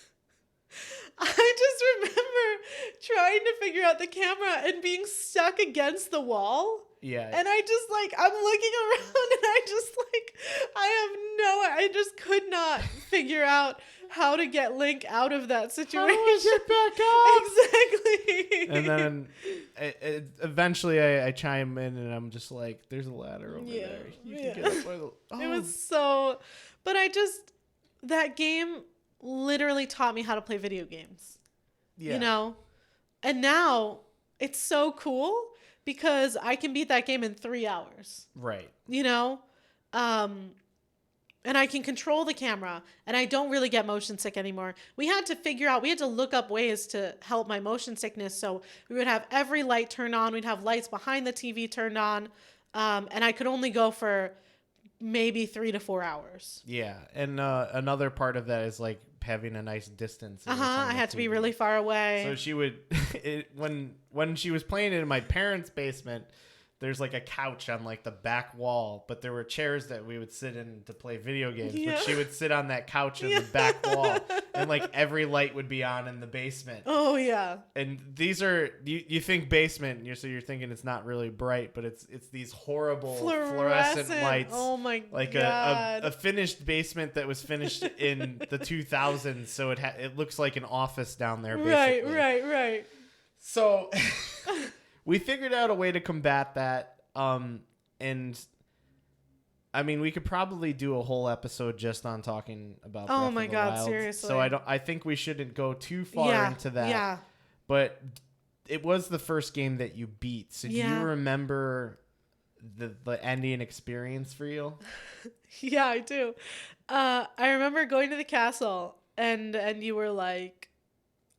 I just remember trying to figure out the camera and being stuck against the wall. Yeah. And I just I'm looking around and I just could not figure out how to get Link out of that situation. How do I get back up? Exactly. And then eventually I chime in and I'm just like, there's a ladder over there. You can get up by the... Oh. It was but that game literally taught me how to play video games. Yeah. You know? And now it's so cool because I can beat that game in 3 hours. Right. You know? And I can control the camera, and I don't really get motion sick anymore. We had to look up ways to help my motion sickness. So we would have every light turned on. We'd have lights behind the TV turned on. And I could only go for maybe 3 to 4 hours. Yeah. And another part of that is like having a nice distance. I had to be really far away. So she would, when she was playing it in my parents' basement, there's like a couch on like the back wall, but there were chairs that we would sit in to play video games. Yeah. But she would sit on that couch in the back wall, and like every light would be on in the basement. Oh yeah. And these are you think basement, so you're thinking it's not really bright, but it's these horrible fluorescent lights. Oh my like God. a finished basement that was finished in the 2000s, so it looks like an office down there. Basically. Right. So. We figured out a way to combat that, and I mean, we could probably do a whole episode just on talking about. Breath of the Wild. Seriously. So I think we shouldn't go too far into that. Yeah. But it was the first game that you beat. So do you remember the ending experience for you? Yeah, I do. I remember going to the castle, and you were like,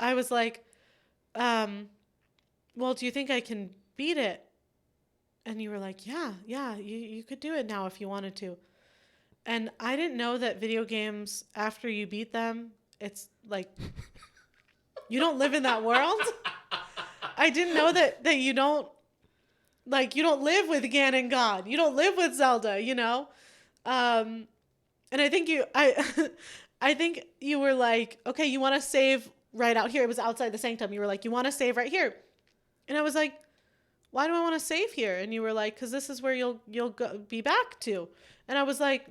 I was like, well, do you think I can beat it? And you were like, yeah, you could do it now if you wanted to. And I didn't know that video games, after you beat them, it's like, you don't live in that world. I didn't know that you don't live with Ganon God. You don't live with Zelda, you know? And I think I think you were like, okay, you want to save right out here. It was outside the sanctum. You were like, you want to save right here. And I was like, why do I want to save here? And you were like, because this is where you'll go, be back to. And I was like,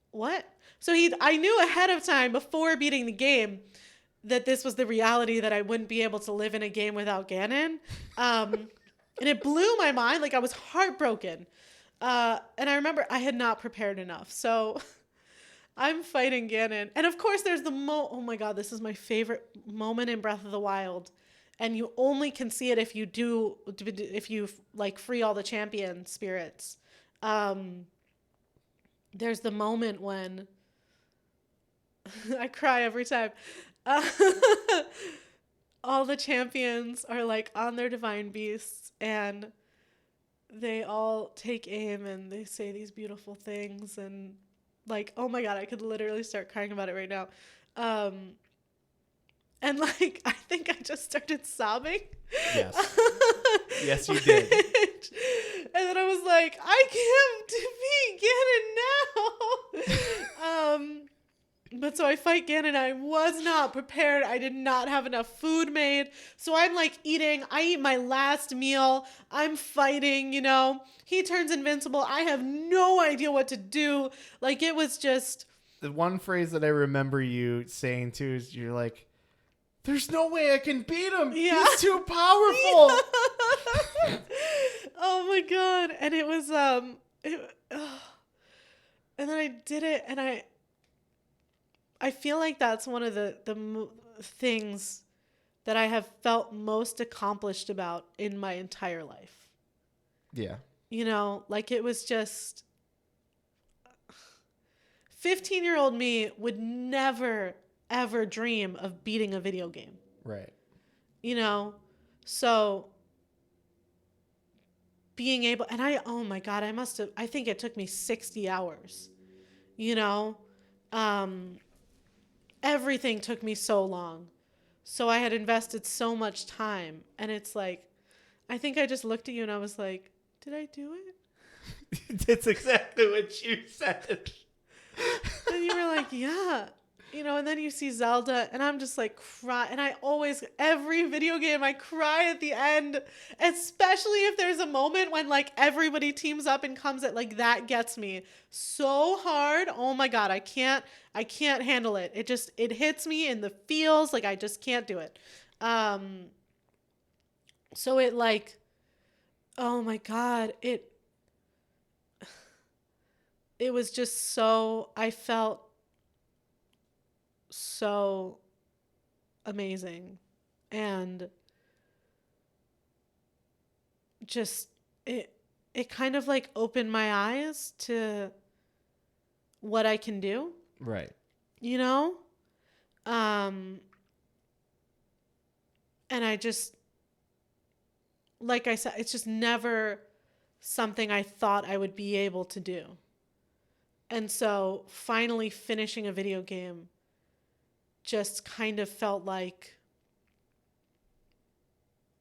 what? So I knew ahead of time before beating the game that this was the reality, that I wouldn't be able to live in a game without Ganon. And it blew my mind. Like, I was heartbroken. And I remember I had not prepared enough. So I'm fighting Ganon. And of course there's oh my God, this is my favorite moment in Breath of the Wild. And you only can see it if you like free all the champion spirits. There's the moment when I cry every time. All the champions are like on their divine beasts, and they all take aim and they say these beautiful things, and like, oh my God, I could literally start crying about it right now. And like, I think I just started sobbing. Yes. Yes, you did. And then I was like, I can't defeat Ganon now. But so I fight Ganon. I was not prepared. I did not have enough food made. So I'm like I eat my last meal. I'm fighting, He turns invincible. I have no idea what to do. Like, it was just... The one phrase that I remember you saying too is you're like, there's no way I can beat him. Yeah. He's too powerful. Yeah. Oh my God. And it was, and then I did it, and I feel like that's one of the things that I have felt most accomplished about in my entire life. Yeah. Like, it was just 15-year-old me would never, ever dream of beating a video game. Right. So being able, and oh my God, I think it took me 60 hours, everything took me so long. So I had invested so much time, and it's like, I think I just looked at you and I was like, did I do it? That's exactly what you said. And you were like, yeah. And then you see Zelda, and I'm just like, cry. And every video game, I cry at the end, especially if there's a moment when like everybody teams up and comes at, like, that gets me so hard. Oh my God, I can't handle it. It hits me in the feels, like I just can't do it. So it like, oh my God, it was just I felt so amazing, and just it kind of like opened my eyes to what I can do. Right. And I just, like I said, it's just never something I thought I would be able to do. And so finally finishing a video game just kind of felt like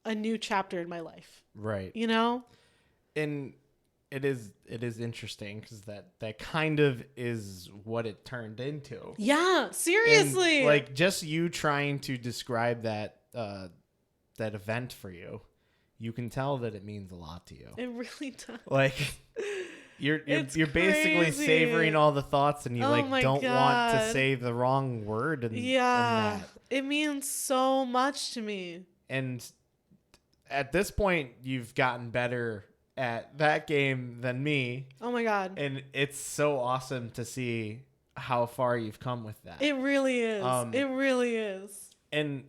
a new chapter in my life. Right. And it is interesting because that kind of is what it turned into. Yeah, seriously. And like, just you trying to describe that event for you, you can tell that it means a lot to you. It really does. Like, you're basically savoring all the thoughts, and you don't want to say the wrong word. And it means so much to me. And at this point, you've gotten better at that game than me. Oh my God. And it's so awesome to see how far you've come with that. It really is. It really is. And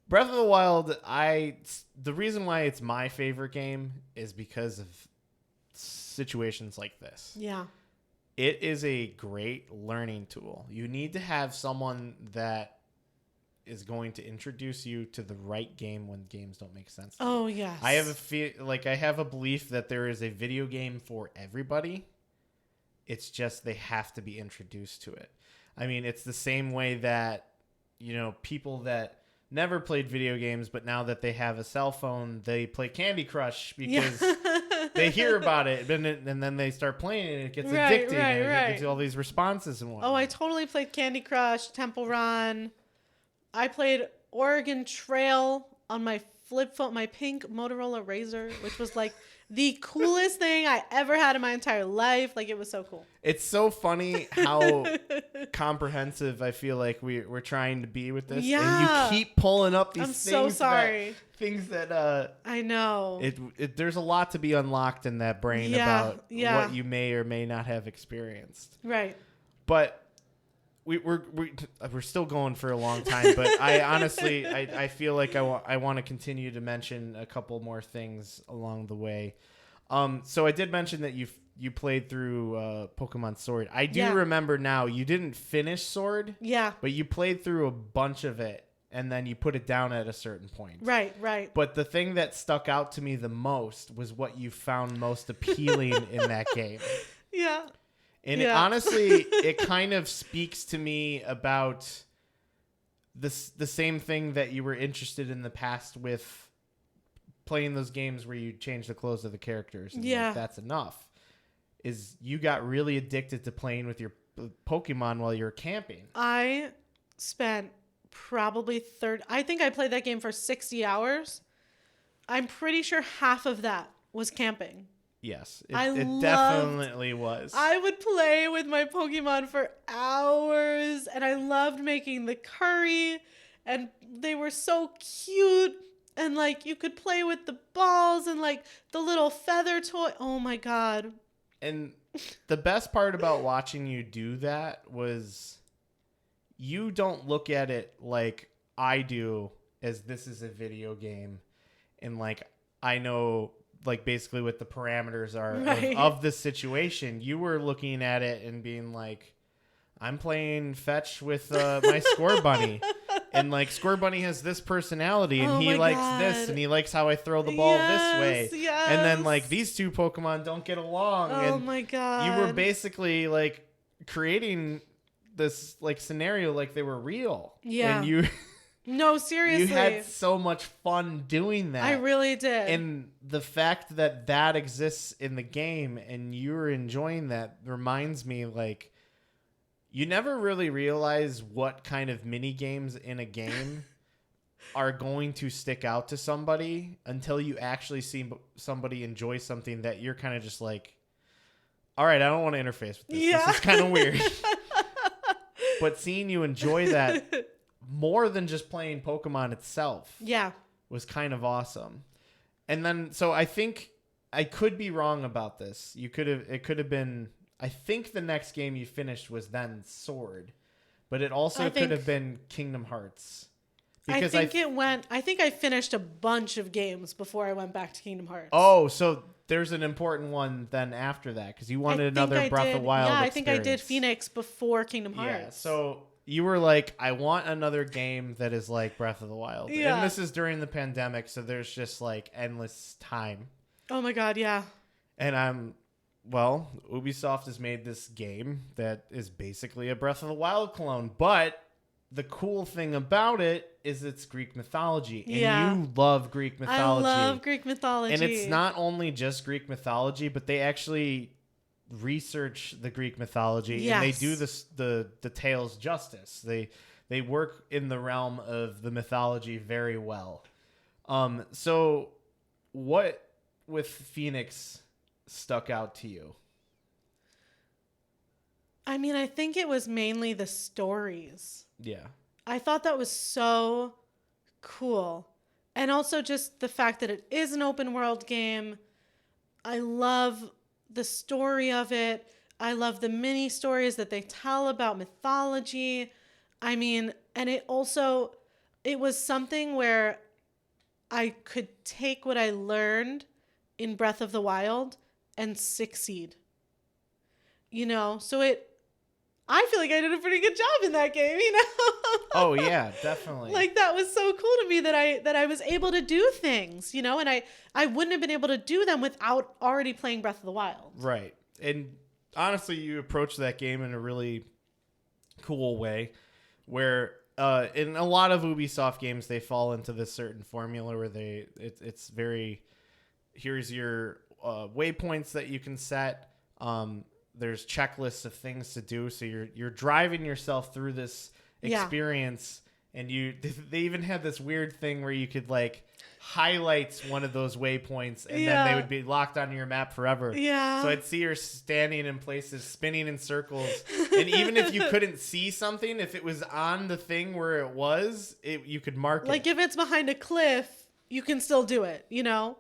Breath of the Wild, the reason why it's my favorite game is because of situations like this. Yeah. It is a great learning tool. You need to have someone that is going to introduce you to the right game when games don't make sense. Oh, yes. I have a belief that there is a video game for everybody. It's just they have to be introduced to it. I mean, it's the same way that, people that never played video games, but now that they have a cell phone, they play Candy Crush because they hear about it, and then they start playing it, and it gets addicting, and it gets all these responses and whatnot. Oh, I totally played Candy Crush, Temple Run. I played Oregon Trail on my flip phone, my pink Motorola Razr, which was like the coolest thing I ever had in my entire life. Like, it was so cool. It's so funny how comprehensive I feel like we're trying to be with this. Yeah. And you keep pulling up these things. I'm so sorry. Things that I know. There's a lot to be unlocked in that brain about what you may or may not have experienced. Right. But we're still going for a long time, but I honestly I feel like I want to continue to mention a couple more things along the way. So I did mention that you played through Pokemon Sword. I do remember now you didn't finish Sword. Yeah. But you played through a bunch of it and then you put it down at a certain point. Right. But the thing that stuck out to me the most was what you found most appealing in that game. Yeah. And honestly, it kind of speaks to me about the same thing that you were interested in the past with playing those games where you change the clothes of the characters. And like, that's enough. Is you got really addicted to playing with your Pokemon while you were camping. I spent probably I think I played that game for 60 hours. I'm pretty sure half of that was camping. Yes, it definitely was. I would play with my Pokemon for hours, and I loved making the curry, and they were so cute, and like you could play with the balls and like the little feather toy. Oh my God. And the best part about watching you do that was you don't look at it like I do, as this is a video game, and like I know like basically what the parameters are of the situation. You were looking at it and being like, I'm playing fetch with my Score Bunny. And like Score Bunny has this personality and he likes this and he likes how I throw the ball this way. Yes. And then like these two Pokemon don't get along. Oh my God. You were basically like creating this like scenario like they were real. Yeah. And you No, seriously. You had so much fun doing that. I really did. And the fact that that exists in the game and you're enjoying that reminds me, like, you never really realize what kind of mini games in a game are going to stick out to somebody until you actually see somebody enjoy something that you're kind of just like, all right, I don't want to interface with this. Yeah. This is kind of weird. But seeing you enjoy that more than just playing Pokemon itself was kind of awesome. And then, so I think I could be wrong about this. It could have been, I think the next game you finished was then Sword, but it also could have been Kingdom Hearts. Because I think I finished a bunch of games before I went back to Kingdom Hearts. Oh, so there's an important one then after that, because you wanted another Breath of the Wild experience. I think I did Phoenix before Kingdom Hearts. Yeah, so you were like, I want another game that is like Breath of the Wild. Yeah. And this is during the pandemic, so there's just like endless time. Oh my God, yeah. And Ubisoft has made this game that is basically a Breath of the Wild clone, but the cool thing about it is it's Greek mythology. And you love Greek mythology. I love Greek mythology. And it's not only just Greek mythology, but they actually research the Greek mythology and they do the tales justice. They work in the realm of the mythology very well. So what with Phoenix stuck out to you? I mean, I think it was mainly the stories. Yeah. I thought that was so cool. And also just the fact that it is an open world game. I love the story of it. I love the mini stories that they tell about mythology. I mean, and it was something where I could take what I learned in Breath of the Wild and succeed. You know, so I feel like I did a pretty good job in that game, you know? Oh yeah, definitely. Like that was so cool to me that I was able to do things, you know, and I wouldn't have been able to do them without already playing Breath of the Wild. Right. And honestly, you approach that game in a really cool way where in a lot of Ubisoft games, they fall into this certain formula where it's very, here's your waypoints that you can set. There's checklists of things to do. So you're driving yourself through this experience, and they even had this weird thing where you could like highlight one of those waypoints, and then they would be locked onto your map forever. Yeah. So I'd see her standing in places, spinning in circles, and even if you couldn't see something, if it was on the thing where it was, you could mark it. Like if it's behind a cliff, you can still do it, you know?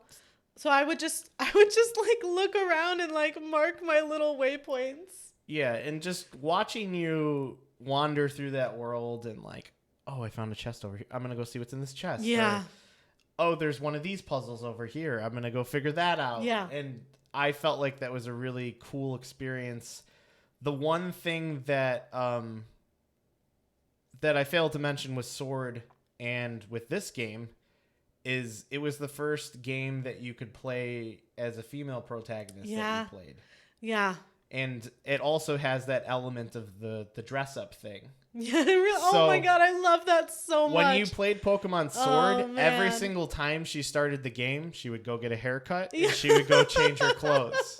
So I would just like look around and like mark my little waypoints. Yeah, and just watching you wander through that world and like, oh, I found a chest over here. I'm going to go see what's in this chest. Yeah. Or, oh, there's one of these puzzles over here. I'm going to go figure that out. Yeah. And I felt like that was a really cool experience. The one thing that that I failed to mention with Sword and with this game is it was the first game that you could play as a female protagonist that you played. Yeah. And it also has that element of the dress up thing. Yeah, oh my God, I love that so much. When you played Pokemon Sword, every single time she started the game, she would go get a haircut and she would go change her clothes.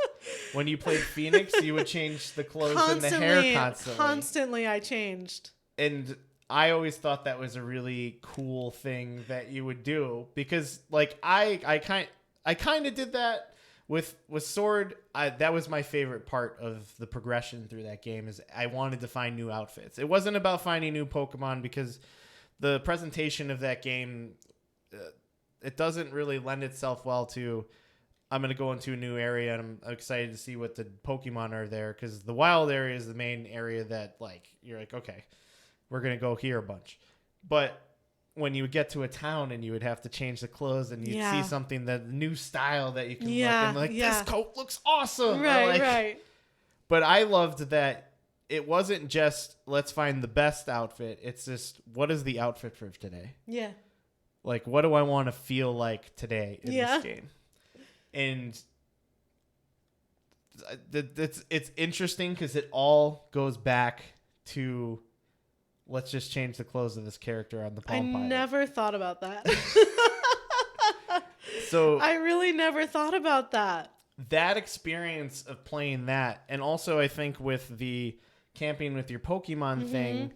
When you played Phoenix, you would change the clothes and the hair constantly. Constantly, I changed. And I always thought that was a really cool thing that you would do because, like, I kind of did that. With Sword, that was my favorite part of the progression through that game is I wanted to find new outfits. It wasn't about finding new Pokemon because the presentation of that game, it doesn't really lend itself well to I'm going to go into a new area and I'm excited to see what the Pokemon are there because the wild area is the main area that like you're like, okay, we're going to go here a bunch. But when you would get to a town and you would have to change the clothes and you'd see something, the new style that you can look and like, this coat looks awesome. Right. But I loved that it wasn't just let's find the best outfit. It's just what is the outfit for today? Yeah. Like, what do I want to feel like today in this game? And it's interesting because it all goes back to let's just change the clothes of this character on the Palm Pilot. I never thought about that. So I really never thought about that. That experience of playing that, and also I think with the camping with your Pokemon thing,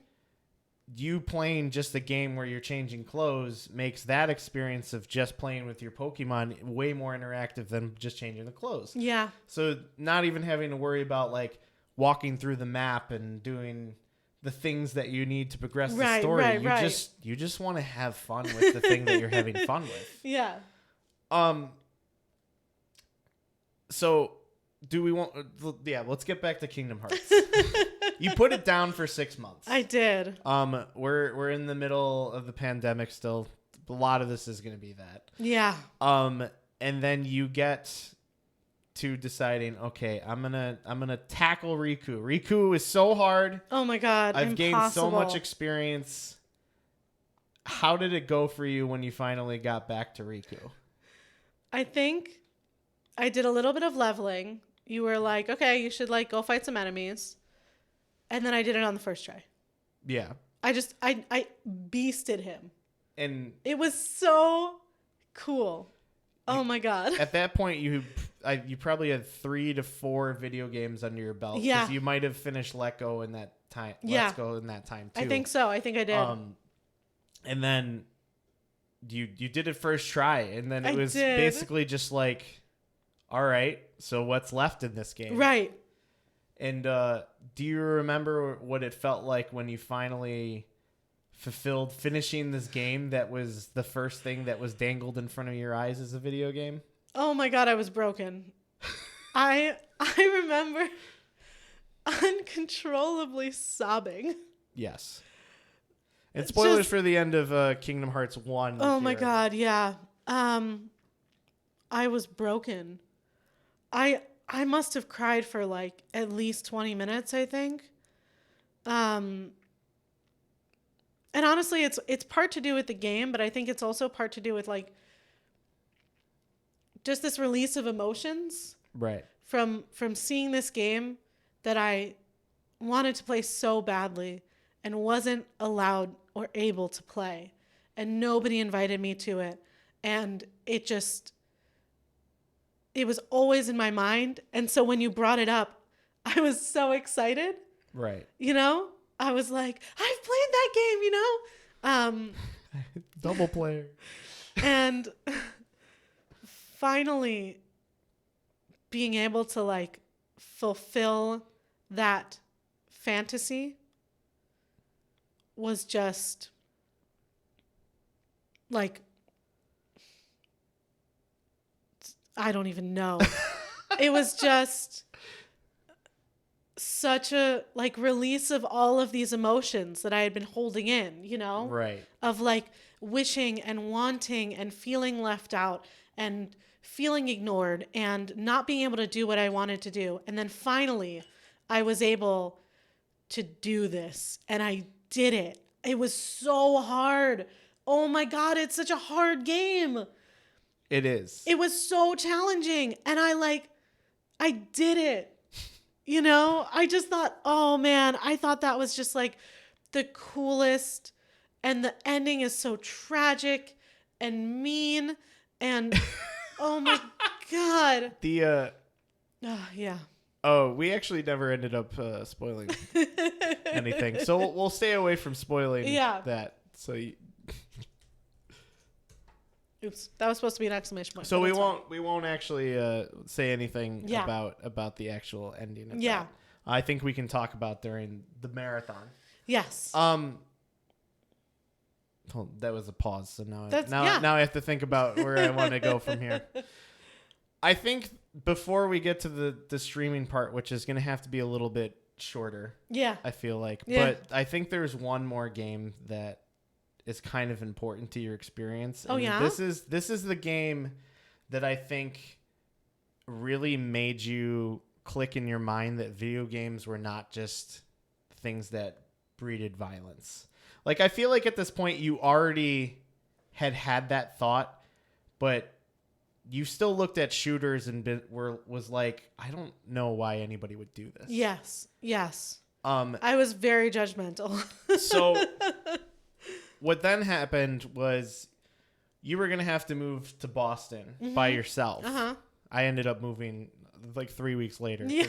you playing just a game where you're changing clothes makes that experience of just playing with your Pokemon way more interactive than just changing the clothes. Yeah. So not even having to worry about like walking through the map and doing the things that you need to progress the story. You just want to have fun with the thing that you're having fun with. Yeah. So do we want let's get back to Kingdom Hearts. You put it down for 6 months. I did. We're in the middle of the pandemic still. A lot of this is going to be that. Yeah. And then you get to deciding, okay, I'm gonna tackle Riku. Riku is so hard. Oh my God, I've gained so much experience. How did it go for you when you finally got back to Riku? I think I did a little bit of leveling. You were like, okay, you should like go fight some enemies. And then I did it on the first try. Yeah. I beasted him. And it was so cool. Oh my God. At that point, you probably had 3 to 4 video games under your belt. Yeah. Because you might have finished Let's Go in that time. Yeah. Let's Go in that time too. I think so. I think I did. And then you did it first try, and then it was basically just like, all right, so what's left in this game? Right. And do you remember what it felt like when you finally fulfilled finishing this game that was the first thing that was dangled in front of your eyes as a video game? Oh my God, I was broken. I remember uncontrollably sobbing. Yes. And spoilers for the end of Kingdom Hearts 1. Oh my God, yeah. I was broken. I must have cried for like at least 20 minutes, I think. And honestly, it's part to do with the game, but I think it's also part to do with like just this release of emotions. Right. From seeing this game that I wanted to play so badly and wasn't allowed or able to play, and nobody invited me to it, and it just it was always in my mind. And so when you brought it up, I was so excited. Right. You know, I was like, I've played that game, you know? Double player. And finally being able to like fulfill that fantasy was just like, I don't even know. It was just such a like release of all of these emotions that I had been holding in, you know? Right. Of like wishing and wanting and feeling left out and feeling ignored and not being able to do what I wanted to do. And then finally I was able to do this and I did it. It was so hard. Oh my God, it's such a hard game. It is. It was so challenging. And I did it. You know, I just thought, oh man, I thought that was just like the coolest. And the ending is so tragic and mean. And oh my God. Yeah. Oh, we actually never ended up spoiling anything. So we'll stay away from spoiling that. So oops, that was supposed to be an exclamation point. So we won't actually say anything about the actual ending of that. I think we can talk about during the marathon. Yes. That was a pause. So now I have to think about where I want to go from here. I think before we get to the streaming part, which is going to have to be a little bit shorter. Yeah. I feel like. Yeah. But I think there's one more game that is kind of important to your experience. Oh, yeah? This is the game that I think really made you click in your mind that video games were not just things that breeded violence. Like, I feel like at this point you already had that thought, but you still looked at shooters and was like, I don't know why anybody would do this. Yes. I was very judgmental. So what then happened was you were going to have to move to Boston by yourself. Uh-huh. I ended up moving like 3 weeks later. Yeah.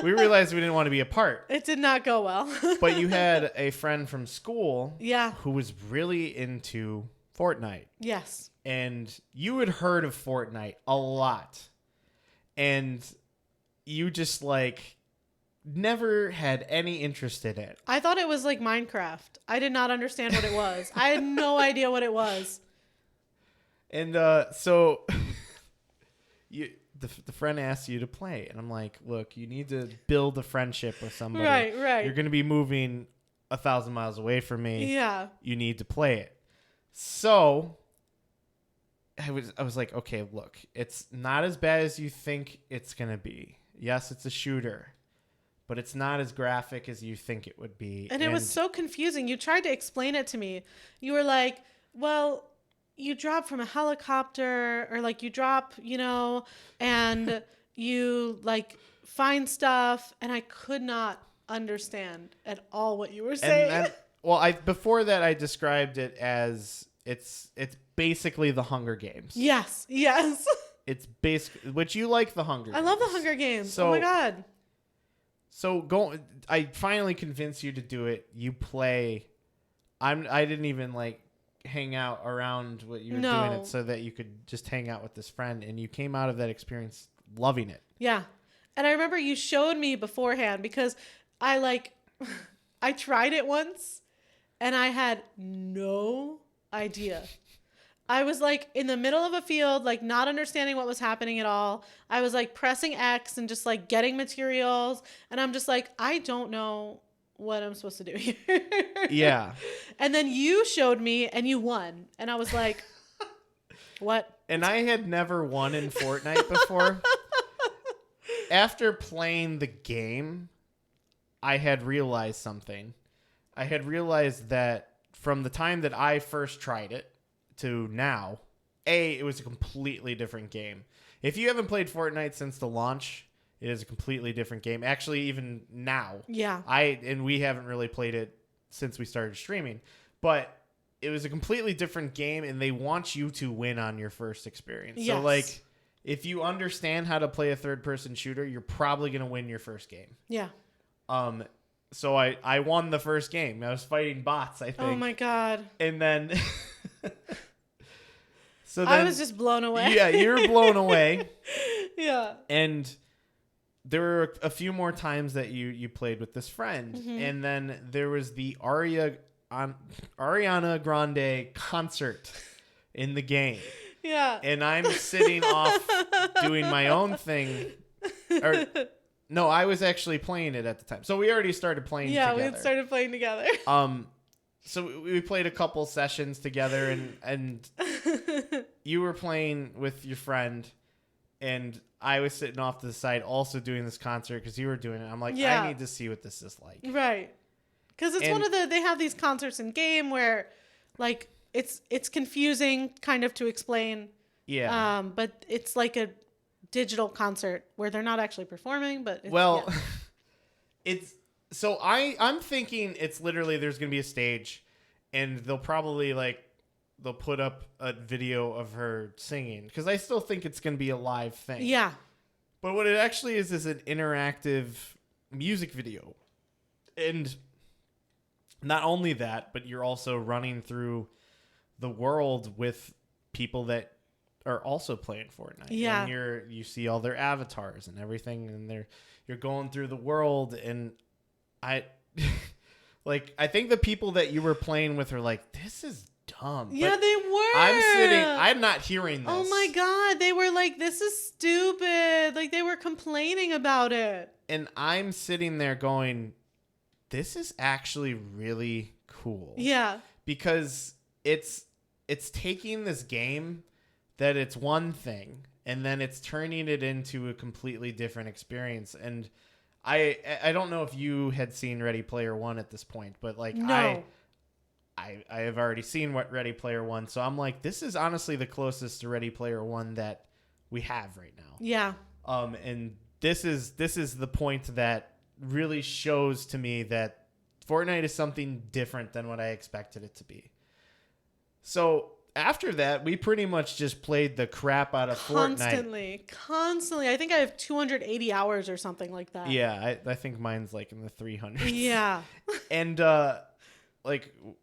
We realized we didn't want to be apart. It did not go well. But you had a friend from school who was really into Fortnite. Yes. And you had heard of Fortnite a lot. And you just like never had any interest in it. I thought it was like Minecraft. I did not understand what it was. I had no idea what it was. And so the friend asked you to play. And I'm like, look, you need to build a friendship with somebody. Right. You're going to be moving 1,000 miles away from me. Yeah. You need to play it. So I was like, okay, look, it's not as bad as you think it's going to be. Yes, it's a shooter, but it's not as graphic as you think it would be. And it was so confusing. You tried to explain it to me. You were like, well, you drop from a helicopter or like you drop, you know, and you like find stuff. And I could not understand at all what you were saying. Before that, I described it as it's basically the Hunger Games. Yes. It's basically, which you like the Hunger Games. I love the Hunger Games. Oh my God. So I finally convinced you to do it. You play. I didn't even like hang out around what you were doing it so that you could just hang out with this friend, and you came out of that experience loving it. Yeah. And I remember you showed me beforehand because I tried it once and I had no idea. I was like in the middle of a field, like not understanding what was happening at all. I was like pressing X and just like getting materials. And I'm just like, I don't know what I'm supposed to do here. Yeah. And then you showed me and you won. And I was like, what? And I had never won in Fortnite before. After playing the game, I had realized something. I had realized that from the time that I first tried it to now, it was a completely different game. If you haven't played Fortnite since the launch, it is a completely different game. Actually, even now. Yeah. We haven't really played it since we started streaming. But it was a completely different game, and they want you to win on your first experience. Yes. So, like, if you understand how to play a third-person shooter, you're probably going to win your first game. Yeah. So I won the first game. I was fighting bots, I think. Oh my God. And then... so then, I was just blown away. Yeah, you were blown away. Yeah. And there were a few more times that you played with this friend. Mm-hmm. And then there was the Ariana Grande concert in the game. Yeah. And I'm sitting off doing my own thing. Or no, I was actually playing it at the time. So we already started playing together. Yeah, we had started playing together. So we played a couple sessions together, and you were playing with your friend, and I was sitting off to the side also doing this concert because you were doing it. I'm like, I need to see what this is like. Right. Because it's one of they have these concerts in game where, like, it's confusing kind of to explain. Yeah. But it's like a digital concert where they're not actually performing, but it's so I'm thinking it's literally there's going to be a stage and they'll probably they'll put up a video of her singing because I still think it's going to be a live thing. Yeah. But what it actually is an interactive music video. And not only that, but you're also running through the world with people that are also playing Fortnite. Yeah. And you see all their avatars and everything, and you're going through the world, and I think the people that you were playing with are like, this is dumb. Yeah, but they were. I'm not hearing this. Oh my God. They were like, this is stupid. Like, they were complaining about it. And I'm sitting there going, this is actually really cool. Yeah. Because it's taking this game that it's one thing and then it's turning it into a completely different experience. And I don't know if you had seen Ready Player One at this point, but no. I have already seen what Ready Player One, so I'm like, this is honestly the closest to Ready Player One that we have right now. Yeah. And this is the point that really shows to me that Fortnite is something different than what I expected it to be. So after that, we pretty much just played the crap out of Fortnite. Constantly. I think I have 280 hours or something like that. Yeah, I think mine's like in the 300s. Yeah. And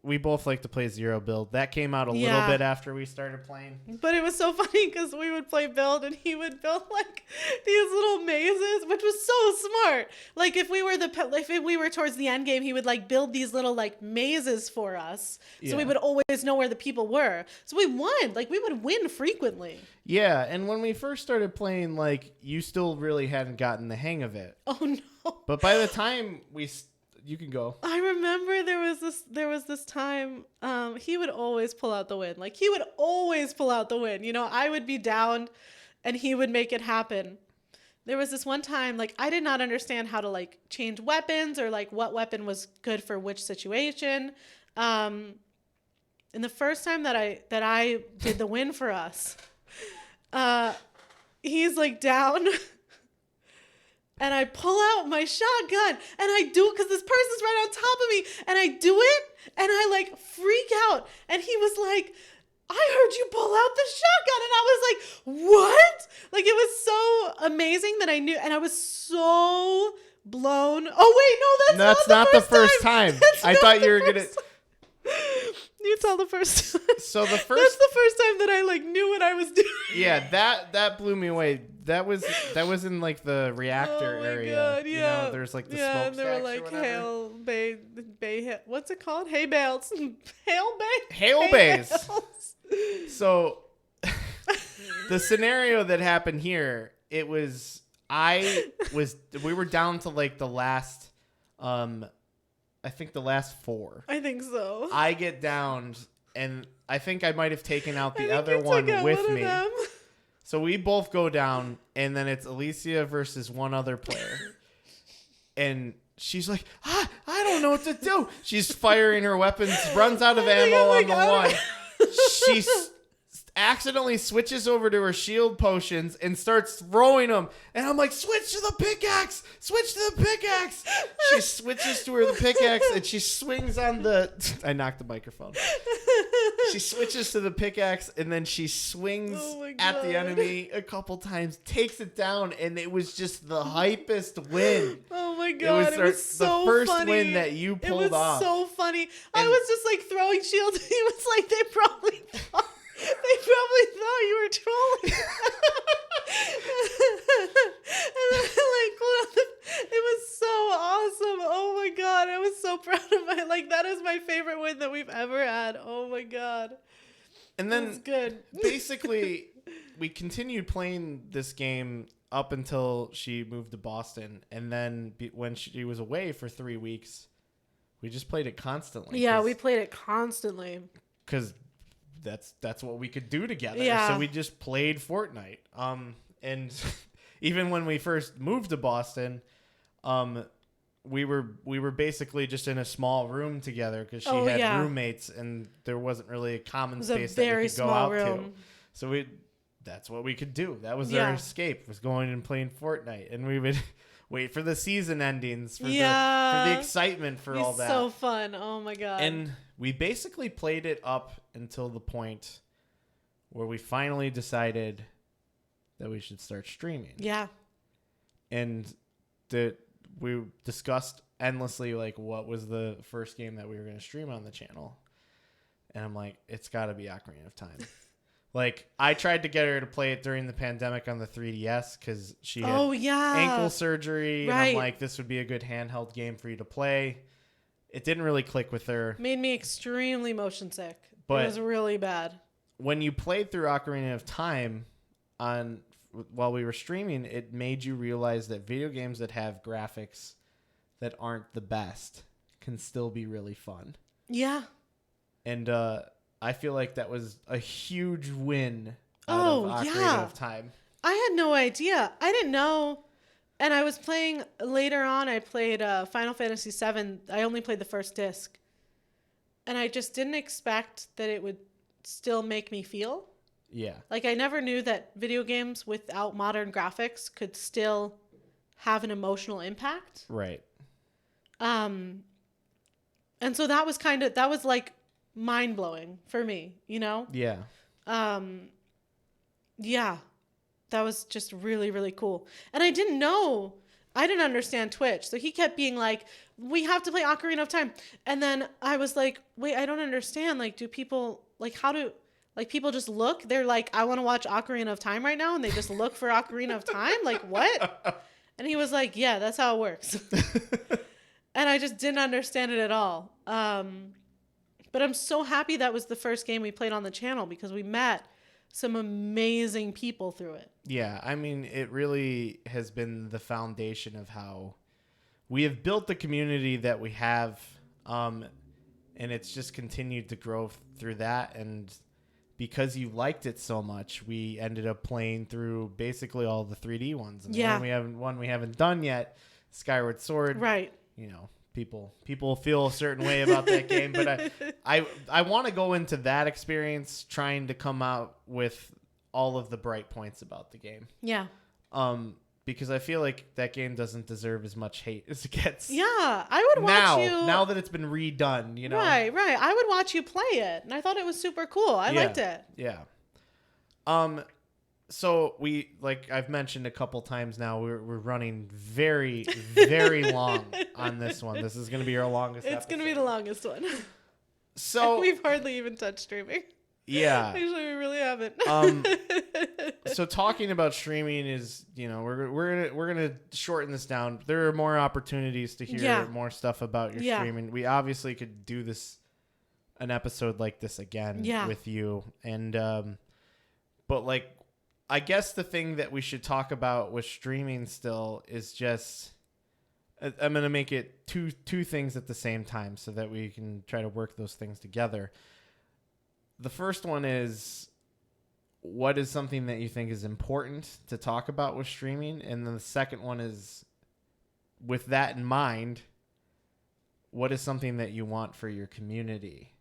we both like to play Zero Build. That came out a little bit after we started playing. But it was so funny because we would play Build and he would build like these little mazes, which was so smart. Like if we were towards the end game, he would like build these little like mazes for us. So we would always know where the people were. So we won. Like we would win frequently. Yeah. And when we first started playing, like you still really hadn't gotten the hang of it. Oh no. But by the time you can go. I remember there was this time he would always pull out the win. Like he would always pull out the win. You know, I would be down and he would make it happen. There was this one time like I did not understand how to like change weapons or like what weapon was good for which situation. And the first time that I did the win for us, he's like down. And I pull out my shotgun and I do it because this person's right on top of me. And I do it and I like freak out. And he was like, I heard you pull out the shotgun. And I was like, what? Like it was so amazing that I knew. And I was so blown. Oh, wait, no, that's not the first time. I thought you were going to. You tell the first time. So the first. That's the first time that I like knew what I was doing. Yeah, that blew me away. That was in like the reactor area. God, yeah. You know, there's like the smoke and they were like hail bay. What's it called? Hay bales. Hail bays. So the scenario that happened here, we were down to like the last, I think the last 4. I think so. I get downed and I think I might have taken out the other one with me. So we both go down, and then it's Alicia versus one other player. And she's like, I don't know what to do. She's firing her weapons, runs out of ammo on the one. She accidentally switches over to her shield potions and starts throwing them. And I'm like, switch to the pickaxe! Switch to the pickaxe! She switches to the pickaxe and she swings on the... I knocked the microphone. She switches to the pickaxe and then she swings at the enemy a couple times, takes it down, and it was just the hypest win. Oh my God, it was so the first funny. win that you pulled off. It was so funny. I was just like throwing shields. He was like, they probably thought you were trolling. And then it was so awesome. Oh my God, I was so proud of that is my favorite win that we've ever had. Oh my God. And then that's good. Basically, we continued playing this game up until she moved to Boston. And then when she was away for 3 weeks, we just played it constantly. Yeah, we played it constantly. Because that's what we could do together. Yeah. So we just played Fortnite. And even when we first moved to Boston, we were basically just in a small room together because she had roommates and there wasn't really a common space that we could go out to. So that's what we could do. That was our escape, was going and playing Fortnite. And we would wait for the season endings for the excitement for all that. So fun. Oh my God. And we basically played it up until the point where we finally decided that we should start streaming. Yeah. And we discussed endlessly like what was the first game that we were going to stream on the channel. And I'm like, it's got to be Ocarina of Time. Like, I tried to get her to play it during the pandemic on the 3DS because she had ankle surgery. Right. And I'm like, this would be a good handheld game for you to play. It didn't really click with her. Made me extremely motion sick. But it was really bad. When you played through Ocarina of Time while we were streaming, it made you realize that video games that have graphics that aren't the best can still be really fun. Yeah. And I feel like that was a huge win out of Ocarina of Time. I had no idea. I didn't know. And I was playing later on. I played Final Fantasy VII. I only played the first disc. And I just didn't expect that it would still make me feel. Yeah. Like, I never knew that video games without modern graphics could still have an emotional impact. Right. And so that was like mind-blowing for me, you know? Yeah. Yeah. That was just really, really cool. And I didn't understand Twitch. So he kept being like, we have to play Ocarina of Time. And then I was like, wait, I don't understand. Like, do people, like, people just look? They're like, I want to watch Ocarina of Time right now. And they just look for Ocarina of Time? Like, what? And he was like, yeah, that's how it works. And I just didn't understand it at all. But I'm so happy that was the first game we played on the channel because we met some amazing people through it. Yeah, I mean, it really has been the foundation of how we have built the community that we have, and it's just continued to grow through that. And because you liked it so much, we ended up playing through basically all the 3D ones. And one we haven't done yet, Skyward Sword. Right. You know, people feel a certain way about that game, but I want to go into that experience trying to come out with all of the bright points about the game. Yeah. Because I feel like that game doesn't deserve as much hate as it gets. Yeah, I would watch you now that it's been redone, you know. Right. I would watch you play it, and I thought it was super cool. I liked it. Yeah. So we, like I've mentioned a couple times now, we're running very, very long on this one. This is going to be our longest episode. It's going to be the longest one. So we've hardly even touched streaming. Yeah. Actually, we really haven't. So talking about streaming is, you know, we're gonna shorten this down. There are more opportunities to hear more stuff about your streaming. We obviously could do an episode like this again with you, and but like, I guess the thing that we should talk about with streaming still is just, I'm gonna make it two things at the same time so that we can try to work those things together. The first one is, what is something that you think is important to talk about with streaming? And then the second one is, with that in mind, what is something that you want for your community?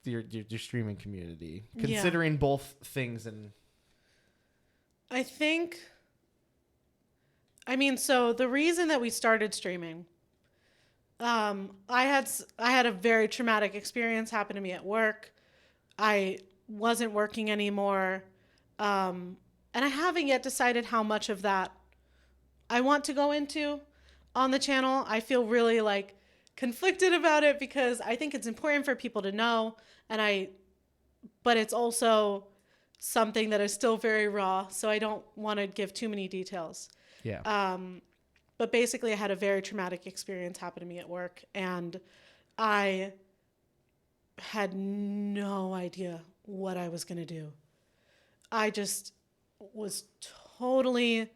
your streaming community, considering both things? And I think, I mean, so the reason that we started streaming, I had a very traumatic experience happen to me at work. I wasn't working anymore. And I haven't yet decided how much of that I want to go into on the channel. I feel really like conflicted about it because I think it's important for people to know, but it's also something that is still very raw, so I don't want to give too many details. Yeah. But basically I had a very traumatic experience happen to me at work, and I had no idea what I was going to do. I just was totally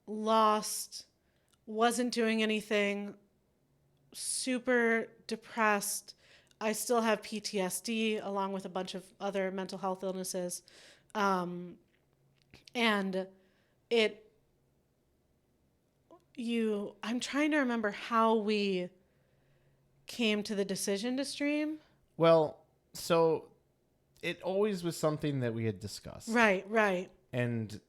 lost, wasn't doing anything, super depressed. I still have PTSD along with a bunch of other mental health illnesses. And I'm trying to remember how we came to the decision to stream. Well, so it always was something that we had discussed. Right. And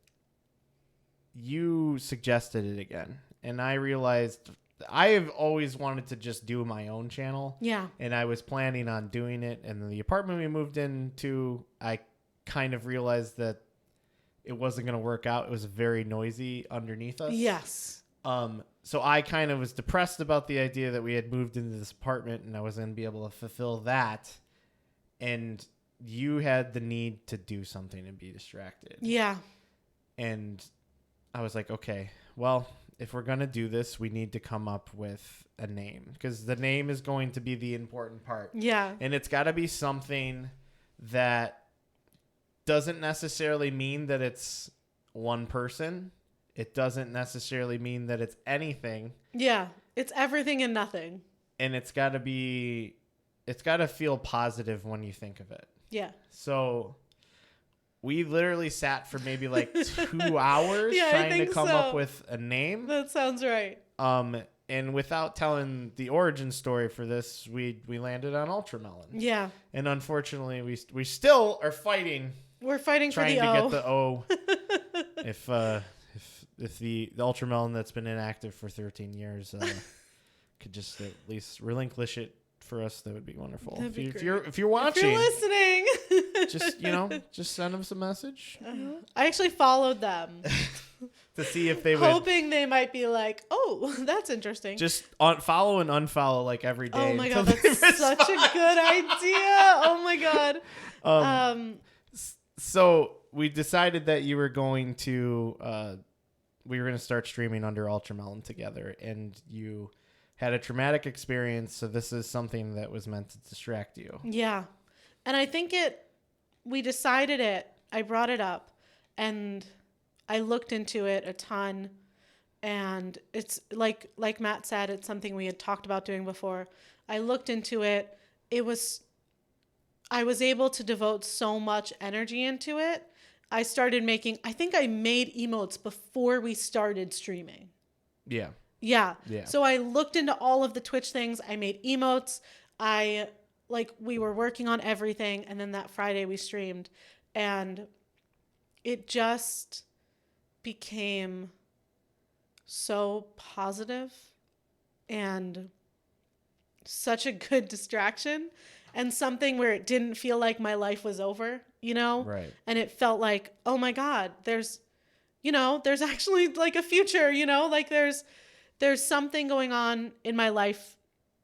you suggested it again. And I realized I have always wanted to just do my own channel. Yeah. And I was planning on doing it. And the apartment we moved into, I kind of realized that it wasn't going to work out. It was very noisy underneath us. Yes. So I kind of was depressed about the idea that we had moved into this apartment and I was going to be able to fulfill that. And you had the need to do something and be distracted. Yeah. And I was like, okay, well, if we're going to do this, we need to come up with a name, because the name is going to be the important part. Yeah. And it's got to be something that doesn't necessarily mean that it's one person. It doesn't necessarily mean that it's anything. Yeah. It's everything and nothing. And it's got to feel positive when you think of it. Yeah. So we literally sat for maybe like 2 hours trying to come up with a name. That sounds right. And without telling the origin story for this, we landed on UltraMel0n. Yeah. And unfortunately, we still are fighting. We're fighting for the trying O. to get the O. if the UltraMel0n that's been inactive for 13 years could just at least relinquish it for us, that would be wonderful. If you're watching, if you're just listening, just send them some message. I actually followed them To see if they would, hoping they might be like, oh, that's interesting. just follow and unfollow like every day. Oh my god, that's such a good idea. Oh my god. So we decided that you were going to we were going to start streaming under UltraMel0n together, and you had a traumatic experience, so this is something that was meant to distract you. Yeah. And I think we decided it, I brought it up, and I looked into it a ton, and it's like Matt said, it's something we had talked about doing before. I looked into it. I was able to devote so much energy into it. I think I made emotes before we started streaming. Yeah. Yeah. Yeah. So I looked into all of the Twitch things. I made emotes. We were working on everything. And then that Friday we streamed, and it just became so positive and such a good distraction, and something where it didn't feel like my life was over, Right. And it felt like, oh my God, there's actually like a future, like there's something going on in my life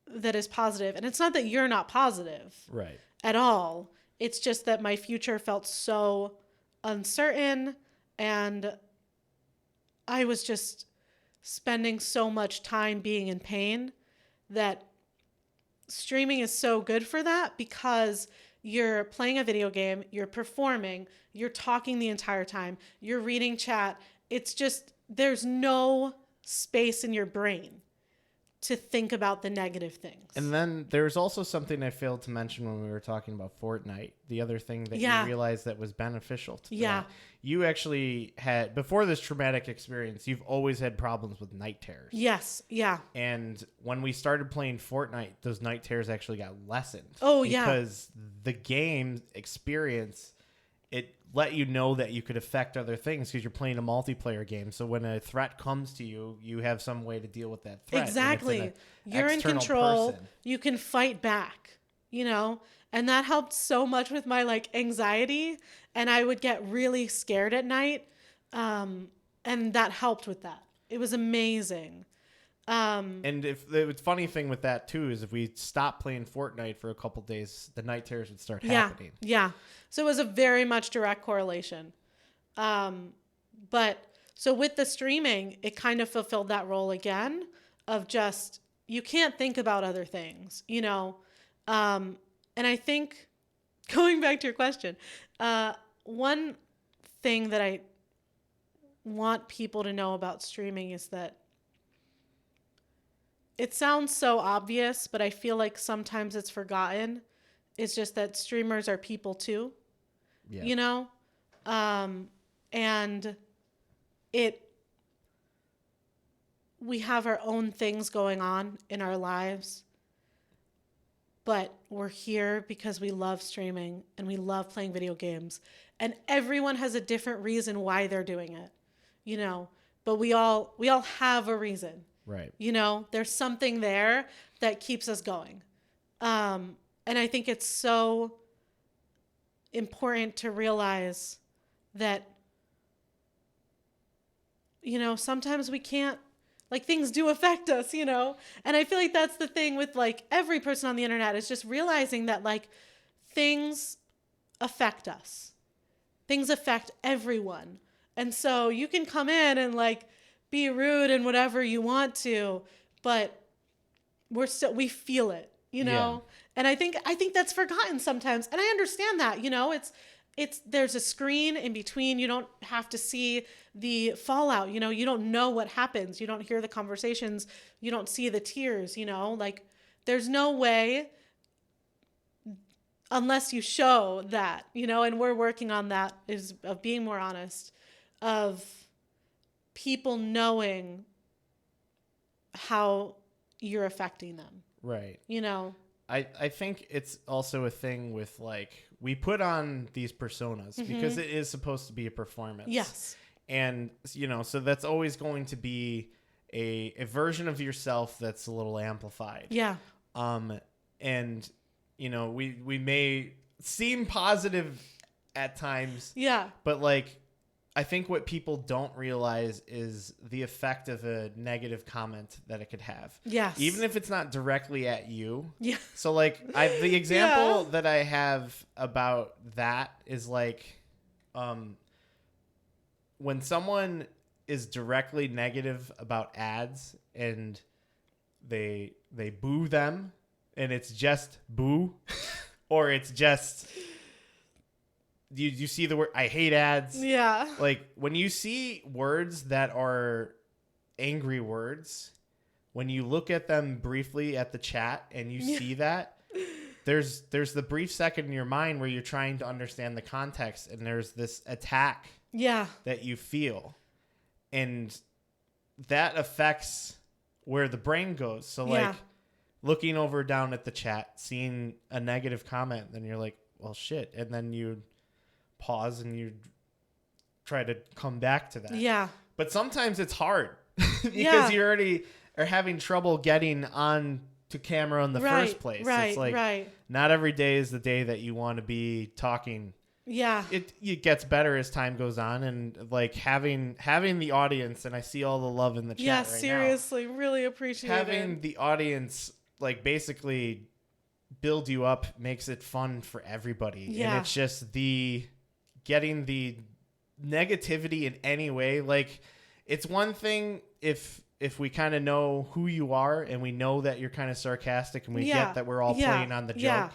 that is positive. And it's not that you're not positive. Right. At all. It's just that my future felt so uncertain, and I was just spending so much time being in pain that streaming is so good for that, because you're playing a video game, you're performing, you're talking the entire time, you're reading chat. It's just, there's no space in your brain to think about the negative things. And then there's also something I failed to mention when we were talking about Fortnite. The other thing that you realized that was beneficial to that. You actually had, before this traumatic experience, you've always had problems with night terrors. Yes. Yeah. And when we started playing Fortnite, those night terrors actually got lessened. Oh, yeah. Because the game experience, it let you know that you could affect other things because you're playing a multiplayer game. So when a threat comes to you, you have some way to deal with that threat. Exactly. You're in control. Person. You can fight back, and that helped so much with my like anxiety. And I would get really scared at night. And that helped with that. It was amazing. And if the funny thing with that too is if we stopped playing Fortnite for a couple days, the night terrors would start happening. Yeah. So it was a very much direct correlation. But so with the streaming, it kind of fulfilled that role again of just, you can't think about other things, And I think going back to your question, one thing that I want people to know about streaming is that it sounds so obvious, but I feel like sometimes it's forgotten. It's just that streamers are people too, and we have our own things going on in our lives, but we're here because we love streaming and we love playing video games, and everyone has a different reason why they're doing it, but we all have a reason. Right. There's something there that keeps us going. And I think it's so important to realize that, sometimes we can't, like, things do affect us, And I feel like that's the thing with, like, every person on the internet is just realizing that, like, things affect us. Things affect everyone. And so you can come in and, like, be rude and whatever you want to, but we feel it, Yeah. And I think that's forgotten sometimes. And I understand that, it's there's a screen in between. You don't have to see the fallout, you don't know what happens. You don't hear the conversations. You don't see the tears, like there's no way unless you show that, and we're working on that of being more honest, of people knowing how you're affecting them. Right. I think it's also a thing with, like, we put on these personas because it is supposed to be a performance. Yes. And, so that's always going to be a version of yourself that's a little amplified. Yeah. And, we may seem positive at times. Yeah. But, like, I think what people don't realize is the effect of a negative comment that it could have. Yes. Even if it's not directly at you. Yeah. So, like, the example that I have about that is, like, when someone is directly negative about ads and they boo them and it's just boo or it's just... You see the word, I hate ads. Yeah. Like, when you see words that are angry words, when you look at them briefly at the chat and you see that, there's the brief second in your mind where you're trying to understand the context, and there's this attack that you feel. And that affects where the brain goes. So, like, looking over down at the chat, seeing a negative comment, then you're like, well, shit. And then you pause and you try to come back to that. Yeah. But sometimes it's hard because you already are having trouble getting on to camera in the first place. Right. It's like not every day is the day that you want to be talking. Yeah. It gets better as time goes on, and like having the audience, and I see all the love in the chat right now. Seriously, really appreciate having the audience like basically build you up makes it fun for everybody. Yeah. And it's just getting the negativity in any way. Like, it's one thing if we kind of know who you are and we know that you're kind of sarcastic and we get that we're all playing on the joke.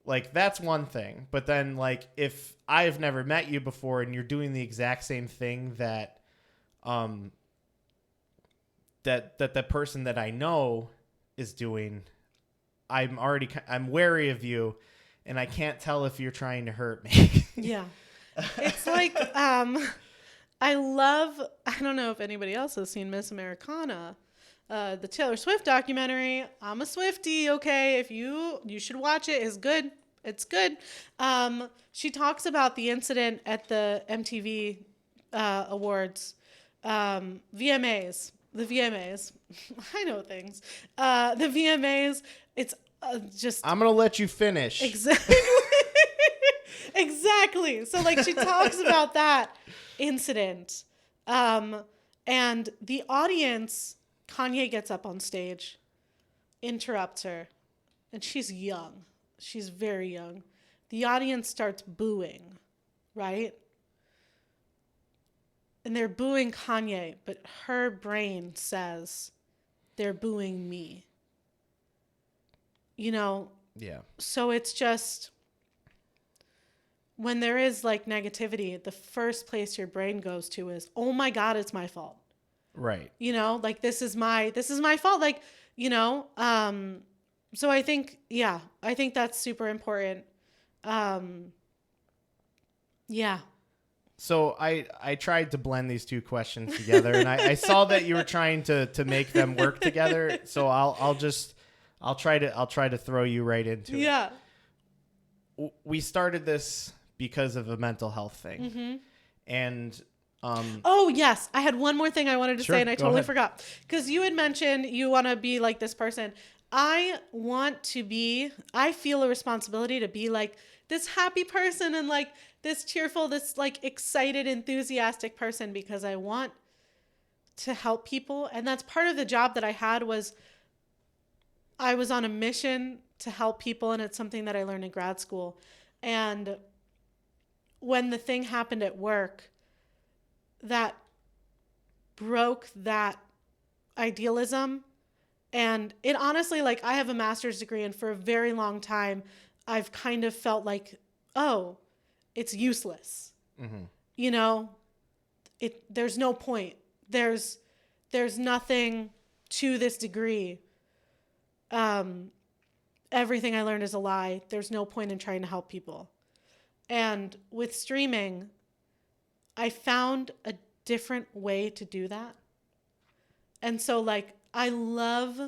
Like, that's one thing. But then, like, if I've never met you before and you're doing the exact same thing that that person that I know is doing, I'm wary of you, and I can't tell if you're trying to hurt me. Yeah. It's like, I don't know if anybody else has seen Miss Americana, the Taylor Swift documentary. I'm a Swiftie, okay? If you should watch it. It's good. It's good. She talks about the incident at the MTV awards, VMAs. The VMAs. I know things. The VMAs. It's just. I'm gonna let you finish. Exactly. Exactly. So like she talks about that incident, and the audience. Kanye gets up on stage, interrupts her, and she's young. She's very young. The audience starts booing, right? And they're booing Kanye, but her brain says they're booing me. You know? Yeah. So it's just, when there is like negativity, the first place your brain goes to is, oh my God, it's my fault. Right. You know, like this is my fault. Like, you know, so I think that's super important. Yeah. So I tried to blend these two questions together, and I saw that you were trying to make them work together. So I'll try to throw you right into it. Yeah. We started this because of a mental health thing. Mm-hmm. And oh yes, I had one more thing I wanted to say, and I totally ahead. forgot, because you had mentioned you want to be like this person. I feel a responsibility to be like this happy person and like this cheerful, this like excited, enthusiastic person, because I want to help people. And that's part of the job that I had, was I was on a mission to help people, and it's something that I learned in grad school. And when the thing happened at work, that broke that idealism. And it honestly, like, I have a master's degree, and for a very long time, I've kind of felt like, oh, it's useless. Mm-hmm. You know, there's no point. There's nothing to this degree. Everything I learned is a lie. There's no point in trying to help people. And with streaming, I found a different way to do that. And so, like, I love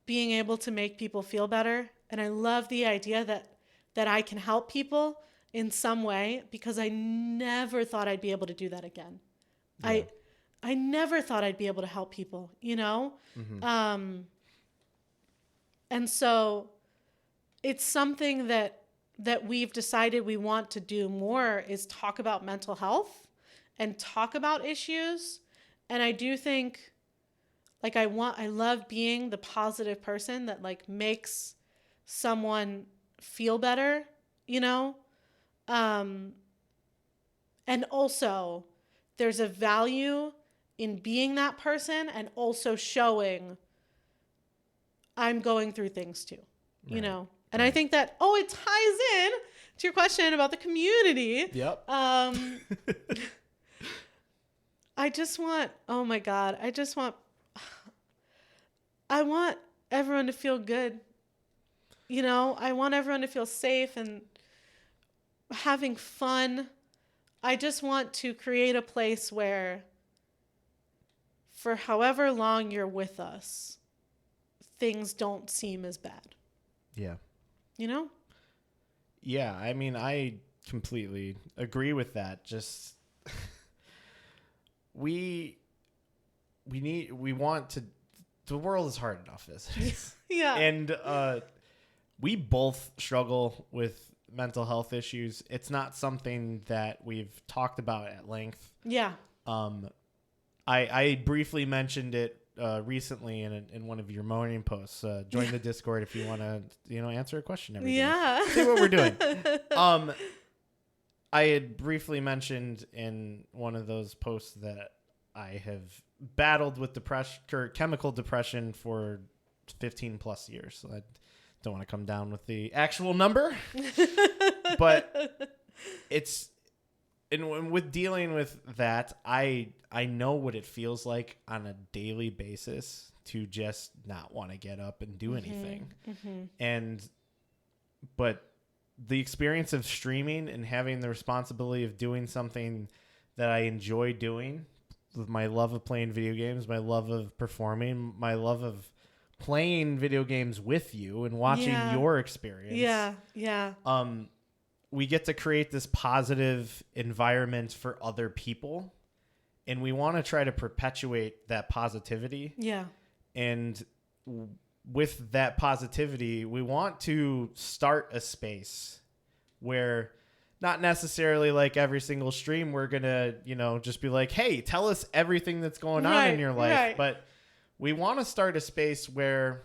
being able to make people feel better. And I love the idea that I can help people in some way, because I never thought I'd be able to do that again. Yeah. I never thought I'd be able to help people, you know? Mm-hmm. And so it's something that we've decided we want to do more, is talk about mental health and talk about issues. And I do think, like, I love being the positive person that, like, makes someone feel better, you know? And also there's a value in being that person, and also showing I'm going through things too, you know? And I think that, it ties in to your question about the community. Yep. I want everyone to feel good. You know, I want everyone to feel safe and having fun. I just want to create a place where, for however long you're with us, things don't seem as bad. Yeah. You know? Yeah, I mean, I completely agree with that. Just we want to. The world is hard enough as it is. Yeah. And we both struggle with mental health issues. It's not something that we've talked about at length. Yeah. I briefly mentioned it recently in one of your morning posts. Join the Discord if you want to, answer a question every day. Yeah. See what we're doing. I had briefly mentioned in one of those posts that I have battled with depression, or chemical depression, for 15 plus years. So I don't want to come down with the actual number, but and with dealing with that, I know what it feels like on a daily basis to just not want to get up and do anything. But the experience of streaming and having the responsibility of doing something that I enjoy doing, with my love of playing video games, my love of performing, my love of playing video games with you and watching your experience. Yeah. We get to create this positive environment for other people, and we want to try to perpetuate that positivity. Yeah. And with that positivity, we want to start a space where not necessarily like every single stream we're going to, just be like, hey, tell us everything that's going on in your life. Right. But we want to start a space where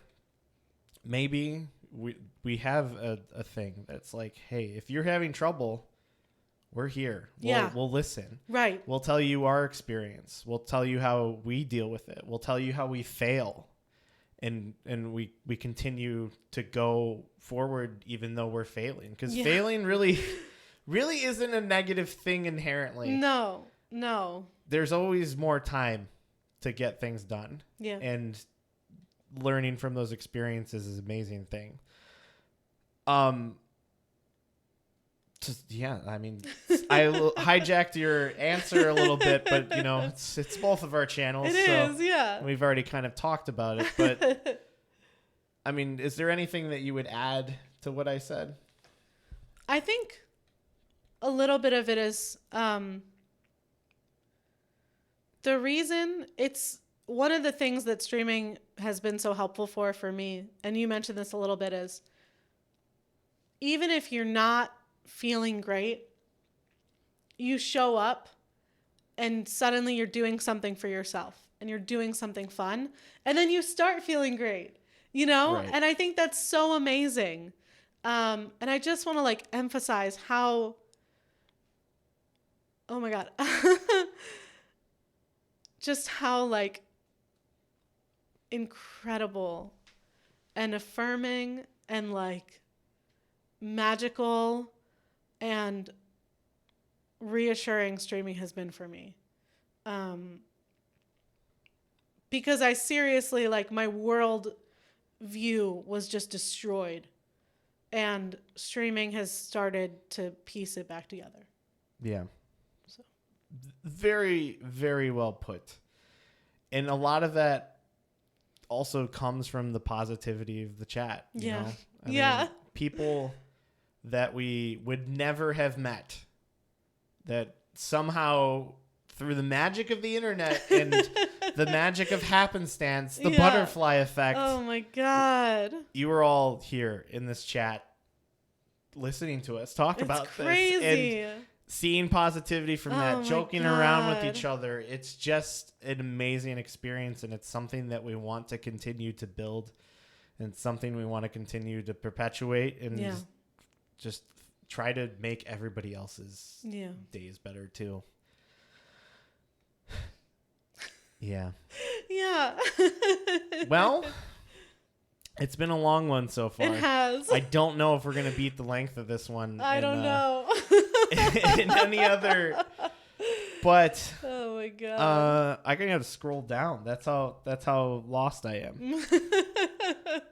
maybe we have a thing that's like, hey, if you're having trouble, we're here. We'll listen. Right. We'll tell you our experience. We'll tell you how we deal with it. We'll tell you how we fail. And we continue to go forward even though we're failing. Because failing really isn't a negative thing inherently. No. There's always more time to get things done. Yeah. And learning from those experiences is an amazing thing. I hijacked your answer a little bit, but it's both of our channels. It is, yeah. We've already kind of talked about it, but I mean, is there anything that you would add to what I said? I think a little bit of it is the reason it's one of the things that streaming has been so helpful for me, and you mentioned this a little bit, is even if you're not feeling great, you show up and suddenly you're doing something for yourself and you're doing something fun, and then you start feeling great, Right. And I think that's so amazing. And I just want to emphasize how, oh my God, just how incredible and affirming and magical and reassuring streaming has been for me. Because I seriously, my world view was just destroyed, and streaming has started to piece it back together. Yeah. So. Very, very well put. And a lot of that also comes from the positivity of the chat. You know? I mean, people that we would never have met, that somehow through the magic of the internet and the magic of happenstance, the butterfly effect. Oh my God. You were all here in this chat listening to us talk about crazy. This and seeing positivity from that, joking around with each other. It's just an amazing experience, and it's something that we want to continue to build, and something we want to continue to perpetuate, and just try to make everybody else's days better too. Yeah. Well, it's been a long one so far. It has. I don't know if we're going to beat the length of this one. I don't know. In any other, but oh my God. I gotta have to scroll down. That's how lost I am.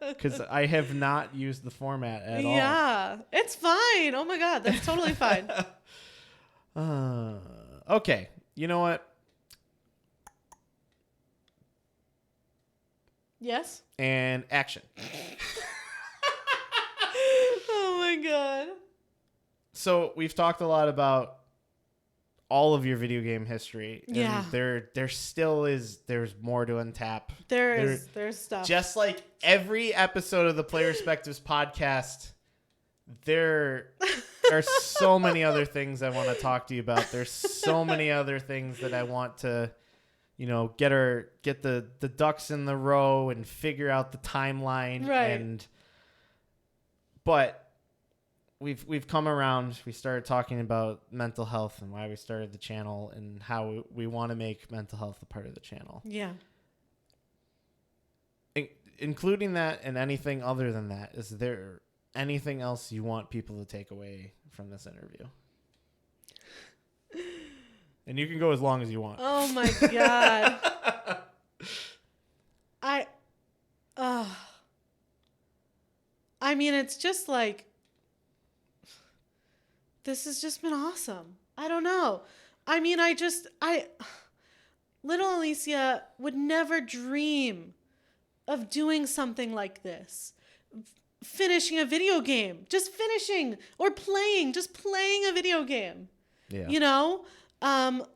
Because I have not used the format at all. Yeah, it's fine. Oh my God, that's totally fine. Okay, you know what? Yes. And action. Oh my God. So we've talked a lot about all of your video game history. Yeah. And there still is, there's more to untap. There's stuff. Just like every episode of the Playerspectives podcast, there are so many other things I want to talk to you about. There's so many other things that I want to, get the ducks in the row and figure out the timeline. Right. But we've come around. We started talking about mental health and why we started the channel and how we want to make mental health a part of the channel. Yeah. Including that and anything other than that, is there anything else you want people to take away from this interview? And you can go as long as you want. Oh my God. I mean, it's just like, this has just been awesome. I don't know. I mean, little Alicia would never dream of doing something like this. Finishing a video game, just playing a video game. Yeah. You know,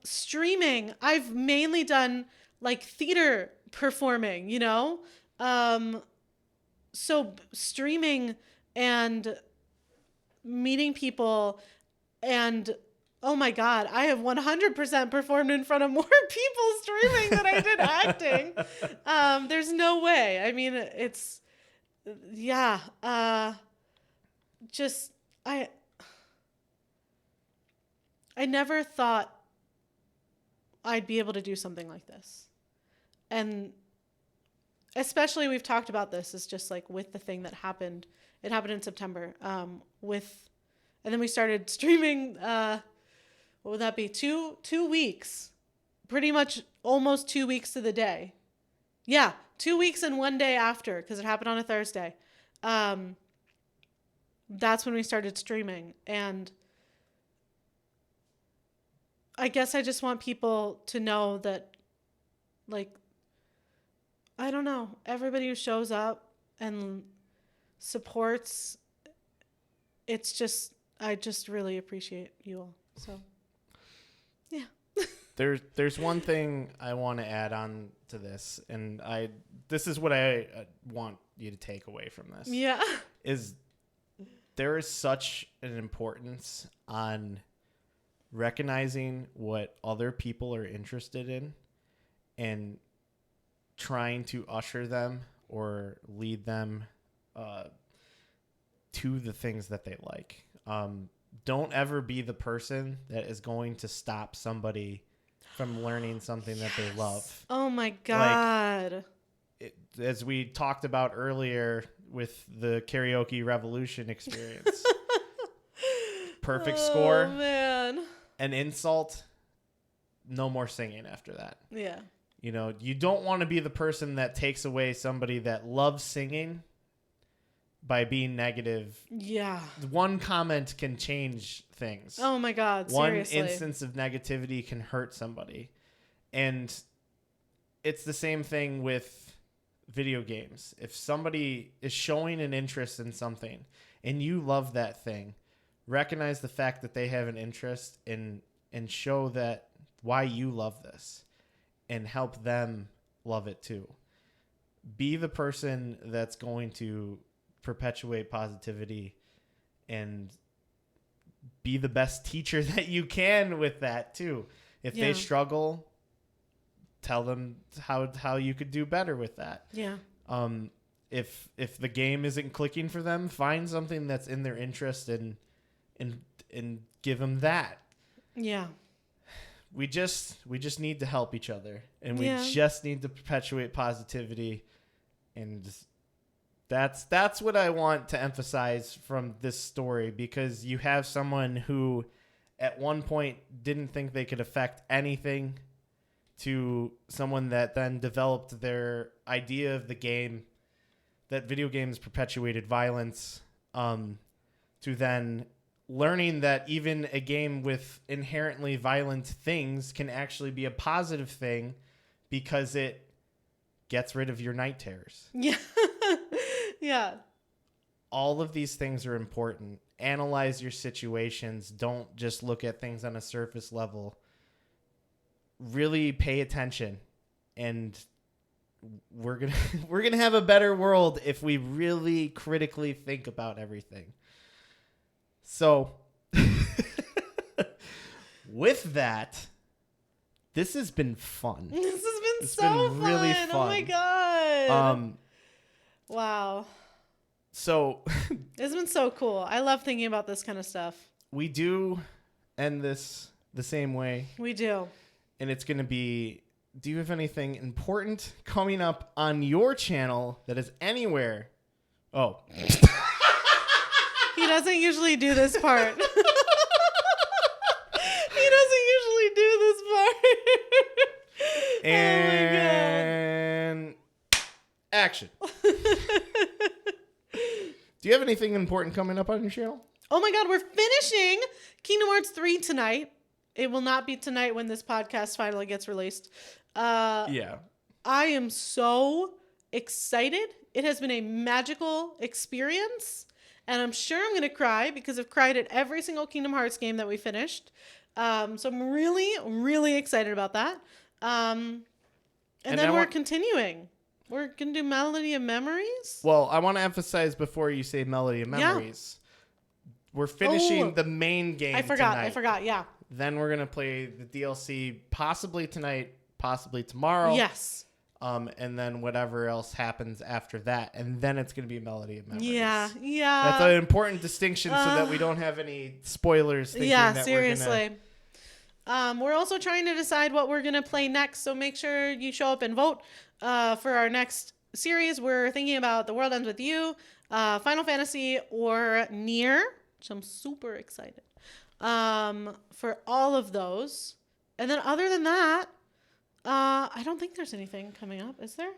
streaming. I've mainly done like theater performing, you know? So streaming and meeting people and oh my God, I have 100% performed in front of more people streaming than I did acting. There's no way. I mean, it's, yeah. I never thought I'd be able to do something like this. And especially we've talked about this, is just like with the thing that happened. It happened in September. And then we started streaming, what would that be? 2 weeks, pretty much almost 2 weeks to the day. Yeah. 2 weeks and 1 day after, because it happened on a Thursday. That's when we started streaming. And I guess I just want people to know that, like, I don't know, everybody who shows up and supports, it's just, I just really appreciate you all. So, yeah. There's one thing I want to add on to this, and this is what I want you to take away from this. Yeah. Is there is such an importance on recognizing what other people are interested in and trying to usher them or lead them to the things that they like. Don't ever be the person that is going to stop somebody from learning something that they love. Oh my God. As we talked about earlier with the karaoke revolution experience. Perfect score. Oh man. An insult. No more singing after that. Yeah. You know, you don't want to be the person that takes away somebody that loves singing by being negative. Yeah. One comment can change things. Oh my God, seriously. One instance of negativity can hurt somebody. And it's the same thing with video games. If somebody is showing an interest in something and you love that thing, recognize the fact that they have an interest and show that why you love this and help them love it too. Be the person that's going to perpetuate positivity and be the best teacher that you can with that too. If they struggle, tell them how you could do better with that. Yeah. If the game isn't clicking for them, find something that's in their interest and give them that. Yeah. We just need to help each other, and we just need to perpetuate positivity, and that's what I want to emphasize from this story, because you have someone who at one point didn't think they could affect anything to someone that then developed their idea of the game, that video games perpetuated violence, to then learning that even a game with inherently violent things can actually be a positive thing because it gets rid of your night terrors. Yeah. Yeah. All of these things are important. Analyze your situations. Don't just look at things on a surface level. Really pay attention, and we're gonna have a better world if we really critically think about everything. So, with that, this has been fun. This has It's been been really fun. fun. Oh my God. Wow. So, It's been so cool. I love thinking about this kind of stuff. we do end this the same way, We do. and it's going to be, do you have anything important coming up on your channel that is anywhere? Oh. He doesn't usually do this part. He doesn't usually do this And action. Do you have anything important coming up on your channel? Oh my God, we're finishing Kingdom Hearts 3 tonight. It will not be tonight when this podcast finally gets released. Yeah. I am so excited. It has been a magical experience, and I'm sure I'm going to cry because I've cried at every single Kingdom Hearts game that we finished. So I'm really, really excited about that. And then we're continuing. We're going to do Melody of Memories. Well, I want to emphasize before you say Melody of Memories, we're finishing the main game tonight. I forgot, yeah. Then we're going to play the DLC possibly tonight, possibly tomorrow. Yes. And then whatever else happens after that. And then it's going to be Melody of Memories. Yeah. That's an important distinction so that we don't have any spoilers thinking that seriously. We're also trying to decide what we're going to play next, so make sure you show up and vote for our next series. We're thinking about The World Ends With You, Final Fantasy, or Nier, which I'm super excited for all of those. And then other than that, I don't think there's anything coming up, is there?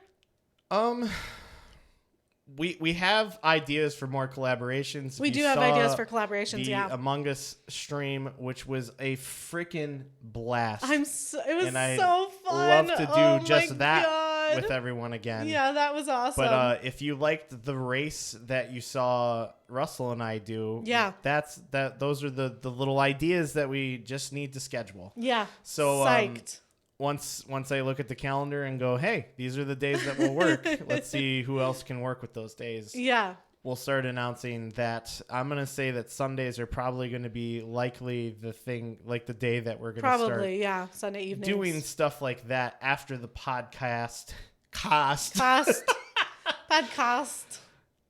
We have ideas for more collaborations. We do have ideas for collaborations, the yeah. Among Us stream, which was a freaking blast. It was so fun. I'd love to do just that with everyone again. Yeah, that was awesome. But if you liked the race that you saw Russell and I do, those are the little ideas that we just need to schedule. Yeah. So psyched. Once I look at the calendar and go, hey, these are the days that will work. Let's see who else can work with those days. Yeah. We'll start announcing that. I'm going to say that Sundays are probably going to be likely the thing, like the day that we're going to start. Probably, yeah. Sunday evenings. Doing stuff like that after the podcast. Podcast.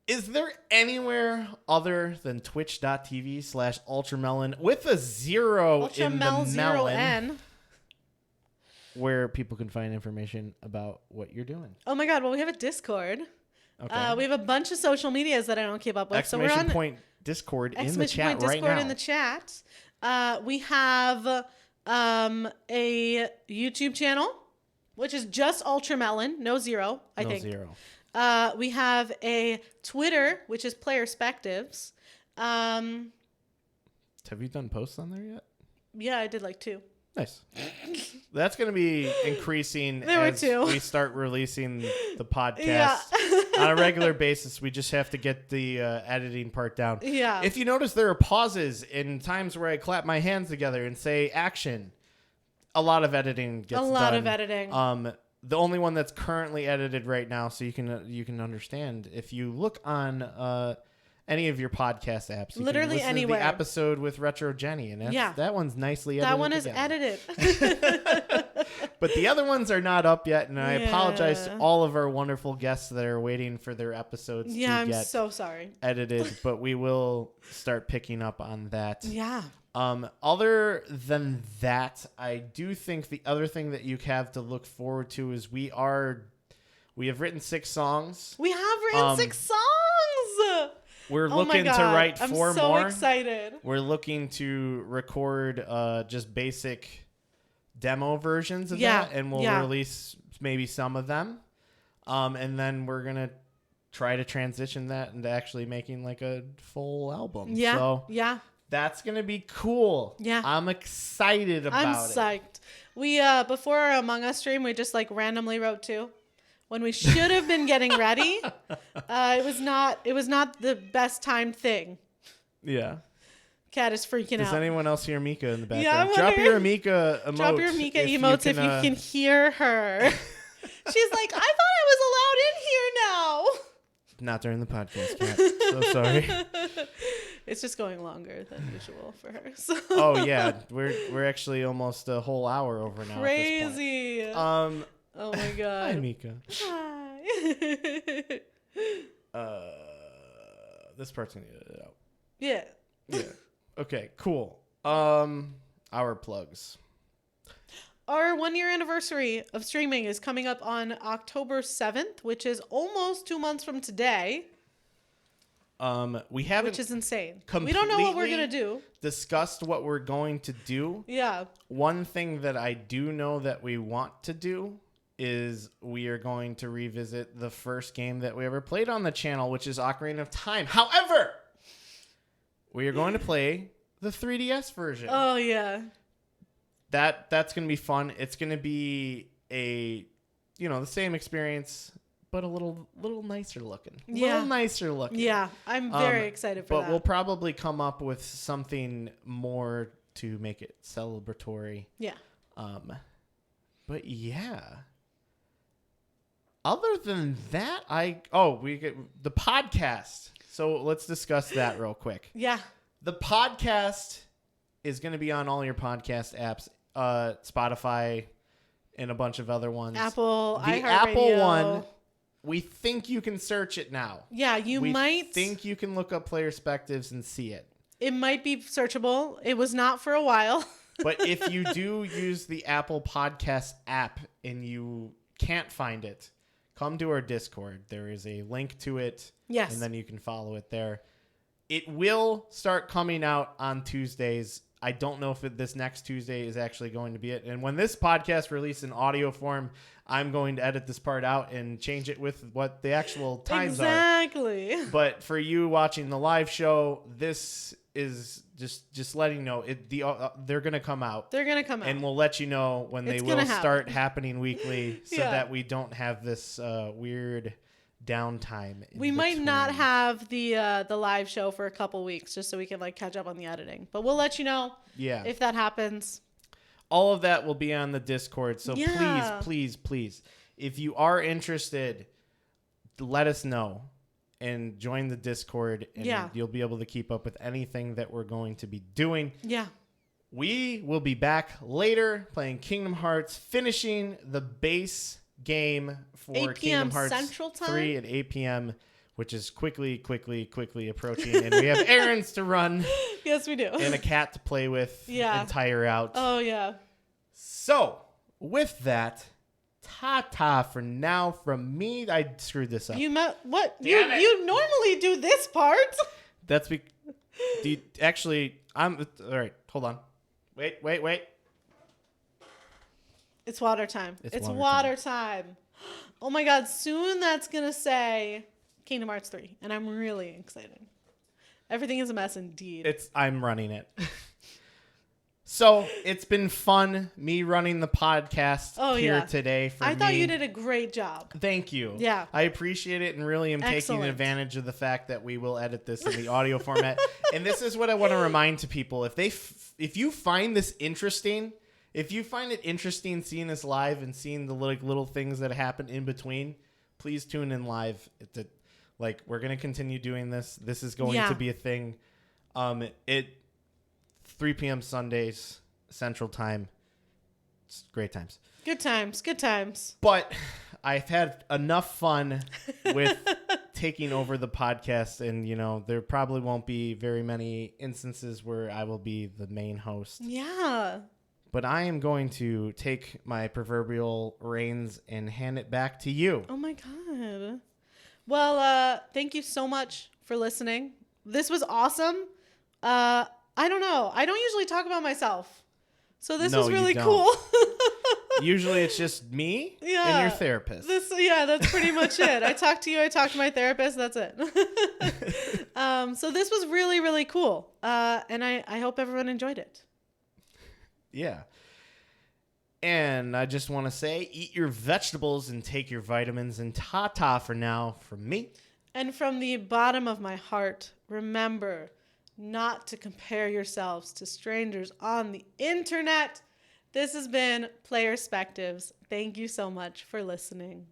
Is there anywhere other than twitch.tv/UltraMel0n with a 0 in the melon where people can find information about what you're doing? Oh my God. Well, we have a Discord. Okay. We have a bunch of social medias that I don't keep up with. Exclamation point Discord in the chat right now. In the chat. We have a YouTube channel, which is just UltraMel0n, no 0, I think. No 0. We have a Twitter, which is Playerspectives. Have you done posts on there yet? Yeah, I did like 2. Nice. That's going to be increasing as we start releasing the podcast on a regular basis. We just have to get the editing part down. Yeah. If you notice, there are pauses in times where I clap my hands together and say action. A lot of editing gets done. A lot of editing. The only one that's currently edited right now, so you can understand. If you look on any of your podcast apps, you literally can listen anywhere. To the episode with Retro Jenny, and that one's nicely edited. That one is edited. But the other ones are not up yet, and I apologize to all of our wonderful guests that are waiting for their episodes to get I'm so sorry. edited, but we will start picking up on that. Yeah. Other than that, I do think the other thing that you have to look forward to is we have written 6 songs. We have written 6 songs. We're looking to write 4 more. I'm so excited. We're looking to record just basic demo versions of that, and we'll release maybe some of them. And then we're going to try to transition that into actually making like a full album. Yeah. So that's going to be cool. Yeah. I'm excited about it. I'm psyched. We, before our Among Us stream, we just like randomly wrote 2. When we should have been getting ready, it was not the best timed thing. Yeah. Cat is freaking out. Does anyone else hear Mika in the background? Drop your Mika emote. Drop your Mika emotes if you can hear her. She's like, I thought I was allowed in here now. Not during the podcast, Cat. So sorry. It's just going longer than usual for her. So. Oh yeah, we're actually almost a whole hour over now. Crazy. At this point. Oh my God. Hi, Mika. Hi. This part's gonna get it out. Yeah. Okay, cool. Our plugs. Our 1-year anniversary of streaming is coming up on October 7th, which is almost 2 months from today. We haven't, which is insane. We don't know what we're gonna do. Discussed what we're going to do. Yeah. One thing that I do know that we want to do is we are going to revisit the first game that we ever played on the channel, which is Ocarina of Time. However, we are going to play the 3DS version. Oh, yeah. That's going to be fun. It's going to be the same experience, but a little nicer looking. Yeah. Little nicer looking. Yeah, I'm very excited for that. But we'll probably come up with something more to make it celebratory. Yeah. But yeah. Other than that, we get the podcast. So let's discuss that real quick. Yeah. The podcast is going to be on all your podcast apps, Spotify, and a bunch of other ones. Apple, the Apple one, we think you can search it now. Yeah, we might think you can look up Playerspectives and see it. It might be searchable. It was not for a while. But if you do use the Apple Podcast app and you can't find it, come to our Discord. There is a link to it. Yes. And then you can follow it there. It will start coming out on Tuesdays. I don't know if this next Tuesday is actually going to be it. And when this podcast releases in audio form, I'm going to edit this part out and change it with what the actual times are. Exactly. But for you watching the live show, this is just letting you know they're going to come out. They're going to come out. And we'll let you know when they will start happening weekly so Yeah. that we don't have this weird downtime. We might not have the live show for a couple weeks just so we can catch up on the editing. But we'll let you know if that happens. All of that will be on the Discord. So Yeah. please, if you are interested, let us know and join the Discord, and you'll be able to keep up with anything that we're going to be doing. Yeah. We will be back later playing Kingdom Hearts, finishing the base game for 8 p.m. Kingdom Hearts Central Time? 3 at 8 p.m., which is quickly approaching. And we have errands to run. Yes, we do. And a cat to play with and tire out. Oh, yeah. So, with that, ta-ta for now from me. I screwed this up. What? Damn it. You normally do this part. That's all right, hold on. Wait. It's water time. It's water time. Oh my God, soon that's going to say Kingdom Hearts 3, and I'm really excited. Everything is a mess indeed. I'm running it. So, it's been fun, me running the podcast here today for me. I thought you did a great job. Thank you. Yeah. I appreciate it and really am taking advantage of the fact that we will edit this in the audio format. And this is what I want to remind to people. If you find this interesting, if you find it interesting seeing this live and seeing the little things that happen in between, please tune in live. We're going to continue doing this. This is going to be a thing. 3 p.m. Sundays, Central Time. It's great times. Good times. But I've had enough fun with taking over the podcast, and, there probably won't be very many instances where I will be the main host. Yeah. But I am going to take my proverbial reins and hand it back to you. Oh, my God. Well, thank you so much for listening. This was awesome. I don't know. I don't usually talk about myself. So this was really cool. Usually it's just me and your therapist. That's pretty much it. I talk to you. I talk to my therapist. That's it. So this was really, really cool. And I hope everyone enjoyed it. Yeah. And I just want to say, eat your vegetables and take your vitamins, and ta-ta for now from me. And from the bottom of my heart, remember not to compare yourselves to strangers on the internet. This has been Playerspectives. Thank you so much for listening.